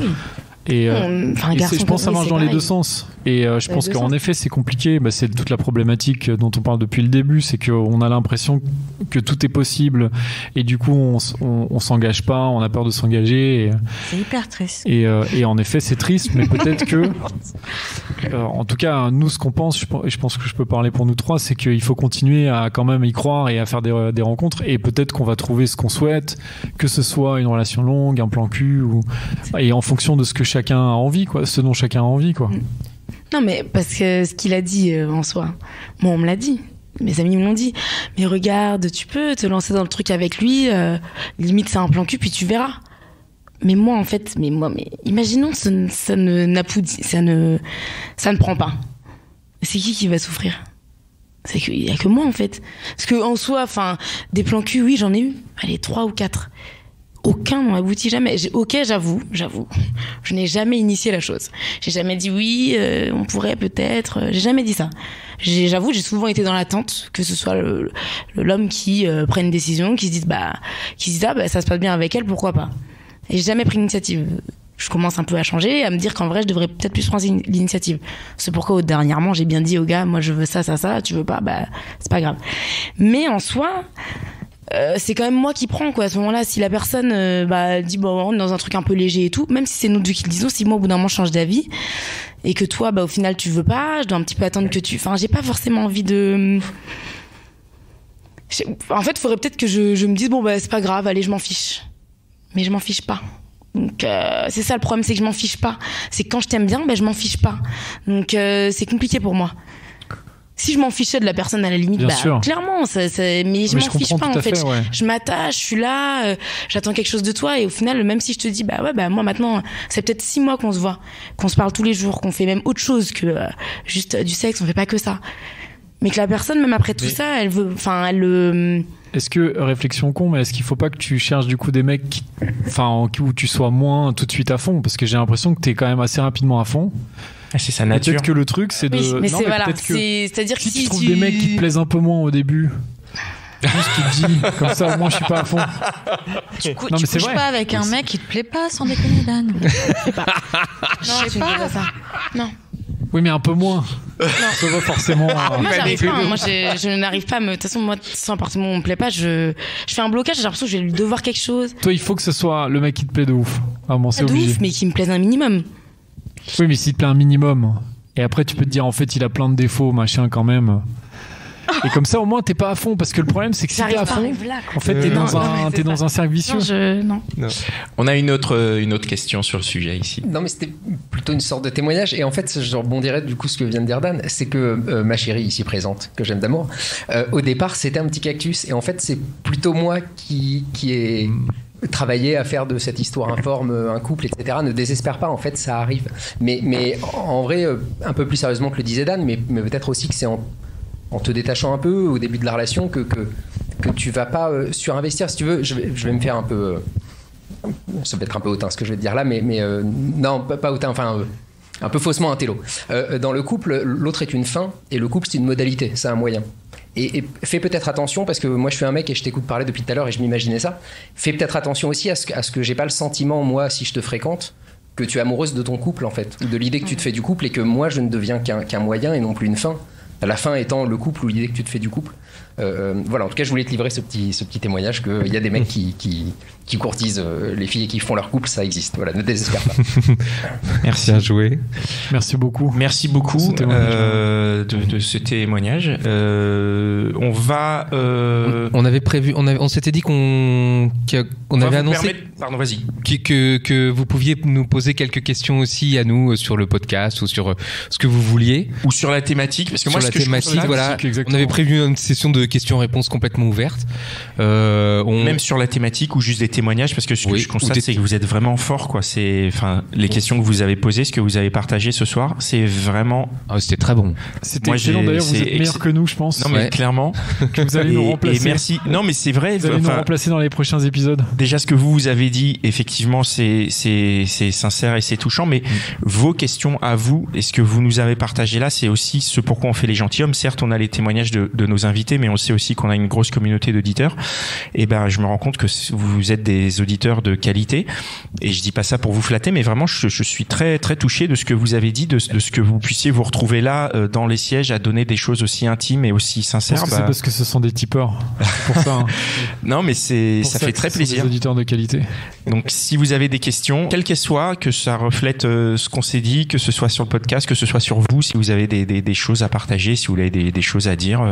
Speaker 2: je pense que ça marche dans les deux sens. Et je pense qu'en effet, c'est compliqué. C'est toute la problématique dont on parle depuis le début. C'est qu'on a l'impression que tout est possible. Et du coup, on s'engage pas. On a peur de s'engager.
Speaker 4: C'est hyper triste.
Speaker 2: Et en effet, c'est triste. Mais peut-être que... en tout cas, nous, ce qu'on pense, je pense que je peux parler pour nous trois, c'est qu'il faut continuer à quand même y croire et à faire des rencontres. Et peut-être qu'on va trouver ce qu'on souhaite, que ce soit une relation longue, un plan cul, et en fonction de ce que chacun a envie, quoi, ce dont chacun a envie, quoi.
Speaker 5: Non, mais parce que ce qu'il a dit en soi, moi on me l'a dit, mes amis me l'ont dit, mais regarde, tu peux te lancer dans le truc avec lui, limite c'est un plan cul, puis tu verras. Mais moi en fait, imaginons ça ne prend pas. C'est qui va souffrir? C'est qu'il y a que moi en fait. Parce que en soi, des plans cul, oui j'en ai eu, allez 3 ou 4. Aucun n'ont abouti jamais. J'avoue, je n'ai jamais initié la chose. J'ai jamais dit oui, on pourrait peut-être. J'ai jamais dit ça. J'avoue, j'ai souvent été dans l'attente que ce soit l'homme qui prenne une décision, qui se dise ça se passe bien avec elle, pourquoi pas. Et j'ai jamais pris l'initiative. Je commence un peu à changer, à me dire qu'en vrai, je devrais peut-être plus prendre l'initiative. C'est pourquoi dernièrement, j'ai bien dit au gars, moi je veux ça, tu veux pas, c'est pas grave. Mais en soi. C'est quand même moi qui prends, quoi. À ce moment-là, si la personne dit on est dans un truc un peu léger et tout, même si c'est nous deux qui le disons, si moi au bout d'un moment je change d'avis et que toi au final tu veux pas, je dois un petit peu attendre que j'ai pas forcément envie de... En fait, il faudrait peut-être que je me dise c'est pas grave, allez, je m'en fiche. Mais je m'en fiche pas. Donc c'est ça le problème, c'est que je m'en fiche pas. C'est que quand je t'aime bien, je m'en fiche pas. Donc c'est compliqué pour moi. Si je m'en fichais de la personne à la limite, clairement, mais je m'en fiche pas en fait. Ouais. Je m'attache, je suis là, j'attends quelque chose de toi et au final, même si je te dis, moi maintenant, c'est peut-être 6 mois qu'on se voit, qu'on se parle tous les jours, qu'on fait même autre chose que juste du sexe, on fait pas que ça. Mais que la personne, même après tout ça, elle veut,
Speaker 2: Est-ce que, réflexion con, mais est-ce qu'il faut pas que tu cherches du coup des mecs où tu sois moins tout de suite à fond? Parce que j'ai l'impression que t'es quand même assez rapidement à fond.
Speaker 1: C'est sa nature.
Speaker 2: Peut-être que le truc, c'est de...
Speaker 5: Oui, mais c'est-à-dire que
Speaker 2: si tu trouves des mecs qui te plaisent un peu moins au début, Juste tu te dis, comme ça au moins je suis pas à fond.
Speaker 4: Tu
Speaker 2: Non, mais c'est
Speaker 4: couches
Speaker 2: vrai.
Speaker 4: pas avec un mec qui te plaît pas, sans déconner, Dan.
Speaker 5: Non, tu ne dis pas ça. Non.
Speaker 2: Oui, mais un peu moins. Ça va forcément.
Speaker 5: Moi, j'arrive pas. Moi, je n'arrive pas. De toute façon, moi, si un appartement me plaît pas, je fais un blocage. J'ai l'impression que je vais lui devoir quelque chose.
Speaker 2: Toi, il faut que ce soit le mec qui te plaît de ouf. Ah bon, c'est
Speaker 5: Pas de
Speaker 2: obligé.
Speaker 5: ouf, mais qui me plaise un minimum.
Speaker 2: Oui, mais s'il te plaît un minimum. Et après, tu peux te dire, en fait, il a plein de défauts, machin, quand même. Et comme ça, au moins, t'es pas à fond. Parce que le problème, c'est que si t'es à fond, en fait, t'es dans un cercle vicieux.
Speaker 5: Non.
Speaker 1: On a une autre question sur le sujet ici.
Speaker 9: Non, mais c'était plutôt une sorte de témoignage. Et en fait, je rebondirais du coup ce que vient de dire Dan, c'est que ma chérie ici présente, que j'aime d'amour, au départ, c'était un petit cactus. Et en fait, c'est plutôt moi qui ai travaillé à faire de cette histoire informe un couple, etc. Ne désespère pas, en fait, ça arrive. Mais en vrai, un peu plus sérieusement que le disait Dan, mais peut-être aussi que c'est en te détachant un peu au début de la relation que tu vas pas surinvestir. Si tu veux, je vais me faire un peu... ça peut être un peu hautain ce que je vais te dire là, mais non, pas hautain, enfin... un peu faussement intello. Dans le couple, l'autre est une fin et le couple c'est une modalité, c'est un moyen. Et fais peut-être attention, parce que moi je suis un mec et je t'écoute parler depuis tout à l'heure et je m'imaginais ça. Fais peut-être attention aussi à ce que j'ai pas le sentiment, moi, si je te fréquente, que tu es amoureuse de ton couple en fait, ou de l'idée que tu te fais du couple et que moi je ne deviens qu'un moyen et non plus une fin. La fin étant le couple ou l'idée que tu te fais du couple. Voilà, en tout cas, je voulais te livrer ce petit témoignage qu'il y a des mecs qui courtisent les filles et qui font leur couple, ça existe. Voilà, ne désespère pas.
Speaker 3: Merci. Bien joué.
Speaker 2: Merci beaucoup.
Speaker 1: Merci beaucoup de ce témoignage. On va.
Speaker 3: On avait prévu, on s'était dit qu'on avait annoncé.
Speaker 1: Pardon, vas-y.
Speaker 3: Que vous pouviez nous poser quelques questions aussi à nous sur le podcast ou sur ce que vous vouliez.
Speaker 1: Ou sur la thématique, parce que
Speaker 3: sur
Speaker 1: moi,
Speaker 3: la thématique, voilà. On avait prévu une session de questions-réponses complètement ouverte.
Speaker 1: Même sur la thématique ou juste des témoignages, parce que ce que je constate, c'est que vous êtes vraiment fort, quoi. Les questions que vous avez posées, ce que vous avez partagé ce soir, c'est vraiment.
Speaker 3: C'était très bon.
Speaker 2: C'était excellent. D'ailleurs, vous êtes meilleur que nous, je pense.
Speaker 1: Non, mais clairement.
Speaker 2: Que vous allez nous remplacer.
Speaker 1: Et merci. Non, mais c'est vrai.
Speaker 2: Vous allez nous remplacer dans les prochains épisodes.
Speaker 1: Déjà, ce que vous avez dit, effectivement, c'est sincère et c'est touchant, mais vos questions à vous et ce que vous nous avez partagé là, c'est aussi ce pourquoi on fait les gentilshommes. Certes, on a les témoignages de nos invités, mais on sait aussi qu'on a une grosse communauté d'auditeurs. Et ben, je me rends compte que vous êtes des auditeurs de qualité. Et je dis pas ça pour vous flatter, mais vraiment, je suis très, très touché de ce que vous avez dit, de ce que vous puissiez vous retrouver là, dans les sièges, à donner des choses aussi intimes et aussi sincères.
Speaker 2: C'est parce que ce sont des tipeurs. Pour ça. Hein.
Speaker 1: Non, mais ça fait très plaisir.
Speaker 2: Des auditeurs de qualité.
Speaker 1: Donc, si vous avez des questions, quelles qu'elles soient, que ça reflète ce qu'on s'est dit, que ce soit sur le podcast, que ce soit sur vous, si vous avez des choses à partager, si vous avez des choses à dire,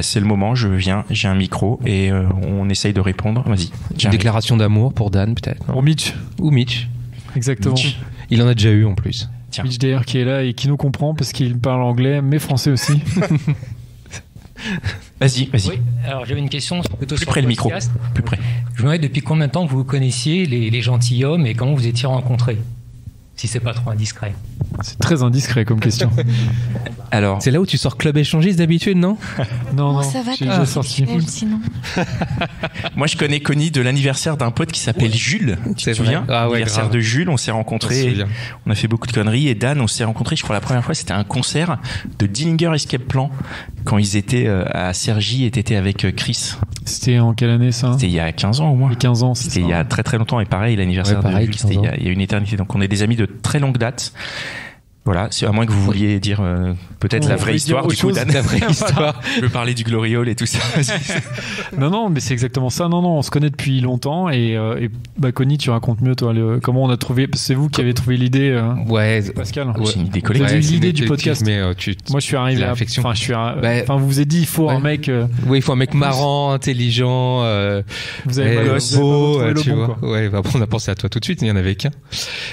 Speaker 1: c'est le moment, je viens, j'ai un micro et on essaye de répondre. Vas-y.
Speaker 3: Une déclaration d'amour pour Dan, peut-être.
Speaker 2: Pour Mitch.
Speaker 3: Ou Mitch.
Speaker 2: Exactement.
Speaker 3: Mitch. Il en a déjà eu en plus.
Speaker 2: Tiens. Mitch d'ailleurs qui est là et qui nous comprend parce qu'il parle anglais, mais français aussi.
Speaker 1: Vas-y.
Speaker 15: Oui, alors j'avais une question plutôt
Speaker 1: plus près le micro. Plus près.
Speaker 15: Je me demandais depuis combien de temps vous connaissiez les gentilshommes et comment vous étiez rencontrés, si c'est pas trop indiscret.
Speaker 2: C'est très indiscret comme question.
Speaker 3: Alors, c'est là où tu sors club échangiste d'habitude, non?
Speaker 2: Non,
Speaker 4: ça va
Speaker 2: j'ai déjà sorti.
Speaker 4: Sinon.
Speaker 1: Moi, je connais Connie de l'anniversaire d'un pote qui s'appelle Jules. Tu te souviens? L'anniversaire de Jules, on s'est rencontrés. On a fait beaucoup de conneries. Et Dan, on s'est rencontrés, je crois, la première fois, c'était un concert de Dillinger Escape Plan quand ils étaient à Cergy et t'étais avec Chris.
Speaker 2: C'était en quelle année ça?
Speaker 1: C'était il y a 15 ans au moins.
Speaker 2: Il y a 15 ans,
Speaker 1: c'était il y a très très longtemps. Et pareil, l'anniversaire de Jules, c'était il y a une éternité. Donc on est des amis de très longue date. Voilà, c'est à moins que vous vouliez dire peut-être la vraie histoire du coup, Dan.
Speaker 3: La vraie histoire.
Speaker 1: Je veux parler du Gloriole et tout ça.
Speaker 2: Non, mais c'est exactement ça. Non, on se connaît depuis longtemps et Connie, tu racontes mieux toi comment on a trouvé. C'est vous qui avez trouvé l'idée.
Speaker 3: Ouais,
Speaker 2: Pascal.
Speaker 1: Ouais. C'est une idée collective.
Speaker 2: Vous avez eu l'idée du podcast.
Speaker 3: Mais
Speaker 2: moi, je suis arrivé. Enfin, vous vous êtes dit, il faut un mec.
Speaker 3: Oui, il faut un mec marrant, intelligent.
Speaker 2: Vous avez
Speaker 3: beau, tu vois. Ouais, on a pensé à toi tout de suite. Il y en avait qu'un.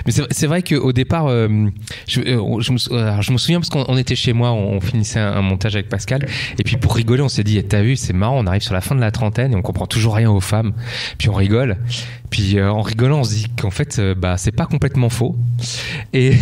Speaker 3: Mais c'est vrai qu'au départ, je me souviens parce qu'on était chez moi, on finissait un montage avec Pascal et puis pour rigoler on s'est dit t'as vu c'est marrant, on arrive sur la fin de la trentaine et on comprend toujours rien aux femmes puis on rigole puis en rigolant on se dit qu'en fait c'est pas complètement faux et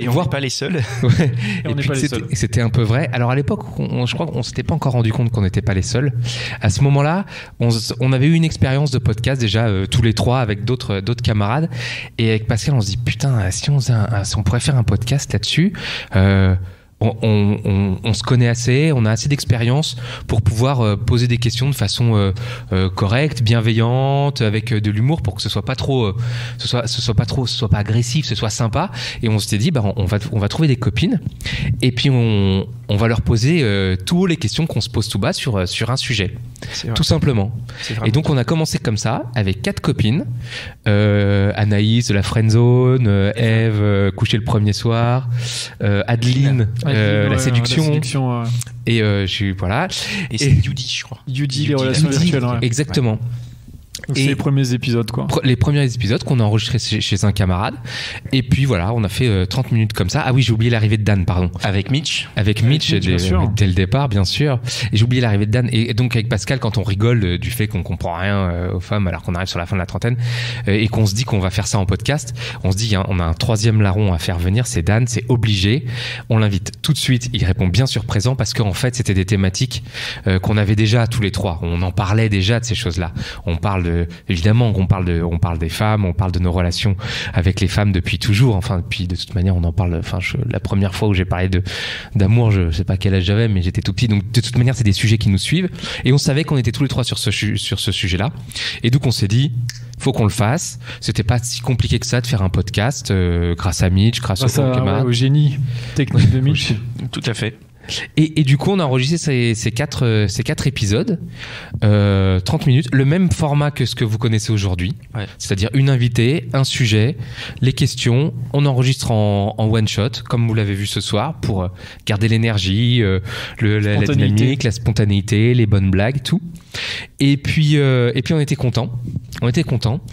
Speaker 1: on n'est pas les seuls.
Speaker 3: Ouais. Et puis c'était un peu vrai. Alors à l'époque je crois qu'on s'était pas encore rendu compte qu'on n'était pas les seuls. À ce moment-là on avait eu une expérience de podcast déjà tous les trois avec d'autres camarades et avec Pascal on se dit putain si on pourrait faire un podcast là-dessus. on se connaît assez, on a assez d'expérience pour pouvoir poser des questions de façon correcte, bienveillante, avec de l'humour, pour que ce soit pas trop, ce soit pas agressif, ce soit sympa. Et on s'était dit, on va trouver des copines, et puis on va leur poser toutes les questions qu'on se pose tout bas sur un sujet, tout simplement. Et donc on a commencé comme ça avec 4 copines, Anaïs de la Friendzone, Eve coucher le premier soir, Adeline la séduction, et voilà.
Speaker 1: Et c'est Yudi, je crois.
Speaker 2: Yudi, les relations virtuelles. Ouais.
Speaker 3: Exactement.
Speaker 2: C'est les premiers épisodes, quoi.
Speaker 3: Les premiers épisodes qu'on a enregistrés chez un camarade. Et puis voilà, on a fait 30 minutes comme ça. Ah oui, j'ai oublié l'arrivée de Dan, pardon.
Speaker 1: Avec Mitch,
Speaker 3: dès le départ, bien sûr. Et j'ai oublié l'arrivée de Dan. Et donc avec Pascal, quand on rigole du fait qu'on comprend rien aux femmes alors qu'on arrive sur la fin de la trentaine, et qu'on se dit qu'on va faire ça en podcast, on se dit, on a un 3e larron à faire venir, c'est Dan, c'est obligé. On l'invite tout de suite. Il répond bien sûr présent, parce qu'en fait, c'était des thématiques qu'on avait déjà tous les 3. On en parlait déjà de ces choses-là. On parle évidemment, on parle des femmes, on parle de nos relations avec les femmes depuis toujours. Enfin, depuis, de toute manière, on en parle. Enfin, la première fois où j'ai parlé d'amour, je sais pas quel âge j'avais, mais j'étais tout petit. Donc, de toute manière, c'est des sujets qui nous suivent. Et on savait qu'on était tous les 3 sur ce sujet-là. Et donc, on s'est dit, faut qu'on le fasse. C'était pas si compliqué que ça de faire un podcast, grâce à Mitch, grâce
Speaker 2: au génie technique de Mitch.
Speaker 1: Tout à fait.
Speaker 3: Et du coup, on a enregistré ces 4 épisodes, 30 minutes, le même format que ce que vous connaissez aujourd'hui, c'est-à-dire une invitée, un sujet, les questions. On enregistre en one shot, comme vous l'avez vu ce soir, pour garder l'énergie, la dynamique, la spontanéité, les bonnes blagues, tout. Et puis on était contents.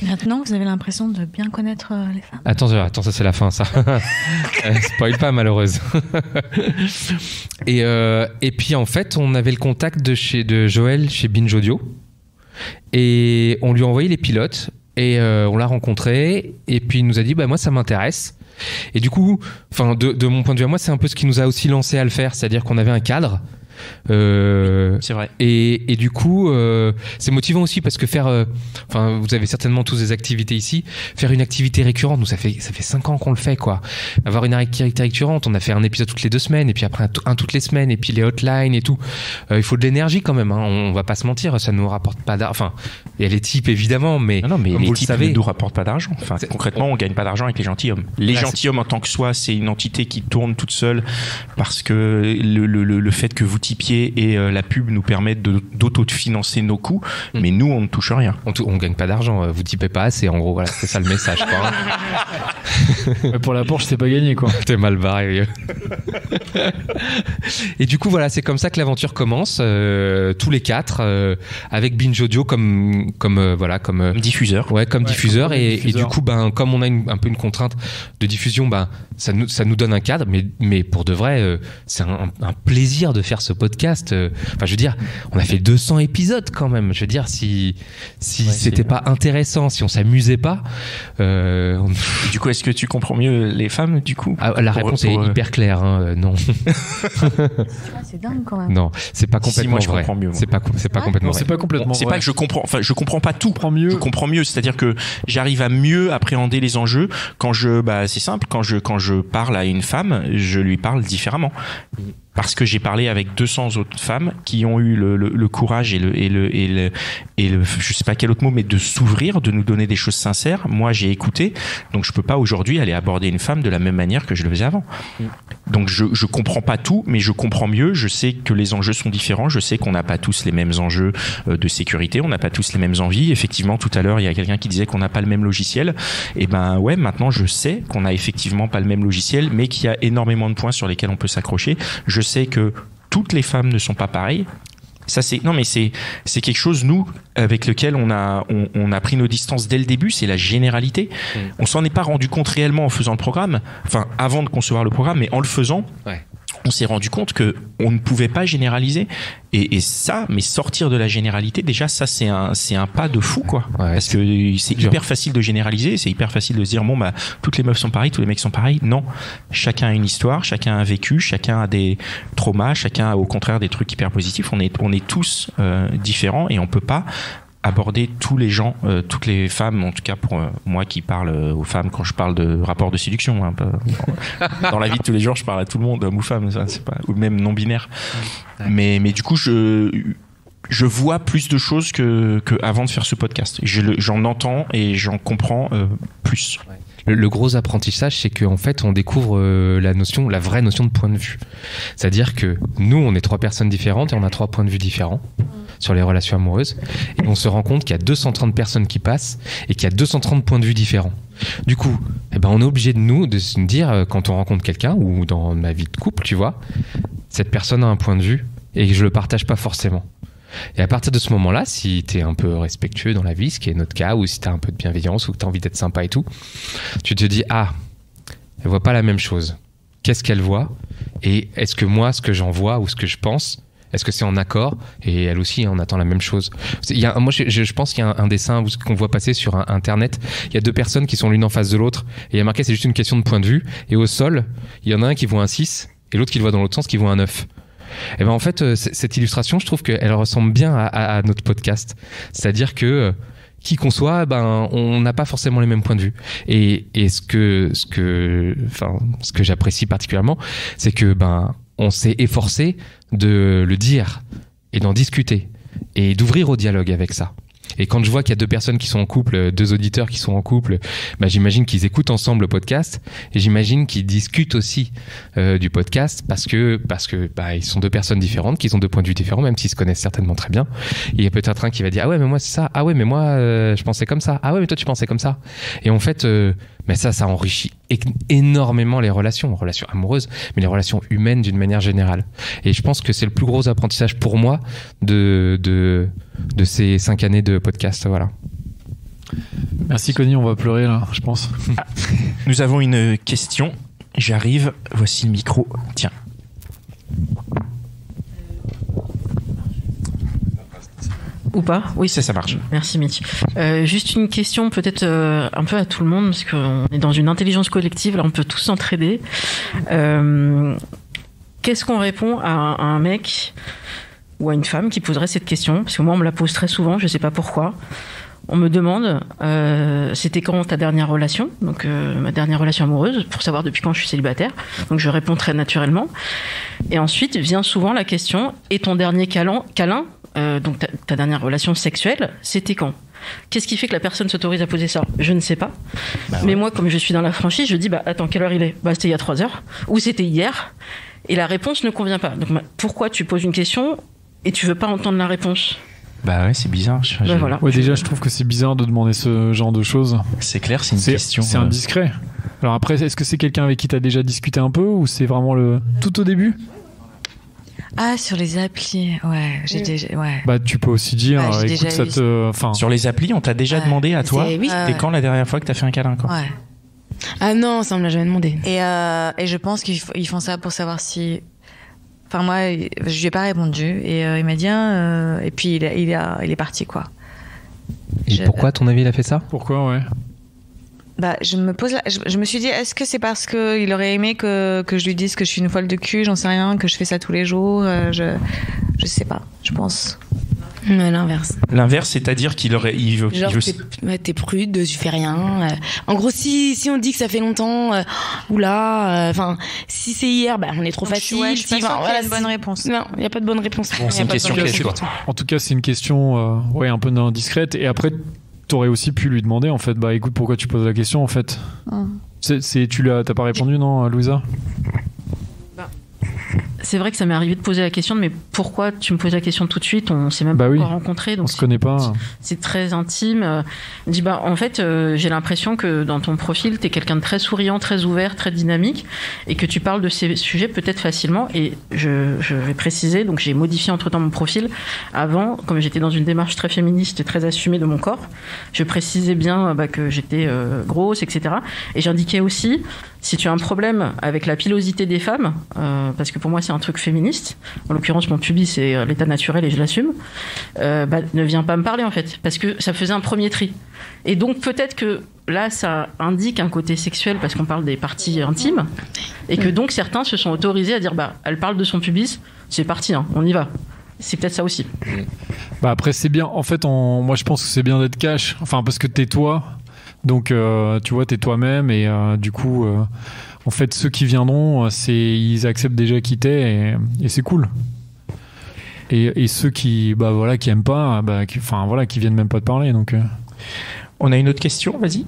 Speaker 4: Maintenant, vous avez l'impression de bien connaître les femmes.
Speaker 3: Attends, ça c'est la fin, ça. Spoil pas, malheureuse. Et puis en fait, on avait le contact de Joël chez Binge Audio, et on lui a envoyé les pilotes, et on l'a rencontré, et puis il nous a dit, moi ça m'intéresse. Et du coup, de mon point de vue à moi, c'est un peu ce qui nous a aussi lancé à le faire, c'est-à-dire qu'on avait un cadre.
Speaker 1: C'est vrai.
Speaker 3: Et du coup, c'est motivant aussi, parce que vous avez certainement tous des activités ici. Faire une activité récurrente, nous ça fait 5 ans qu'on le fait, quoi. Avoir une activité récurrente, on a fait un épisode toutes les 2 semaines, et puis après un toutes les semaines, et puis les hotlines et tout. Il faut de l'énergie quand même, hein. On va pas se mentir, ça nous rapporte pas d'argent. Enfin, il y a les types évidemment, mais
Speaker 1: les types ne nous rapportent pas d'argent. Enfin, concrètement, on gagne pas d'argent avec les gentilshommes. Les gentilshommes en tant que soi, c'est une entité qui tourne toute seule, parce que le fait que vous typiez et la pub nous permettent d'auto-financer nos coûts, mais nous on ne touche rien.
Speaker 3: On gagne pas d'argent, vous typez pas assez, en gros, voilà, c'est ça le message, quoi.
Speaker 2: Pour la Porsche, c'est pas gagné, quoi.
Speaker 3: T'es mal barré. Et du coup, voilà, c'est comme ça que l'aventure commence, tous les 4, avec Binge Audio comme
Speaker 1: diffuseur.
Speaker 3: Ouais, comme diffuseur. Et du coup, comme on a un peu une contrainte de diffusion, ça nous donne un cadre, mais pour de vrai, c'est un plaisir de faire ce podcast. Enfin, je veux dire, on a fait 200 épisodes quand même. Je veux dire, si c'était pas intéressant, si on s'amusait pas.
Speaker 1: Du coup, est-ce que tu comprends mieux les femmes, du coup?
Speaker 3: La réponse est hyper claire, hein. Non.
Speaker 4: C'est dingue quand même.
Speaker 3: Non, c'est pas complètement
Speaker 1: vrai. Je comprends mieux.
Speaker 3: C'est pas complètement vrai.
Speaker 2: C'est pas complètement.
Speaker 1: C'est pas que je comprends. Enfin, je comprends pas tout. Je comprends mieux. C'est-à-dire que j'arrive à mieux appréhender les enjeux quand c'est simple. Quand je parle à une femme, je lui parle différemment. Parce que j'ai parlé avec 200 autres femmes qui ont eu le courage et le je sais pas quel autre mot, mais de s'ouvrir, de nous donner des choses sincères. Moi, j'ai écouté, donc je peux pas aujourd'hui aller aborder une femme de la même manière que je le faisais avant. Donc je comprends pas tout, mais je comprends mieux. Je sais que les enjeux sont différents. Je sais qu'on n'a pas tous les mêmes enjeux de sécurité. On n'a pas tous les mêmes envies. Effectivement, tout à l'heure, il y a quelqu'un qui disait qu'on n'a pas le même logiciel. Et maintenant, je sais qu'on n'a effectivement pas le même logiciel, mais qu'il y a énormément de points sur lesquels on peut s'accrocher. Je sais que toutes les femmes ne sont pas pareilles. Ça, c'est quelque chose, nous, avec lequel on a pris nos distances dès le début. C'est la généralité. On s'en est pas rendu compte réellement en faisant le programme, enfin avant de concevoir le programme, mais en le faisant. On s'est rendu compte que on ne pouvait pas généraliser, et ça, mais sortir de la généralité, déjà ça c'est un pas de fou, quoi. Parce que c'est hyper facile de généraliser, c'est hyper facile de se dire toutes les meufs sont pareilles, tous les mecs sont pareils. Non, chacun a une histoire, chacun a un vécu, chacun a des traumas, chacun a au contraire des trucs hyper positifs. On est tous différents, et on peut pas aborder tous les gens, toutes les femmes, en tout cas pour moi qui parle aux femmes quand je parle de rapport de séduction. Hein, dans la vie de tous les jours, je parle à tout le monde, homme ou femme, ça, c'est pas, ou même non binaire. Mais du coup, je vois plus de choses que avant de faire ce podcast. J'en entends et j'en comprends plus.
Speaker 3: Le gros apprentissage, c'est qu'en fait, on découvre la vraie notion de point de vue. C'est-à-dire que nous, on est 3 personnes différentes et on a 3 points de vue différents sur les relations amoureuses. Et on se rend compte qu'il y a 230 personnes qui passent et qu'il y a 230 points de vue différents. Du coup, on est obligé de se dire, quand on rencontre quelqu'un, ou dans ma vie de couple, tu vois, cette personne a un point de vue et je le partage pas forcément. Et à partir de ce moment-là, si t'es un peu respectueux dans la vie, ce qui est notre cas, ou si t'as un peu de bienveillance, ou que t'as envie d'être sympa et tout, tu te dis, elle voit pas la même chose. Qu'est-ce qu'elle voit? Et est-ce que moi, ce que j'en vois, ou ce que je pense, est-ce que c'est en accord? Et elle aussi, on attend la même chose. Moi, je pense qu'il y a un dessin qu'on voit passer sur Internet. Il y a 2 personnes qui sont l'une en face de l'autre. Et il y a marqué, c'est juste une question de point de vue. Et au sol, il y en a un qui voit un 6, et l'autre qui le voit dans l'autre sens, qui voit un 9. Et en fait, cette illustration, je trouve qu'elle ressemble bien à notre podcast. C'est-à-dire que qui qu'on soit, on n'a pas forcément les mêmes points de vue. Et ce que j'apprécie particulièrement, c'est que on s'est efforcé de le dire et d'en discuter et d'ouvrir au dialogue avec ça. Et quand je vois qu'il y a 2 personnes qui sont en couple, 2 auditeurs qui sont en couple, j'imagine qu'ils écoutent ensemble le podcast et j'imagine qu'ils discutent aussi du podcast parce que ils sont 2 personnes différentes, qu'ils ont 2 points de vue différents, même s'ils se connaissent certainement très bien. Et il y a peut-être un qui va dire, ah ouais mais moi c'est ça, ah ouais mais moi je pensais comme ça, ah ouais mais toi tu pensais comme ça. Et en fait ça enrichit énormément les relations amoureuses, mais les relations humaines d'une manière générale. Et je pense que c'est le plus gros apprentissage pour moi de ces 5 années de podcast. Voilà.
Speaker 2: Merci Connie, on va pleurer là, je pense.
Speaker 1: Nous avons une question. J'arrive, voici le micro. Tiens.
Speaker 7: Ou pas? Oui,
Speaker 1: ça marche.
Speaker 7: Merci Mitch. Juste une question peut-être un peu à tout le monde, parce qu'on est dans une intelligence collective, là on peut tous s'entraider. Qu'est-ce qu'on répond à un mec ou à une femme qui poserait cette question? Parce que moi on me la pose très souvent, je sais pas pourquoi. On me demande c'était quand ta dernière relation, donc ma dernière relation amoureuse, pour savoir depuis quand je suis célibataire. Donc je réponds très naturellement. Et ensuite vient souvent la question, et ton dernier câlin donc ta dernière relation sexuelle, c'était quand? Qu'est-ce qui fait que la personne s'autorise à poser ça? Je ne sais pas. Mais moi, comme je suis dans la franchise, je dis attends, quelle heure il est? C'était il y a 3 heures. Ou c'était hier. Et la réponse ne convient pas. Donc pourquoi tu poses une question et tu veux pas entendre la réponse?
Speaker 1: Ouais, c'est bizarre.
Speaker 7: Voilà.
Speaker 2: Ouais, déjà, je trouve que c'est bizarre de demander ce genre de choses.
Speaker 1: C'est clair, c'est une question.
Speaker 2: C'est indiscret. Alors après, est-ce que c'est quelqu'un avec qui tu as déjà discuté un peu ou c'est vraiment tout au début?
Speaker 4: Ah, sur les applis, ouais.
Speaker 2: Tu peux aussi dire, écoute, ça te.
Speaker 1: Sur les applis, on t'a déjà demandé à toi. C'était quand la dernière fois que t'as fait un câlin, quoi?
Speaker 4: Ouais.
Speaker 5: Ah non, ça on me l'a jamais demandé.
Speaker 4: Et je pense qu'ils font ça pour savoir si. Enfin, moi, je lui ai pas répondu et il m'a dit et puis il est parti, quoi.
Speaker 3: Et pourquoi, à ton avis, il a fait ça?
Speaker 2: Pourquoi, ouais.
Speaker 4: Je me suis dit, est-ce que c'est parce qu'il aurait aimé que je lui dise que je suis une folle de cul, j'en sais rien, que je fais ça tous les jours, je sais pas, je pense.
Speaker 5: Ouais, l'inverse.
Speaker 1: L'inverse, c'est-à-dire qu'il aurait.
Speaker 5: T'es prude, tu fais rien. En gros, si on dit que ça fait longtemps, si c'est hier, on est trop facile.
Speaker 4: Je suis pas sûre qu'il y a une bonne réponse.
Speaker 5: Non, il n'y a pas de bonne réponse.
Speaker 1: Bon, c'est une question piège, quoi. En
Speaker 2: tout cas, c'est une question un peu indiscrète. Et après, t'aurais aussi pu lui demander, en fait, écoute, pourquoi tu poses la question, en fait. T'as pas répondu, non, Louisa?
Speaker 7: C'est vrai que ça m'est arrivé de poser la question, mais pourquoi tu me poses la question tout de suite? On s'est même pas encore rencontrés, donc
Speaker 2: on se connaît pas.
Speaker 7: C'est très intime. Je dis en fait, j'ai l'impression que dans ton profil, t'es quelqu'un de très souriant, très ouvert, très dynamique, et que tu parles de ces sujets peut-être facilement. Et je vais préciser, donc j'ai modifié entre-temps mon profil. Avant, comme j'étais dans une démarche très féministe et très assumée de mon corps, je précisais bien que j'étais grosse, etc. Et j'indiquais aussi, si tu as un problème avec la pilosité des femmes, parce que pour moi c'est un truc féministe, en l'occurrence mon pubis c'est l'état naturel et je l'assume, ne viens pas me parler en fait, parce que ça faisait un premier tri. Et donc peut-être que là ça indique un côté sexuel parce qu'on parle des parties intimes, et que donc certains se sont autorisés à dire elle parle de son pubis, c'est parti, on y va. C'est peut-être ça aussi.
Speaker 2: Bah après c'est bien. En fait, moi je pense que c'est bien d'être cash. Enfin parce que t'es toi, donc tu vois t'es toi-même et du coup en fait ceux qui viendront, ils acceptent déjà qui t'es et c'est cool. Et ceux qui qui aiment pas, qui viennent même pas te parler. Donc
Speaker 1: on a une autre question, vas-y.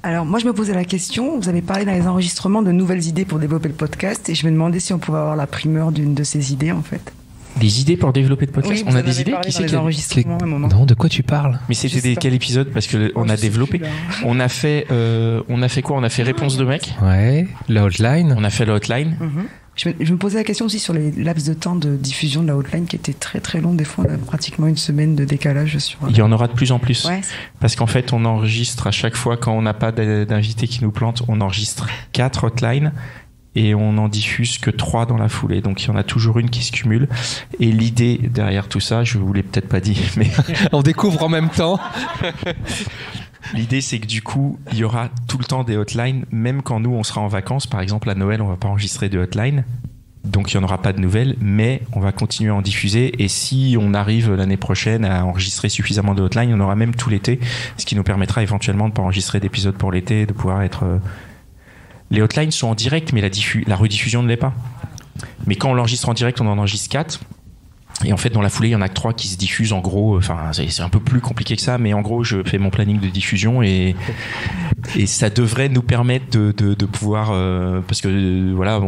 Speaker 16: Alors moi je me posais la question, vous avez parlé dans les enregistrements de nouvelles idées pour développer le podcast et je me demandais si on pouvait avoir la primeur d'une de ces idées en fait.
Speaker 1: Des idées pour développer le podcast?
Speaker 16: Oui,
Speaker 1: on a des idées? Qui c'est qui
Speaker 16: enregistrements à un moment.
Speaker 3: Non, de quoi tu parles?
Speaker 1: Mais c'était quel épisode? Parce que on a développé. On a fait quoi? On a fait réponse de mec.
Speaker 3: Ouais, la hotline.
Speaker 1: On a fait la hotline.
Speaker 16: Je me posais la question aussi sur les laps de temps de diffusion de la hotline qui étaient très très longs. Des fois, on a pratiquement une semaine de décalage sur.
Speaker 1: Il y en aura de plus en plus.
Speaker 16: Ouais.
Speaker 1: Parce qu'en fait, on enregistre à chaque fois quand on n'a pas d'invité qui nous plante, on enregistre 4 hotlines et on n'en diffuse que 3 dans la foulée. Donc il y en a toujours une qui se cumule. Et l'idée derrière tout ça, je vous l'ai peut-être pas dit, mais
Speaker 3: on découvre en même temps.
Speaker 1: L'idée, c'est que du coup, il y aura tout le temps des hotlines, même quand nous, on sera en vacances. Par exemple, à Noël, on va pas enregistrer de hotline. Donc, il n'y en aura pas de nouvelles, mais on va continuer à en diffuser. Et si on arrive l'année prochaine à enregistrer suffisamment de hotlines, on aura même tout l'été, ce qui nous permettra éventuellement de pas enregistrer d'épisodes pour l'été, de pouvoir être... Les hotlines sont en direct, mais la rediffusion ne l'est pas. Mais quand on l'enregistre en direct, on en enregistre 4. Et en fait, dans la foulée, il y en a que 3 qui se diffusent en gros. Enfin, c'est un peu plus compliqué que ça, mais en gros, je fais mon planning de diffusion et ça devrait nous permettre de pouvoir, parce que voilà,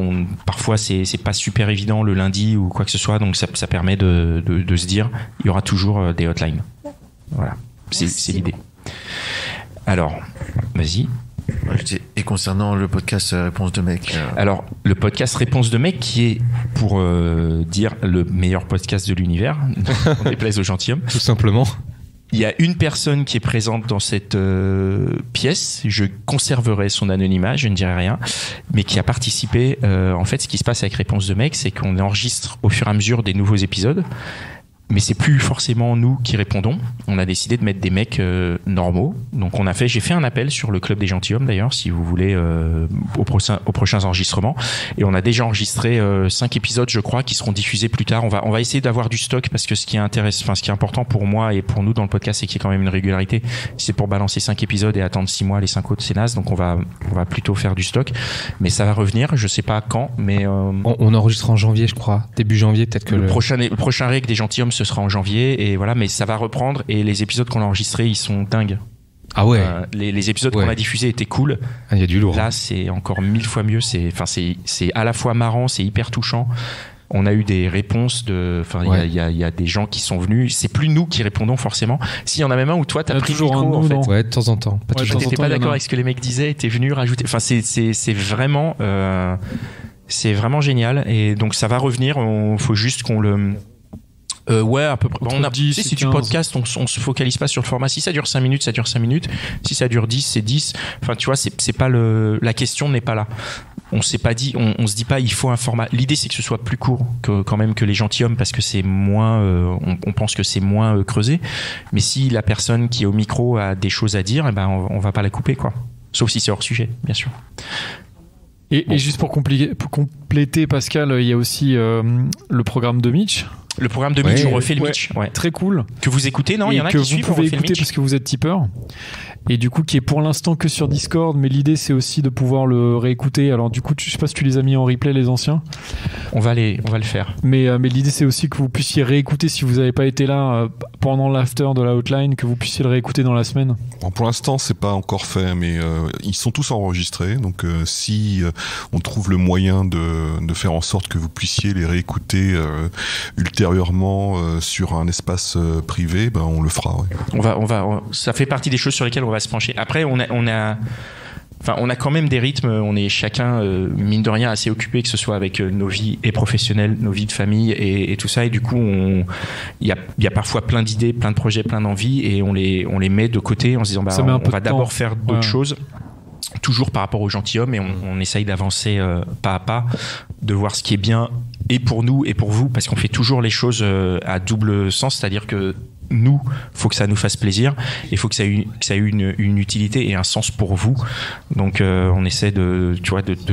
Speaker 1: parfois c'est pas super évident le lundi ou quoi que ce soit, donc ça permet de se dire, il y aura toujours des hotlines. Voilà, c'est l'idée. Alors, vas-y.
Speaker 8: Et concernant le podcast Réponse de mec
Speaker 1: Alors, le podcast Réponse de mec qui est, pour dire, le meilleur podcast de l'univers, on déplaise au gentilhomme.
Speaker 3: Tout simplement.
Speaker 1: Il y a une personne qui est présente dans cette pièce, je conserverai son anonymat, je ne dirai rien, mais qui a participé. En fait, ce qui se passe avec Réponse de mec, c'est qu'on enregistre au fur et à mesure des nouveaux épisodes. Mais c'est plus forcément nous qui répondons. On a décidé de mettre des mecs normaux. Donc j'ai fait un appel sur le Club des Gentilhommes d'ailleurs, si vous voulez, aux prochains enregistrements. Et on a déjà enregistré 5 épisodes, je crois, qui seront diffusés plus tard. On va essayer d'avoir du stock parce que ce qui est important pour moi et pour nous dans le podcast, c'est qu'il y ait quand même une régularité. Si c'est pour balancer 5 épisodes et attendre 6 mois, les 5 autres, c'est naze. Donc on va plutôt faire du stock. Mais ça va revenir. Je sais pas quand, mais
Speaker 3: on enregistre en janvier, je crois. Début janvier, peut-être que
Speaker 1: le prochain règle des Gentilhommes, ce sera en janvier et voilà, mais ça va reprendre et les épisodes qu'on a enregistrés, ils sont dingues.
Speaker 3: Ah ouais.
Speaker 1: Les épisodes qu'on a diffusés étaient cool.
Speaker 3: Il y a du lourd.
Speaker 1: Là, c'est encore 1000 fois mieux. C'est à la fois marrant, c'est hyper touchant. On a eu des réponses il y a des gens qui sont venus. C'est plus nous qui répondons forcément. S'il y en a même un où toi t'as pris le micro en fait.
Speaker 3: Ouais, de temps en temps.
Speaker 1: T'étais pas d'accord avec ce que les mecs disaient et t'es venu rajouter. Enfin, c'est vraiment. C'est vraiment génial et donc ça va revenir. Faut juste qu'on le. Ouais, à peu près. C'est du podcast, on se focalise pas sur le format. Si ça dure 5 minutes, ça dure 5 minutes. Si ça dure 10, c'est 10. Enfin, tu vois, c'est pas la question n'est pas là. On s'est pas dit, on se dit pas, il faut un format. L'idée, c'est que ce soit plus court quand même que les Gentilhommes parce que c'est moins, on pense que c'est moins creusé. Mais si la personne qui est au micro a des choses à dire, on va pas la couper, quoi. Sauf si c'est hors sujet, bien sûr.
Speaker 2: Et juste pour compléter, Pascal, il y a aussi le programme de Mitch.
Speaker 1: Le programme de Mitch, on refait le Mitch. Ouais.
Speaker 2: Très cool.
Speaker 1: Que vous écoutez, non? Il y en a qui suivent,
Speaker 2: vous pouvez écouter parce que vous êtes tipeur. Et du coup, qui est pour l'instant que sur Discord, mais l'idée c'est aussi de pouvoir le réécouter. Alors du coup, je sais pas si tu les as mis en replay, les anciens.
Speaker 1: On va le faire.
Speaker 2: Mais l'idée c'est aussi que vous puissiez réécouter si vous n'avez pas été là pendant l'after de la hotline, que vous puissiez le réécouter dans la semaine.
Speaker 17: Bon, pour l'instant, c'est pas encore fait, mais ils sont tous enregistrés. Donc si on trouve le moyen de faire en sorte que vous puissiez les réécouter ultérieurement sur un espace privé, on le fera. Ouais.
Speaker 1: Ça fait partie des choses sur lesquelles on va se pencher. Après, on a quand même des rythmes. On est chacun, mine de rien, assez occupé, que ce soit avec nos vies et professionnelles, nos vies de famille et tout ça. Et du coup, il y a parfois plein d'idées, plein de projets, plein d'envies, et on les met de côté en se disant, on va d'abord faire d'autres choses. Toujours par rapport aux gentilshommes, et on essaye d'avancer pas à pas, de voir ce qui est bien et pour nous et pour vous, parce qu'on fait toujours les choses à double sens, c'est-à-dire que nous, faut que ça nous fasse plaisir, et faut que ça ait une utilité et un sens pour vous. Donc on essaie de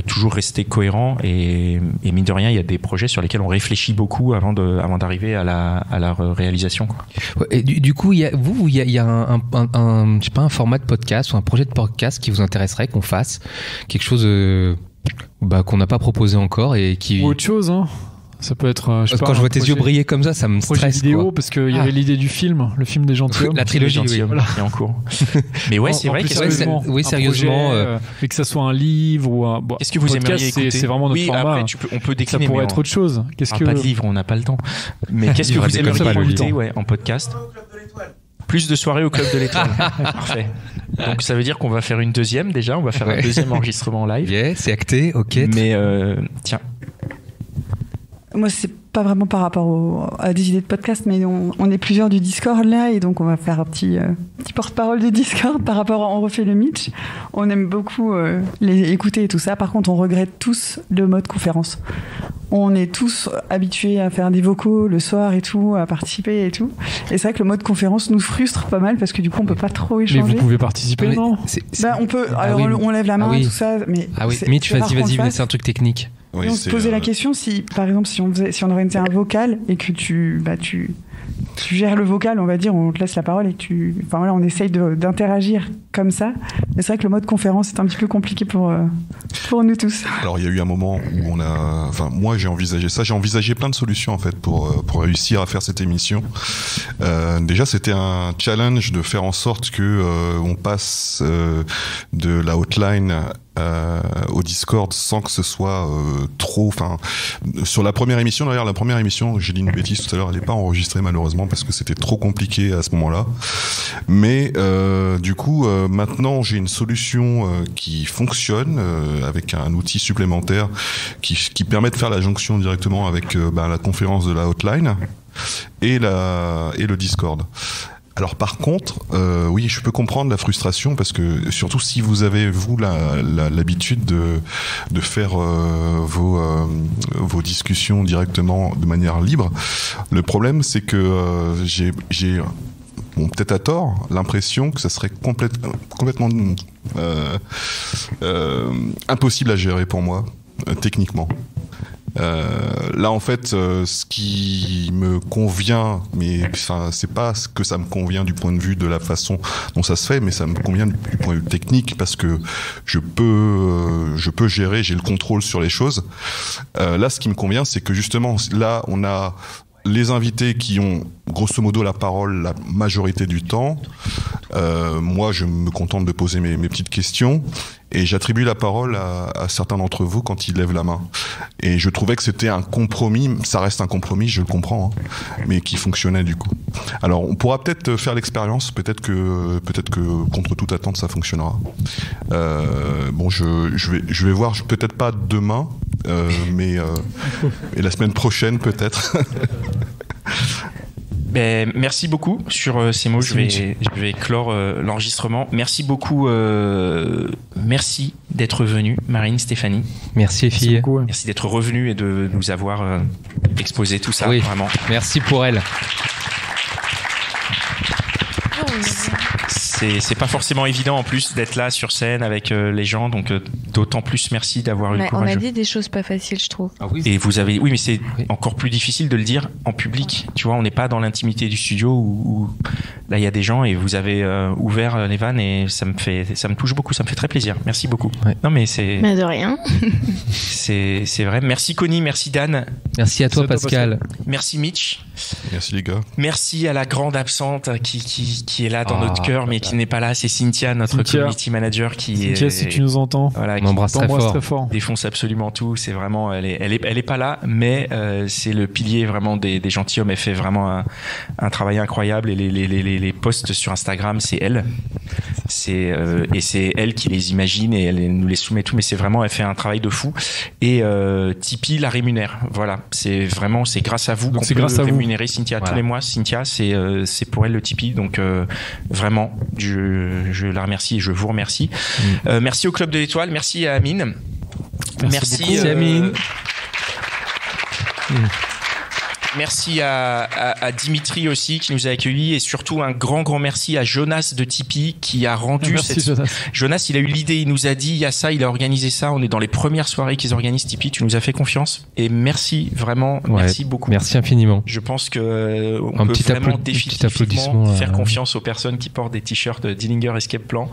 Speaker 1: toujours rester cohérent, et mine de rien, il y a des projets sur lesquels on réfléchit beaucoup avant d'arriver à la réalisation, quoi.
Speaker 3: Et du coup, il y a je sais pas, un format de podcast ou un projet de podcast qui vous intéresserait qu'on fasse quelque chose qu'on n'a pas proposé encore et qui...
Speaker 2: Ou autre chose, hein. Ça peut être.
Speaker 3: Quand je vois tes yeux briller comme ça me stresse.
Speaker 2: Vidéo,
Speaker 3: quoi.
Speaker 2: parce qu'il y avait l'idée du film, le film des gentilshommes.
Speaker 3: La trilogie, oui.
Speaker 1: Voilà. Qui est en cours. Mais ouais, c'est vrai que
Speaker 2: sérieusement, mais que ça soit un livre ou un.
Speaker 1: Qu'est-ce que vous aimeriez écouter?
Speaker 2: C'est vraiment notre format.
Speaker 1: Après, on peut décliner.
Speaker 2: Ça pourrait être autre chose.
Speaker 1: Pas de livre, on n'a pas le temps. Mais qu'est-ce que vous aimeriez écouter en podcast? Plus de soirées au Club de l'Étoile. Parfait. Donc ça veut dire qu'on va faire une deuxième déjà. On va faire un deuxième enregistrement live.
Speaker 3: Yeah, c'est acté, ok.
Speaker 1: Mais tiens.
Speaker 16: Moi, c'est pas vraiment par rapport à des idées de podcast, mais on est plusieurs du Discord là, et donc on va faire un petit porte-parole du Discord par rapport à On refait le Mitch. On aime beaucoup les écouter et tout ça. Par contre, on regrette tous le mode conférence. On est tous habitués à faire des vocaux le soir et tout, à participer et tout. Et c'est vrai que le mode conférence nous frustre pas mal parce que du coup, on peut pas trop échanger.
Speaker 2: Mais vous pouvez participer, non?
Speaker 16: On peut. Alors, on lève la main, tout ça. Mais
Speaker 3: Mitch, vas-y, mais c'est un truc technique.
Speaker 16: Oui, on se posait la question si, par exemple, si on organisait un vocal et que tu gères le vocal, on va dire, on te laisse la parole et on essaye d'interagir comme ça. Mais c'est vrai que le mode conférence est un petit peu compliqué pour nous tous.
Speaker 17: Alors il y a eu un moment où moi j'ai envisagé ça, j'ai envisagé plein de solutions en fait pour réussir à faire cette émission. Déjà c'était un challenge de faire en sorte que on passe de la hotline au Discord sans que ce soit trop. Sur la première émission, d'ailleurs, j'ai dit une bêtise tout à l'heure, elle n'est pas enregistrée malheureusement parce que c'était trop compliqué à ce moment-là. Mais du coup, maintenant j'ai une solution qui fonctionne avec un outil supplémentaire qui permet de faire la jonction directement avec la conférence de la hotline et le Discord. Alors par contre, oui, je peux comprendre la frustration parce que surtout si vous avez l'habitude de faire vos discussions directement de manière libre, le problème c'est que j'ai peut-être à tort l'impression que ça serait complètement impossible à gérer pour moi techniquement. Là en fait ce qui me convient, mais c'est pas ce que ça me convient du point de vue de la façon dont ça se fait, mais ça me convient du point de vue technique parce que je peux gérer, j'ai le contrôle sur les choses. Là ce qui me convient c'est que justement là on a les invités qui ont grosso modo la parole la majorité du temps. Moi je me contente de poser mes petites questions et j'attribue la parole à certains d'entre vous quand ils lèvent la main. Et je trouvais que c'était un compromis, ça reste un compromis, je le comprends, mais qui fonctionnait du coup. Alors on pourra peut-être faire l'expérience, peut-être que contre toute attente ça fonctionnera. Je vais voir, peut-être pas demain, mais la semaine prochaine peut-être.
Speaker 1: Merci beaucoup sur ces mots. Je vais clore l'enregistrement. Merci beaucoup. Merci d'être venu, Marine, Stéphanie.
Speaker 3: Merci filles.
Speaker 1: Merci d'être revenu et de nous avoir exposé tout ça.
Speaker 3: Oui.
Speaker 1: Vraiment.
Speaker 3: Merci pour elle.
Speaker 1: C'est pas forcément évident en plus d'être là sur scène avec les gens, donc d'autant plus merci d'avoir eu le courage.
Speaker 4: On a dit des choses pas faciles, je trouve.
Speaker 1: Et vous avez, oui, mais c'est encore plus difficile de le dire en public. Tu vois, on n'est pas dans l'intimité du studio où là il y a des gens et vous avez ouvert les vannes et ça me touche beaucoup, ça me fait très plaisir. Merci beaucoup.
Speaker 3: Ouais.
Speaker 1: Non mais c'est.
Speaker 5: Mais de rien.
Speaker 1: c'est vrai. Merci Connie, merci Dan.
Speaker 3: Merci à toi Pascal.
Speaker 1: Merci Mitch.
Speaker 17: Merci les gars.
Speaker 1: Merci à la grande absente qui est là dans notre cœur mais qui n'est pas là, c'est Cynthia, notre community manager
Speaker 2: Cynthia, si tu nous entends,
Speaker 1: voilà,
Speaker 2: on embrasse très fort.
Speaker 1: Défonce absolument tout. C'est vraiment, elle est pas là, mais c'est le pilier vraiment des gentilshommes. Elle fait vraiment un travail incroyable et les posts sur Instagram, c'est elle. Et c'est elle qui les imagine et elle nous les soumet tout. Mais c'est vraiment, elle fait un travail de fou. Et Tipeee la rémunère. Voilà, c'est grâce à vous qu'on peut rémunérer Cynthia tous les mois. Cynthia, c'est pour elle le Tipeee. Donc vraiment. Je la remercie et je vous remercie. Merci au Club de l'Étoile, merci à Amine. Merci
Speaker 3: Amine.
Speaker 1: Merci à Dimitri aussi qui nous a accueillis et surtout un grand merci à Jonas de Tipeee qui a rendu
Speaker 2: Merci,
Speaker 1: Jonas, il a eu l'idée, il nous a dit il y a ça, il a organisé ça, on est dans les premières soirées qu'ils organisent Tipeee, tu nous as fait confiance et merci vraiment, merci beaucoup.
Speaker 3: Merci infiniment.
Speaker 1: Je pense que on peut vraiment définitivement faire confiance aux personnes qui portent des t-shirts Dillinger Escape Plan.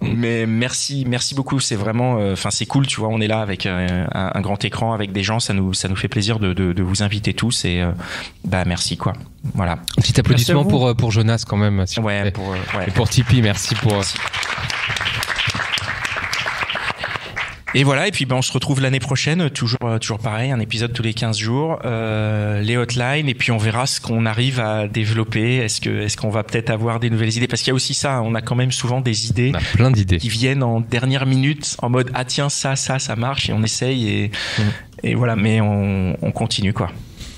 Speaker 1: Mais merci beaucoup, c'est vraiment c'est cool, tu vois, on est là avec un grand écran avec des gens, ça nous fait plaisir de vous inviter tous et merci quoi. Voilà.
Speaker 3: Un petit applaudissement pour Jonas quand même. Si et pour Tipeee, merci pour. Merci.
Speaker 1: Et voilà, et puis on se retrouve l'année prochaine, toujours pareil, un épisode tous les 15 jours, les hotlines, et puis on verra ce qu'on arrive à développer. Est-ce qu'on va peut-être avoir des nouvelles idées? Parce qu'il y a aussi ça, on a quand même souvent des idées.
Speaker 3: On a plein d'idées.
Speaker 1: Qui viennent en dernière minute, en mode ah tiens, ça marche, et on essaye, et voilà, mais on continue quoi.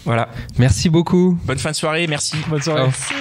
Speaker 1: Voilà.
Speaker 3: Merci beaucoup.
Speaker 1: Bonne fin de soirée, merci.
Speaker 2: Bonne soirée.
Speaker 3: Merci.